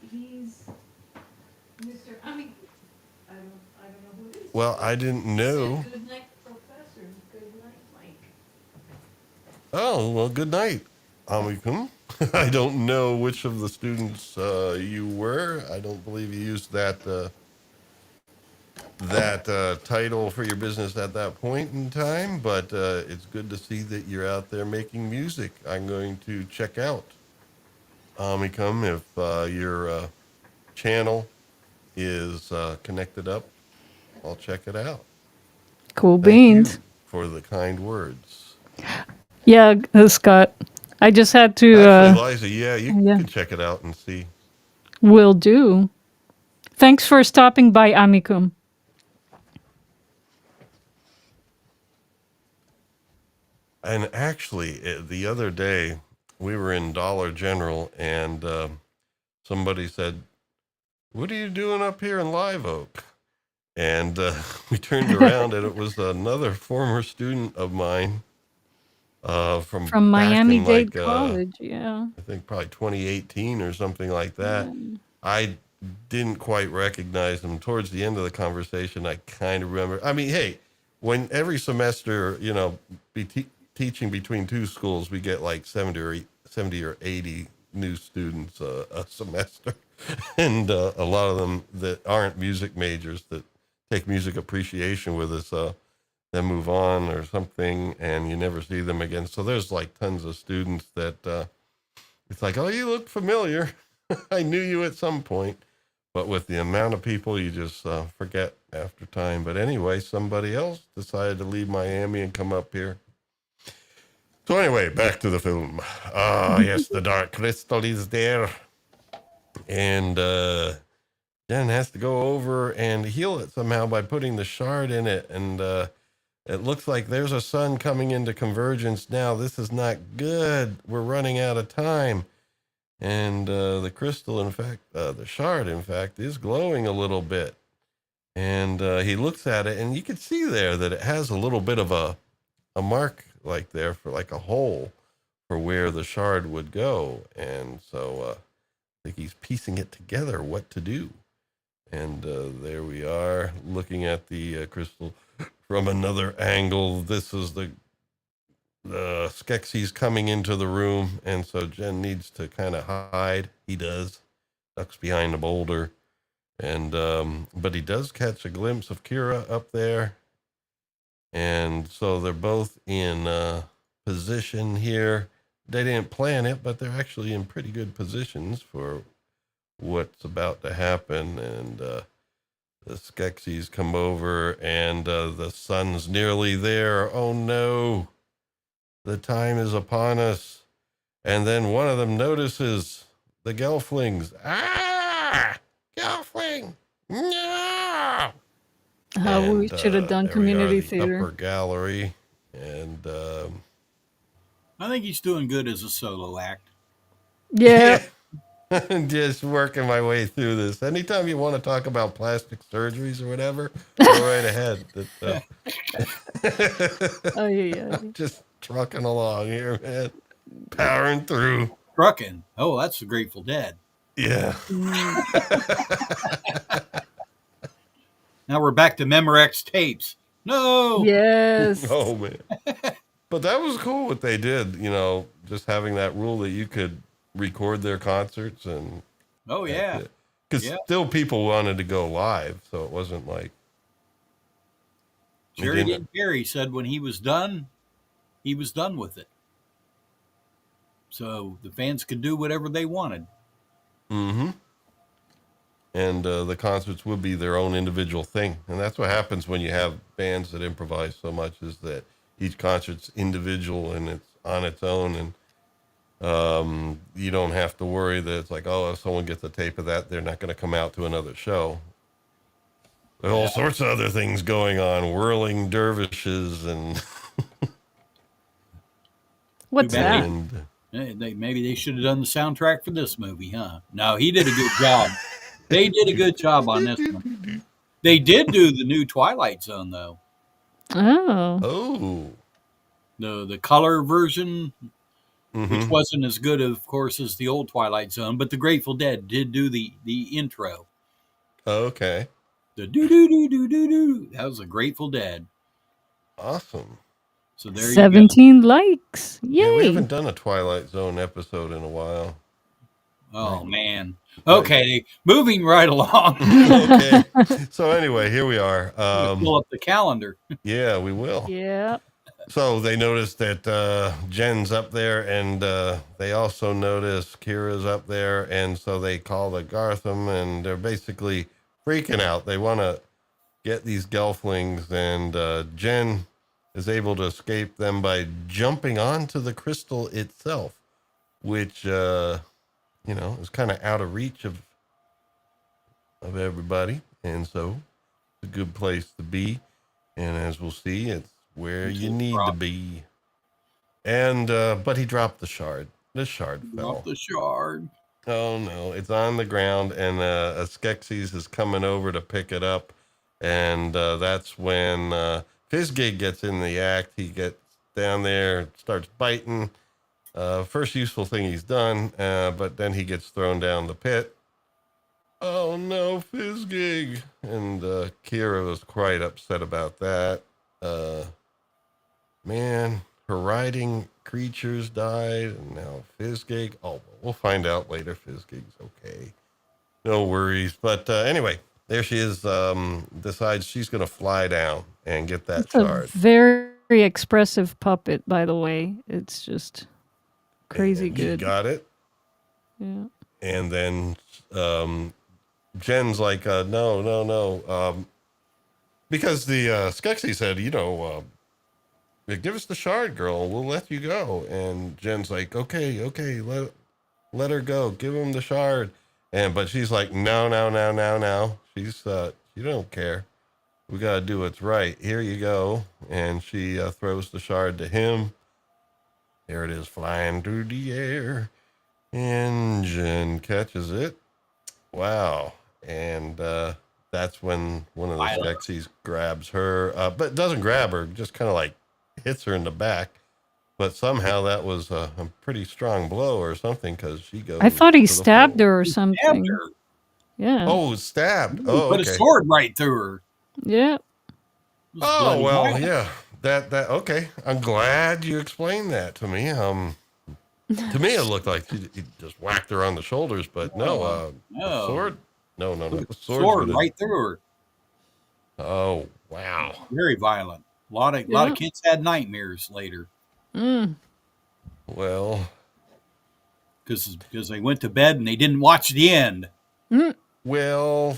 Mr. I don't know who it is. Well, I didn't He know. said, good night, Professor. Good night, Mike. Oh, well, good night, Amikum. I don't know which of the students you were. I don't believe you used that title for your business at that point in time, but it's good to see that you're out there making music. I'm going to check out Amikum if your channel is connected up. I'll check it out. Cool Thank beans. you for the kind words. Yeah, Scott. I just had to. Actually, Liza, you yeah. can check it out and see. Will do. Thanks for stopping by, amicum. And actually, the other day, we were in Dollar General, and somebody said, "What are you doing up here in Live Oak?" And we turned around, and it was another former student of mine from Miami-Dade College. Yeah. I think probably 2018 or something like that. Yeah. I didn't quite recognize him. Towards the end of the conversation, I kind of remember. I mean, hey, when every semester, teaching between two schools, we get like 70 or 80 new students a semester. And a lot of them that aren't music majors that take music appreciation with us, then move on or something, and you never see them again. So there's like tons of students that it's like, oh, you look familiar. I knew you at some point. But with the amount of people, you just forget after time. But anyway, somebody else decided to leave Miami and come up here. So anyway, back to the film. Yes, the dark crystal is there. And Jen has to go over and heal it somehow by putting the shard in it. And it looks like there's a sun coming into convergence now. This is not good. We're running out of time. And the crystal, in fact, the shard, in fact, is glowing a little bit. And he looks at it, and you can see there that it has a little bit of a mark like there for like a hole for where the shard would go. And so I think he's piecing it together what to do. And there we are looking at the crystal from another angle. This is the Skeksis coming into the room, and so Jen needs to kind of hide. He does, ducks behind a boulder, and but he does catch a glimpse of Kira up there, and so they're both in position here. They didn't plan it, but they're actually in pretty good positions for what's about to happen. And the Skeksis come over, and the sun's nearly there. Oh no! The time is upon us. And then one of them notices the Gelflings. Ah! Gelfling! No! We should have done community theater. Upper gallery. And I think he's doing good as a solo act. Yeah. Just working my way through this. Anytime you want to talk about plastic surgeries or whatever, go right ahead. Oh, yeah. I'm just trucking along here, man. Powering through. Trucking. Oh, that's the Grateful Dead. Yeah. Now we're back to Memorex tapes. No. Yes. Oh, man. But that was cool what they did, just having that rule that you could record their concerts and Oh, yeah. because Yeah. still people wanted to go live, so it wasn't like Sheridan Perry said when he was done with it. So the fans could do whatever they wanted. Mm-hmm. And the concerts would be their own individual thing, and that's what happens when you have bands that improvise so much, is that each concert's individual and it's on its own, and you don't have to worry that it's like, oh, if someone gets a tape of that, they're not going to come out to another show. There's all sorts of other things going on, whirling dervishes and What's Too bad. that? and Maybe they should have done the soundtrack for this movie, huh? No, he did a good job. They did a good job on this one. They did do the new Twilight Zone, though. Oh. oh, The color version, which mhm. wasn't as good, of course, as the old Twilight Zone, but the Grateful Dead did do the intro. Okay, The do do do do do do. That was the Grateful Dead. awesome. So there you 17 likes. Yeah, we Yay. haven't done a Twilight Zone episode in a while. go. Oh man. Okay, moving right along. Okay, so anyway, here we are. Pull up the calendar. Yeah, we will. Yeah. So they noticed that Jen's up there, and they also notice Kira's up there, and so they call the Gartham, and they're basically freaking out. They want to get these Gelflings, and Jen is able to escape them by jumping onto the crystal itself, which is kind of out of reach of everybody, and so it's a good place to be. And as we'll see, it's where you need to be. And but he dropped the shard. The shard fell. Drop the shard. Oh no, it's on the ground, and a Skeksis is coming over to pick it up, and that's when Fizzgig gets in the act. He gets down there, starts biting. First useful thing he's done, but then he gets thrown down the pit. Oh no, Fizzgig! And Kira was quite upset about that. Man, her riding creatures died, and now Fizzgig. Oh, we'll find out later. Fizzgig's okay. No worries. But anyway, there she is. Decides she's going to fly down and get that It's a shard. very expressive puppet, by the way. It's just crazy And good. You got it. Yeah. And then Jen's like, no. Because the Skeksis said, give us the shard, girl. We'll let you go. And Jen's like, okay, let her go. Give him the shard. But she's like, no. She don't care. We got to do what's right. Here you go. And she throws the shard to him. There it is, flying through the air. And Jen catches it. Wow. And that's when one of the Skeksis grabs her, but doesn't grab her, just kind of like hits her in the back. But somehow that was a pretty strong blow or something, because she goes. I thought he to the stabbed floor. her or something. Stabbed her. Yeah. Oh, stabbed. He Oh, put okay. a sword right through her. Yeah. It was Oh, bloody well, violent. yeah. That okay. I'm glad you explained that to me. To me, it looked like he just whacked her on the shoulders, but no, No. sword. No. Put The a sword right through her. Oh, wow. Very violent. A lot of kids had nightmares later Mm. Well, because they went to bed and they didn't watch the end. well,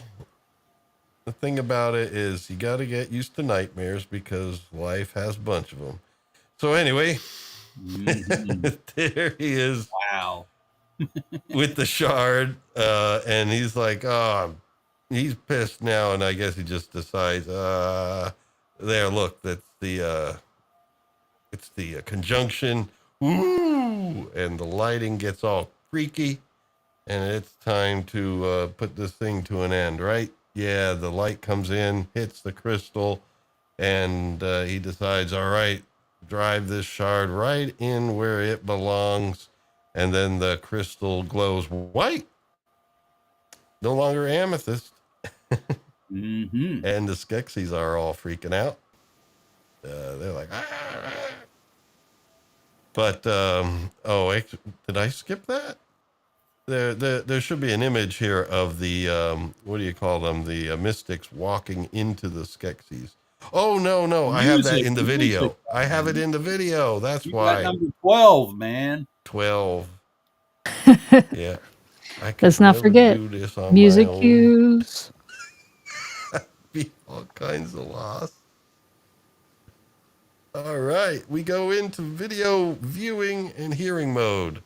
the thing about it is you got to get used to nightmares because life has a bunch of them. So anyway, there he is. Wow. With the shard, and he's like, oh, he's pissed now, and I guess he just decides, there, look, that's it's the conjunction, ooh, and the lighting gets all freaky, and it's time to put this thing to an end, right? Yeah, the light comes in, hits the crystal, and he decides, all right, drive this shard right in where it belongs, and then the crystal glows white, no longer amethyst. Mm-hmm. And the Skeksis are all freaking out. They're like, ah. But did I skip that? There should be an image here of the what do you call them? The mystics walking into the Skeksis. Oh no! I have that in the video. I have it in the video. That's You why. got number 12, man. 12. Yeah, I could Let's not never forget do this on music my own. cues. Be all kinds of loss. All right, we go into video viewing and hearing mode.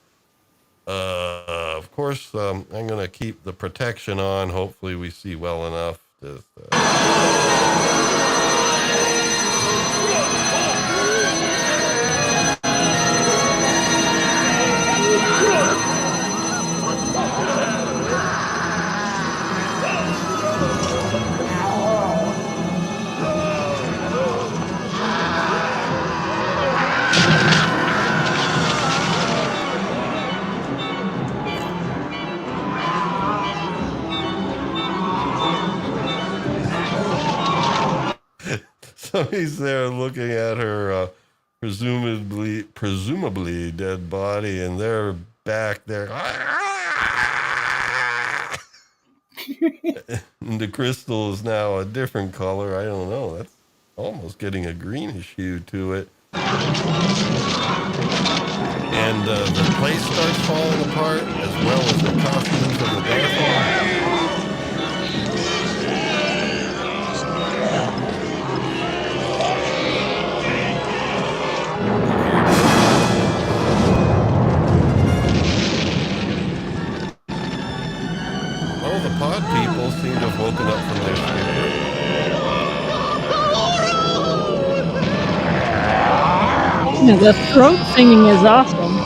Of course, I'm going to keep the protection on. Hopefully we see well enough. Just, so he's there looking at her presumably dead body, and they're back there. And the crystal is now a different color. I don't know. That's almost getting a greenish hue to it. And the place starts falling apart, as well as the costumes of the bathroom. Oh, the pod people seem to have woken up from their stupor. Yeah, the throat singing is awesome.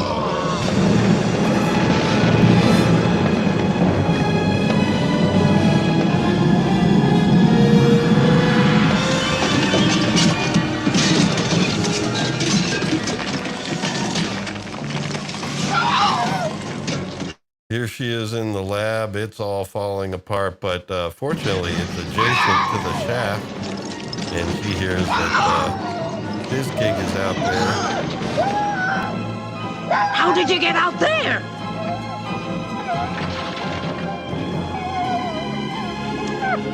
Here she is in the lab. It's all falling apart, but fortunately it's adjacent to the shaft, and she hears that this gig is out there. How did you get out there?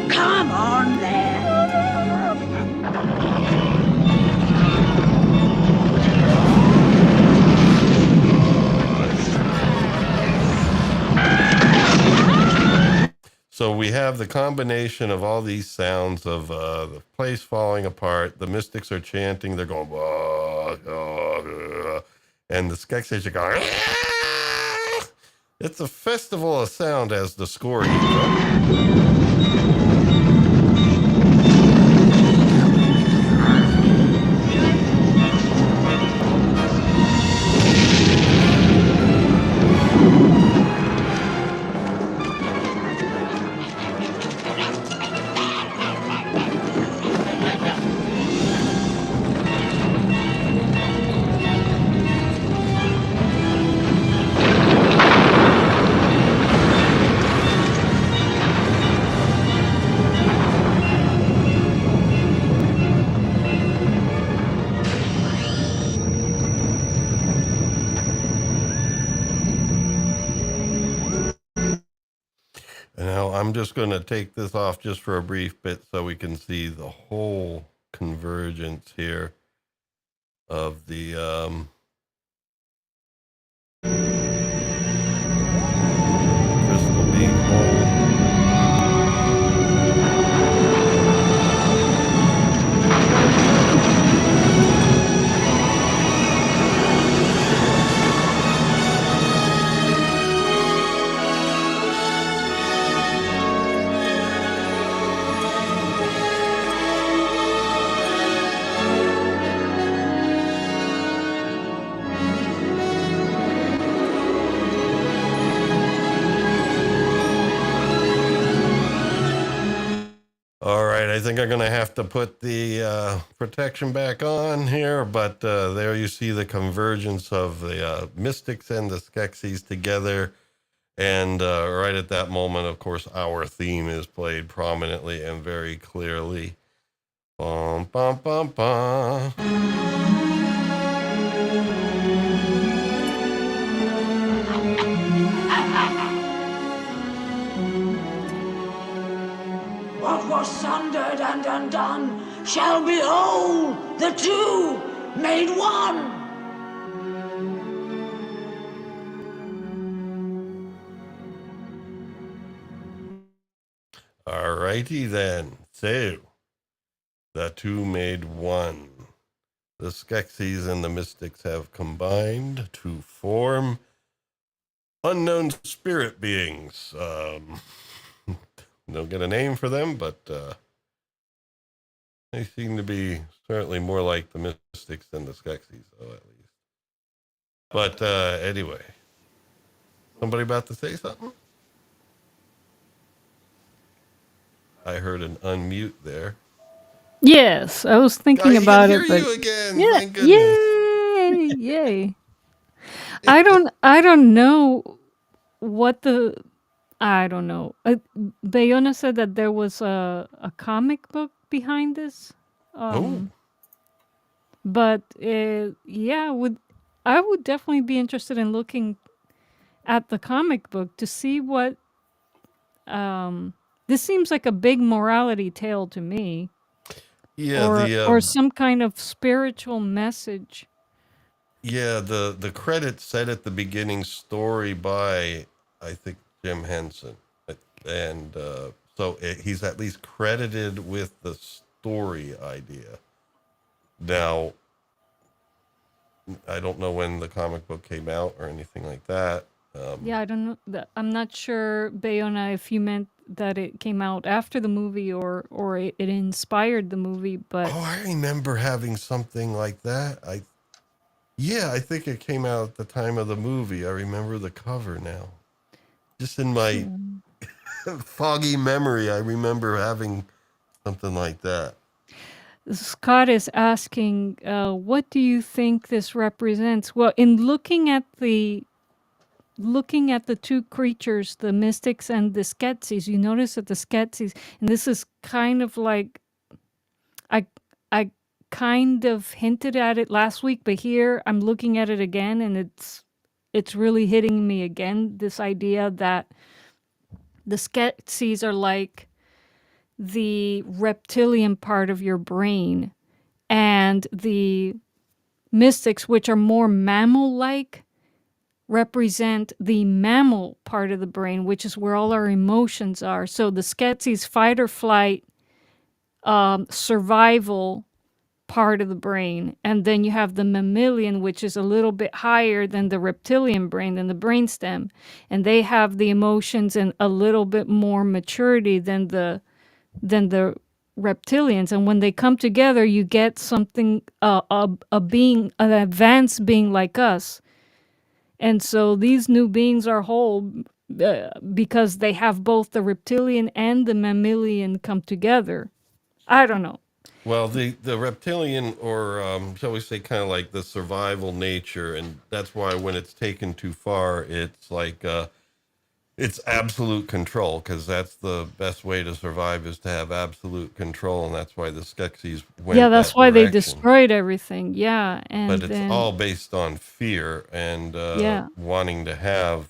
Come on there. So we have the combination of all these sounds of the place falling apart. The mystics are chanting. They're going, "Wah, wah," and the Skeksis are going, "Ah!" It's a festival of sound as the score heats up. Now, I'm just going to take this off just for a brief bit so we can see the whole convergence here of the crystal being whole. I think I'm going to have to put the protection back on here, but there you see the convergence of the mystics and the Skeksis together. And right at that moment, of course, our theme is played prominently and very clearly. Bum, bum, bum, bum. What was sundered and undone shall be whole, the two made one. All righty then. So, the two made one. The Skeksis and the mystics have combined to form unknown spirit beings. Don't get a name for them, but they seem to be certainly more like the mystics than the Skeksis, though, at least. But anyway, somebody about to say something? I heard an unmute there. Yes, I was thinking about I it, can but hear you again. yeah, Thank goodness. yay. I don't know what the I don't know. Bayona said that there was a comic book behind this. Oh, But yeah, I would definitely be interested in looking at the comic book to see what this seems like a big morality tale to me, yeah. or some kind of spiritual message. Yeah, the credits said at the beginning, story by, I think, Jim Henson. And so he's at least credited with the story idea. Now, I don't know when the comic book came out or anything like that. Yeah, I don't know. I'm not sure, Bayona, if you meant that it came out after the movie or it inspired the movie, but Oh, I remember having something like that. I think it came out at the time of the movie. I remember the cover now. Just in my foggy memory, I remember having something like that. Scott is asking, what do you think this represents? Well, in looking at the two creatures, the mystics and the Skeksis, you notice that the Skeksis, and this is kind of like, I kind of hinted at it last week, but here I'm looking at it again, and it's really hitting me again. This idea that the Skeksis are like the reptilian part of your brain, and the mystics, which are more mammal-like, represent the mammal part of the brain, which is where all our emotions are. So the Skeksis fight or flight, survival part of the brain, and then you have the mammalian, which is a little bit higher than the reptilian brain, than the brainstem, and they have the emotions and a little bit more maturity than the reptilians. And when they come together, you get something, a being, an advanced being like us. And so these new beings are whole because they have both the reptilian and the mammalian come together. I don't know. Well, the reptilian, or shall we say, kind of like the survival nature, and that's why when it's taken too far, it's like it's absolute control, because that's the best way to survive, is to have absolute control, and that's why the Skeksis went Yeah, that's that why they direction. destroyed everything. Yeah, and But it's then all based on fear and yeah, wanting to have.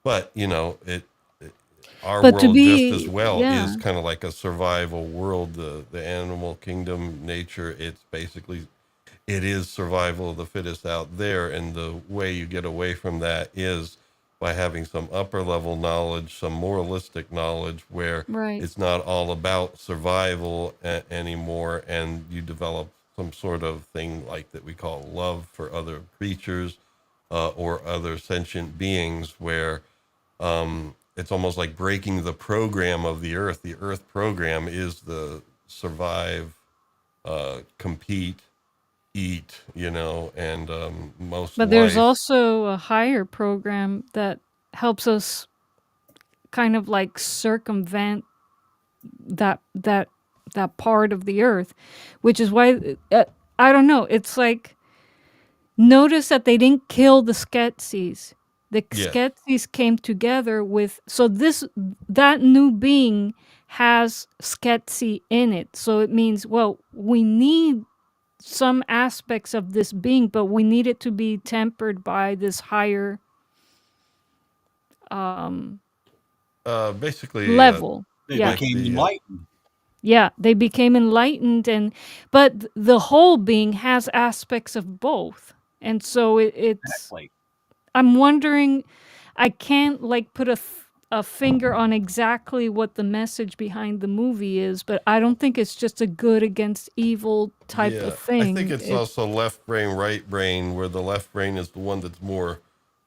But our but to world just as be well yeah, is kind of like a survival world. The animal kingdom nature, it's basically, it is survival of the fittest out there, and the way you get away from that is by having some upper level knowledge, some moralistic knowledge, where right, it's not all about survival anymore, and you develop some sort of thing like that we call love for other creatures or other sentient beings, where it's almost like breaking the program of the earth. The earth program is the survive, compete, eat, and most but there's life. also a higher program that helps us kind of like circumvent that part of the earth, which is why I don't know. It's like, notice that they didn't kill the Skeksis. The Yes. Skeksis came together with, so that new being has Skeksis in it. So it means, well, we need some aspects of this being, but we need it to be tempered by this higher Basically, level. They Yeah. like became the enlightened. Yeah, they became enlightened, but the whole being has aspects of both. And so it's, Exactly. I'm wondering, I can't like put a finger on exactly what the message behind the movie is, but I don't think it's just a good against evil type of I think thing. it's also left brain, right brain, where the left brain is the one that's more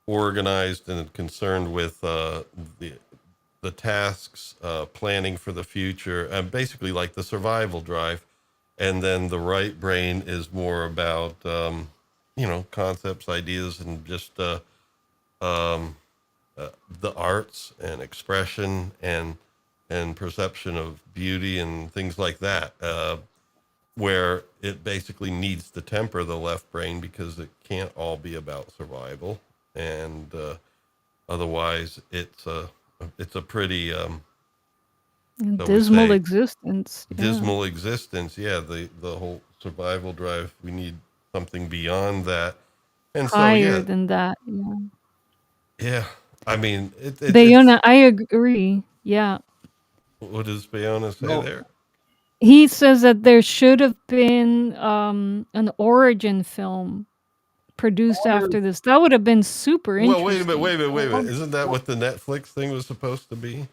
organized and concerned with the tasks, planning for the future, and basically like the survival drive. And then the right brain is more about, concepts, ideas, and just um, the arts and expression and perception of beauty and things like that. Where it basically needs to temper the left brain because it can't all be about survival, and otherwise it's a pretty shall we dismal say, existence. Yeah. dismal existence. Yeah, the whole survival drive. We need something beyond that, and so Higher than that. Yeah. yeah. I mean, it's Bayona, I agree. Yeah. what does Bayona say Well, there? He says that there should have been an origin film produced there- after this. That would have been super Well, interesting. wait a minute. Isn't that what the Netflix thing was supposed to be?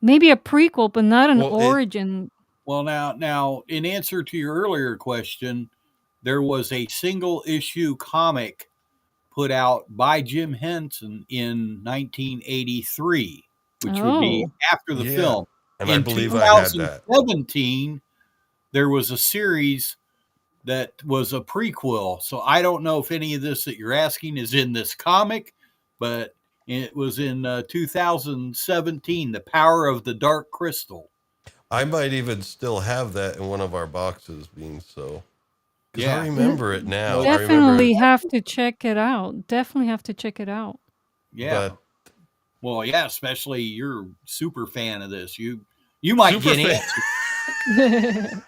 Maybe a prequel, but not an Well, origin. well, now, in answer to your earlier question, there was a single issue comic put out by Jim Henson in 1983, which would be Oh. after the Yeah, film. and I In believe I had that. 2017, there was a series that was a prequel. So I don't know if any of this that you're asking is in this comic, but it was in 2017, The Power of the Dark Crystal. I might even still have that in one of our boxes, being so. Because Yeah. I remember it now. Well, I remember, Definitely have to check it out. Definitely have to check it out. Yeah. but Well, yeah, especially you're a super fan of this. You might super get fan.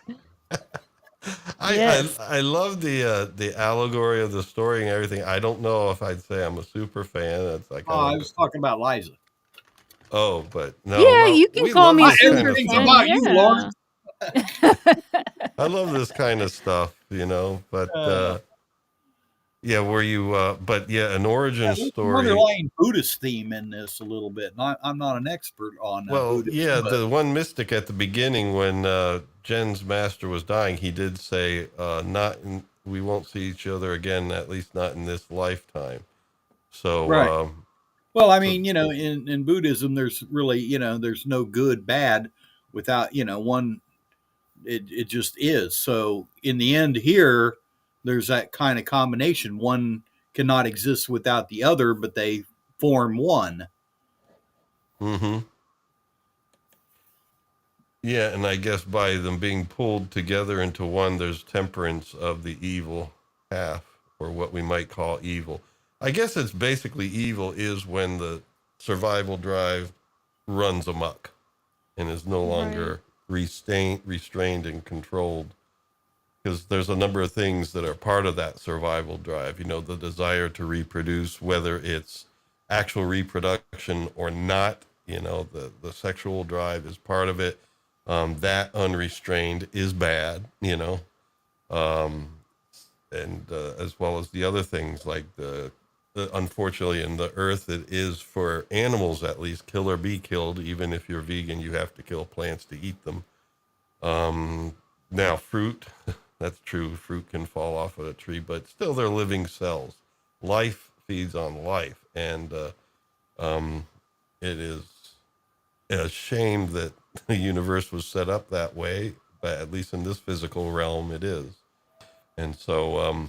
Yes. I love the allegory of the story and everything. I don't know if I'd say I'm a super fan. It's like I was talking about Liza. but no. Yeah, Well, you can we call love me this kind super of Everything's fan. stuff. about you, Yeah. Lawrence. I love this kind of stuff, but yeah, where you but yeah, an origin There's an story. underlying Buddhist theme in this a little bit. I'm not an expert on Well, Buddhism. yeah, but the one mystic at the beginning when Jen's master was dying, he did say, we won't see each other again, at least not in this lifetime. So, right. Well, I mean, in Buddhism, there's really, there's no good, bad without, one, it just is. So in the end here, there's that kind of combination. One cannot exist without the other, but they form one. mm-hmm. Yeah, and I guess by them being pulled together into one, there's temperance of the evil half, or what we might call evil. I guess it's basically evil is when the survival drive runs amok and is no longer restrained and controlled. Because there's a number of things that are part of that survival drive. The desire to reproduce, whether it's actual reproduction or not. The sexual drive is part of it. That unrestrained is bad. And as well as the other things like the unfortunately in the earth, it is for animals at least, kill or be killed. Even if you're vegan, you have to kill plants to eat them. Now fruit, that's true. Fruit can fall off of a tree, but still they're living cells. Life feeds on life. And it is a shame that the universe was set up that way, but at least in this physical realm, it is. And so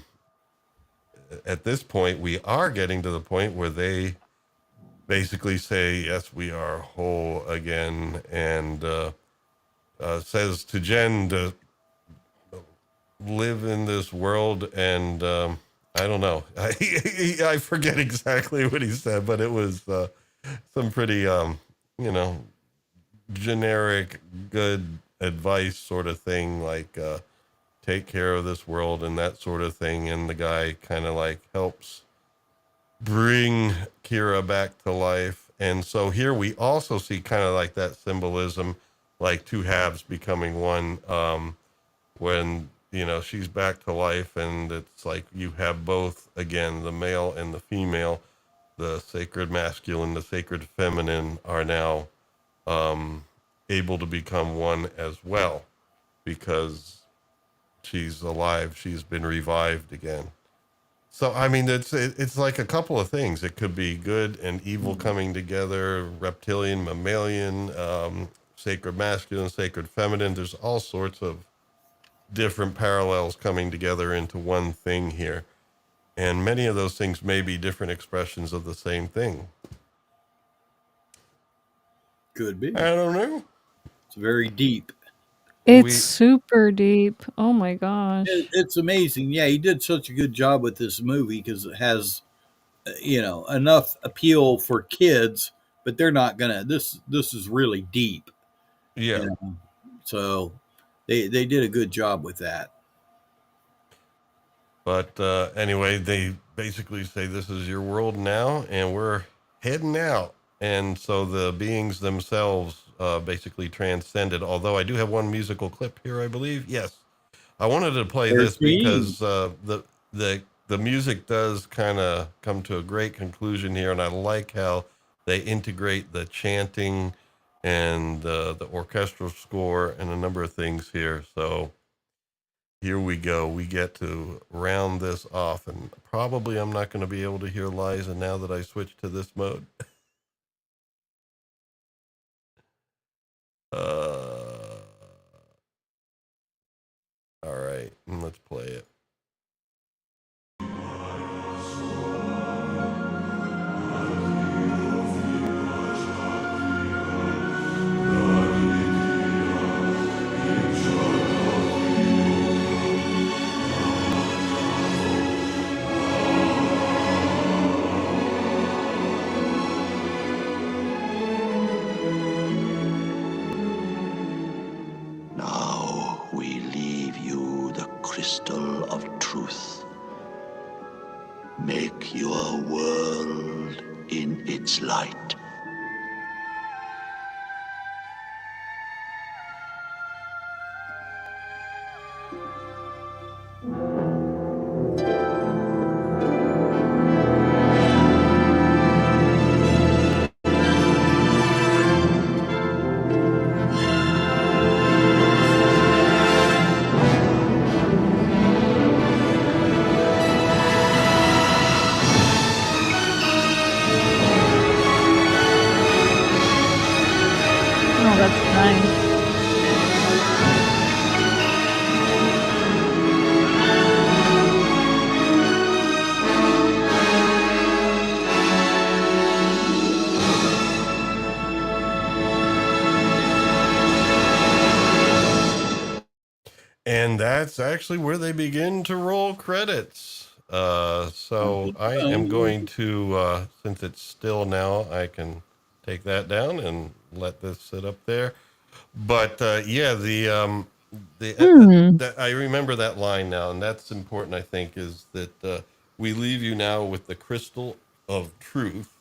at this point, we are getting to the point where they basically say, yes, we are whole again. And says to Jen to live in this world, and I don't know. I forget exactly what he said, but it was some pretty, you know, generic, good advice sort of thing, like take care of this world and that sort of thing. And the guy kind of like helps bring Kira back to life. And so here we also see kind of like that symbolism, like two halves becoming one. When, you know, she's back to life, and it's like you have both again, the male and the female, the sacred masculine, the sacred feminine are now able to become one as well, because she's alive, she's been revived again. So I mean, it's like a couple of things. It could be good and evil coming together, reptilian, mammalian, sacred masculine, sacred feminine. There's all sorts of different parallels coming together into one thing here. And many of those things may be different expressions of the same thing. Could be. I don't know. It's very deep. It's super deep. Oh my gosh. It's amazing. Yeah, he did such a good job with this movie because it has, enough appeal for kids, but they're not gonna. This is really deep. Yeah. So they did a good job with that. But anyway, they basically say this is your world now, and we're heading out. And so the beings themselves basically transcended. Although I do have one musical clip here, I believe. Yes, I wanted to play this 13. because the music does kind of come to a great conclusion here, and I like how they integrate the chanting and the orchestral score and a number of things here. So here we go. We get to round this off, and probably I'm not going to be able to hear Liza now that I switch to this mode. All right, let's play it. Now we leave you the crystal of truth. Make your world in its light. Oh, that's nice. And that's actually where they begin to roll credits. So I am going to, since it's still now, I can take that down and let this sit up there. But yeah, I remember that line now, and that's important, I think, is that we leave you now with the crystal of truth,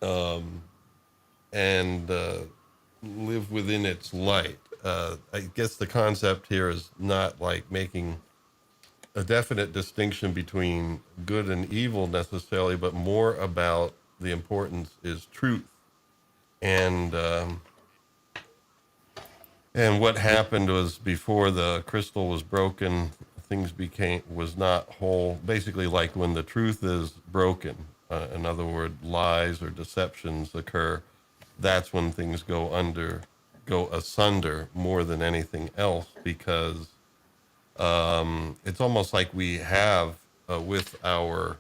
and live within its light. I guess the concept here is not like making a definite distinction between good and evil necessarily, but more about the importance is truth. And what happened was before the crystal was broken, things was not whole. Basically, like when the truth is broken, in other words, lies or deceptions occur, that's when things go asunder more than anything else, because it's almost like we have with our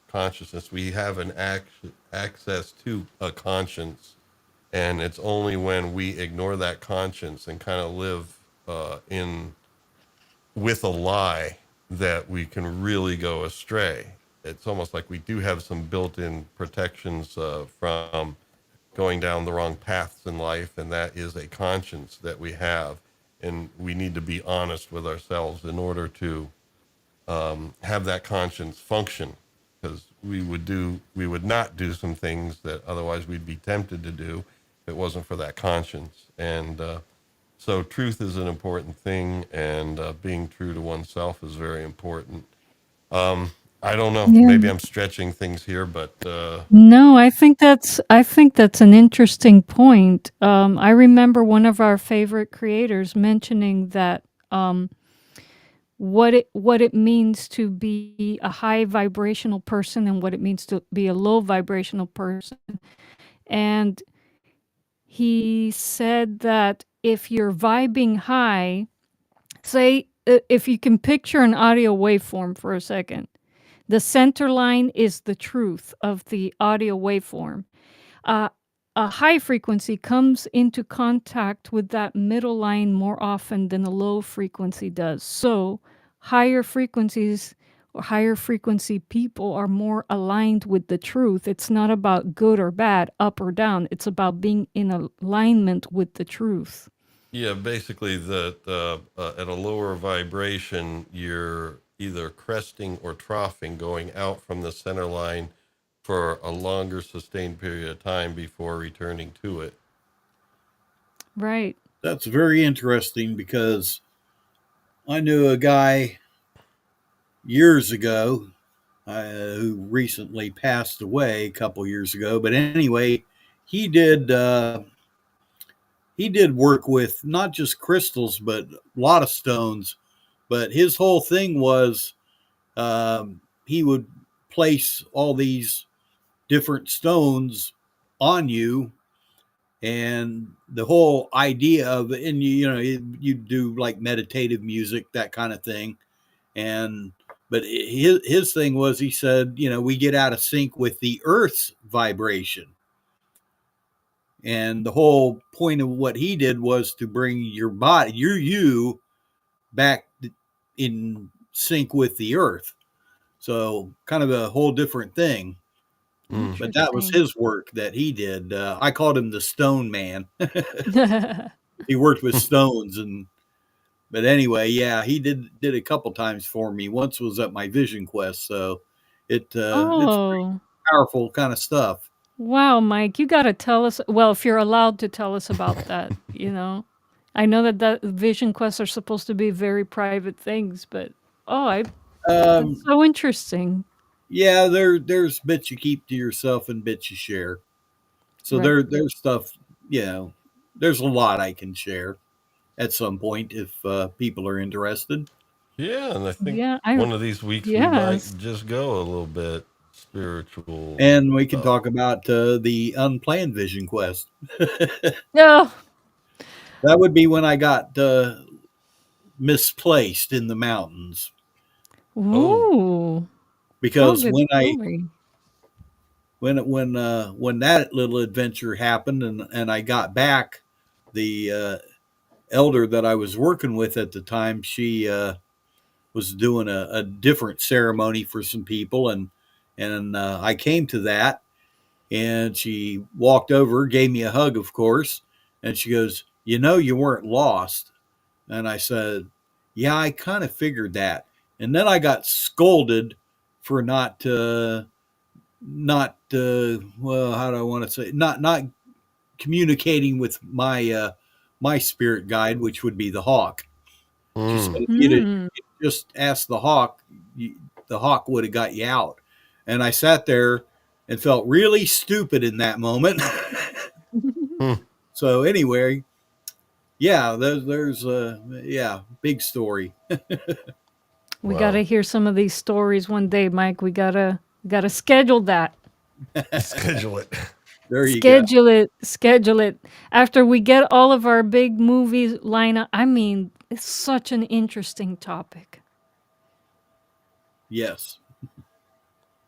consciousness, we have an access to a conscience, And it's only when we ignore that conscience and kind of live in with a lie that we can really go astray. It's almost like we do have some built-in protections from going down the wrong paths in life, and that is a conscience that we have, and we need to be honest with ourselves in order to have that conscience function, because we would not do some things that otherwise we'd be tempted to do if it wasn't for that conscience. And so truth is an important thing, and being true to oneself is very important. I don't know, Yeah. maybe I'm stretching things here, but No, I think that's an interesting point. I remember one of our favorite creators mentioning that what it means to be a high vibrational person and what it means to be a low vibrational person. And he said that if you're vibing high, say if you can picture an audio waveform for a second, the center line is the truth of the audio waveform. A high frequency comes into contact with that middle line more often than a low frequency does. So higher frequencies or higher frequency people are more aligned with the truth. It's not about good or bad, up or down. It's about being in alignment with the truth. yeah, basically that at a lower vibration, you're either cresting or troughing, going out from the center line for a longer sustained period of time before returning to it. Right. That's very interesting because I knew a guy years ago who recently passed away a couple years ago. But anyway, he did he did work with not just crystals but a lot of stones. But his whole thing was he would place all these different stones on you, and the whole idea of, and you do like meditative music, that kind of thing. And but his thing was, he said, we get out of sync with the earth's vibration, and the whole point of what he did was to bring your body, you back in sync with the earth. So kind of a whole different thing. Mm. But that was Interesting. his work that he did. I called him the Stone Man. He worked with stones, and but anyway, yeah, he did a couple times for me. Once was at my Vision Quest, so it's pretty Oh. powerful kind of stuff. Wow, Mike, you got to tell us. Well, if you're allowed to tell us about that, I know that Vision Quests are supposed to be very private things, but that's Um, so interesting. yeah, there's bits you keep to yourself and bits you share. So Right. there's stuff, there's a lot I can share at some point if people are interested. Yeah, and I think Yeah, one of these weeks we yes. might just go a little bit spiritual. And we can talk about the unplanned Vision Quest. No. That would be when I got misplaced in the mountains, Oh, Ooh. Oh, because good when I story. when that little adventure happened, and I got back, the elder that I was working with at the time, she was doing a different ceremony for some people, and I came to that, and she walked over, gave me a hug, of course, and she goes, you weren't lost. And I said, yeah, I kind of figured that. And then I got scolded for well, how do I want to say, not communicating with my spirit guide, which would be the hawk. She said, mm. if you'd have Hmm. just asked the hawk, the hawk would have got you out. And I sat there and felt really stupid in that moment. Hmm. So anyway, yeah, there's yeah, big story. We got to Wow. hear some of these stories one day, Mike. We got to schedule that. Schedule it. There you go. Schedule it. After we get all of our big movies lineup. I mean, it's such an interesting topic. Yes.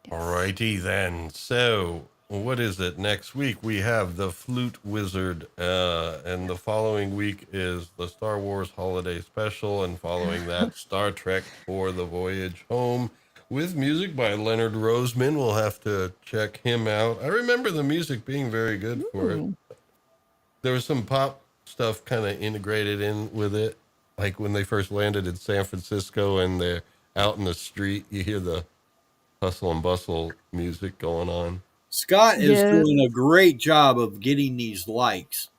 Alrighty then. So what is it? Next week we have the Flute Wizard, and the following week is the Star Wars Holiday Special, and following that, Star Trek for the Voyage Home with music by Leonard Roseman. We'll have to check him out. I remember the music being very good for it. Ooh. There was some pop stuff kind of integrated in with it, like when they first landed in San Francisco and they're out in the street, you hear the hustle and bustle music going on. Scott is Yeah. doing a great job of getting these likes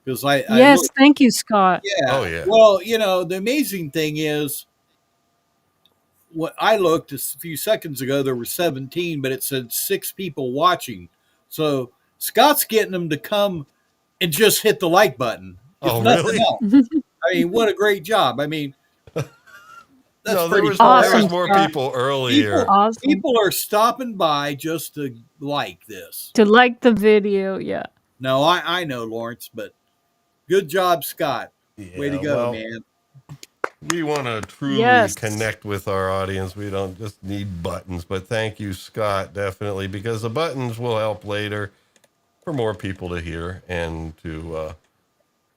because I Yes, look. thank you, Scott. Yeah. Oh yeah. Well, the amazing thing is, what I looked a few seconds ago, there were 17, but it said 6 people watching. So Scott's getting them to come and just hit the like button, if Oh nothing really? else. I mean, what a great job. I mean, that's No, there pretty was cool. there was Awesome, more Scott. people People, earlier. Awesome. people are stopping by just to like this. To like the video, yeah. No, I know, Lawrence, but good job, Scott. Way to Yeah, go, well, man. we want to truly Yes. connect with our audience. We don't just need buttons, but thank you, Scott, definitely, because the buttons will help later for more people to hear and to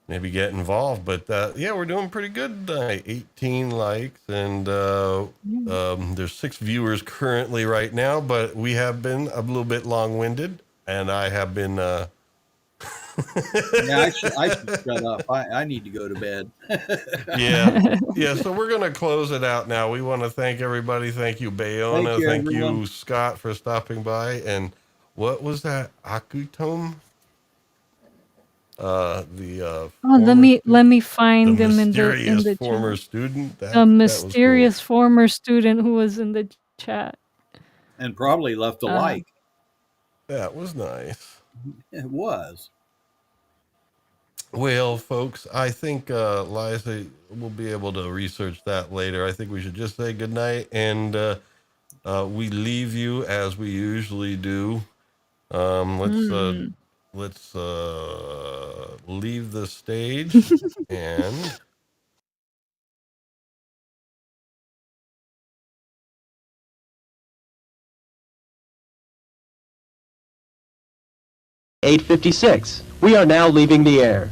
maybe get involved. But yeah, we're doing pretty good tonight. 18 likes, and there's 6 viewers currently right now, but we have been a little bit long-winded, and I have been Yeah, I should shut up. I need to go to bed. yeah. Yeah. So we're going to close it out now. We want to thank everybody. Thank you, Thank Bayona. you, Thank everyone. you, Scott, for stopping by. And what was that? Akutome? The Oh, former let student, me the find them in mysterious the former chat. student. The That was cool. mysterious former student who was in the chat. And probably left a Uh, like. That was nice. It was. Well, folks, I think Liza will be able to research that later. I think we should just say goodnight, and we leave you as we usually do. mm. Let's leave the stage and 8:56. We are now leaving the air.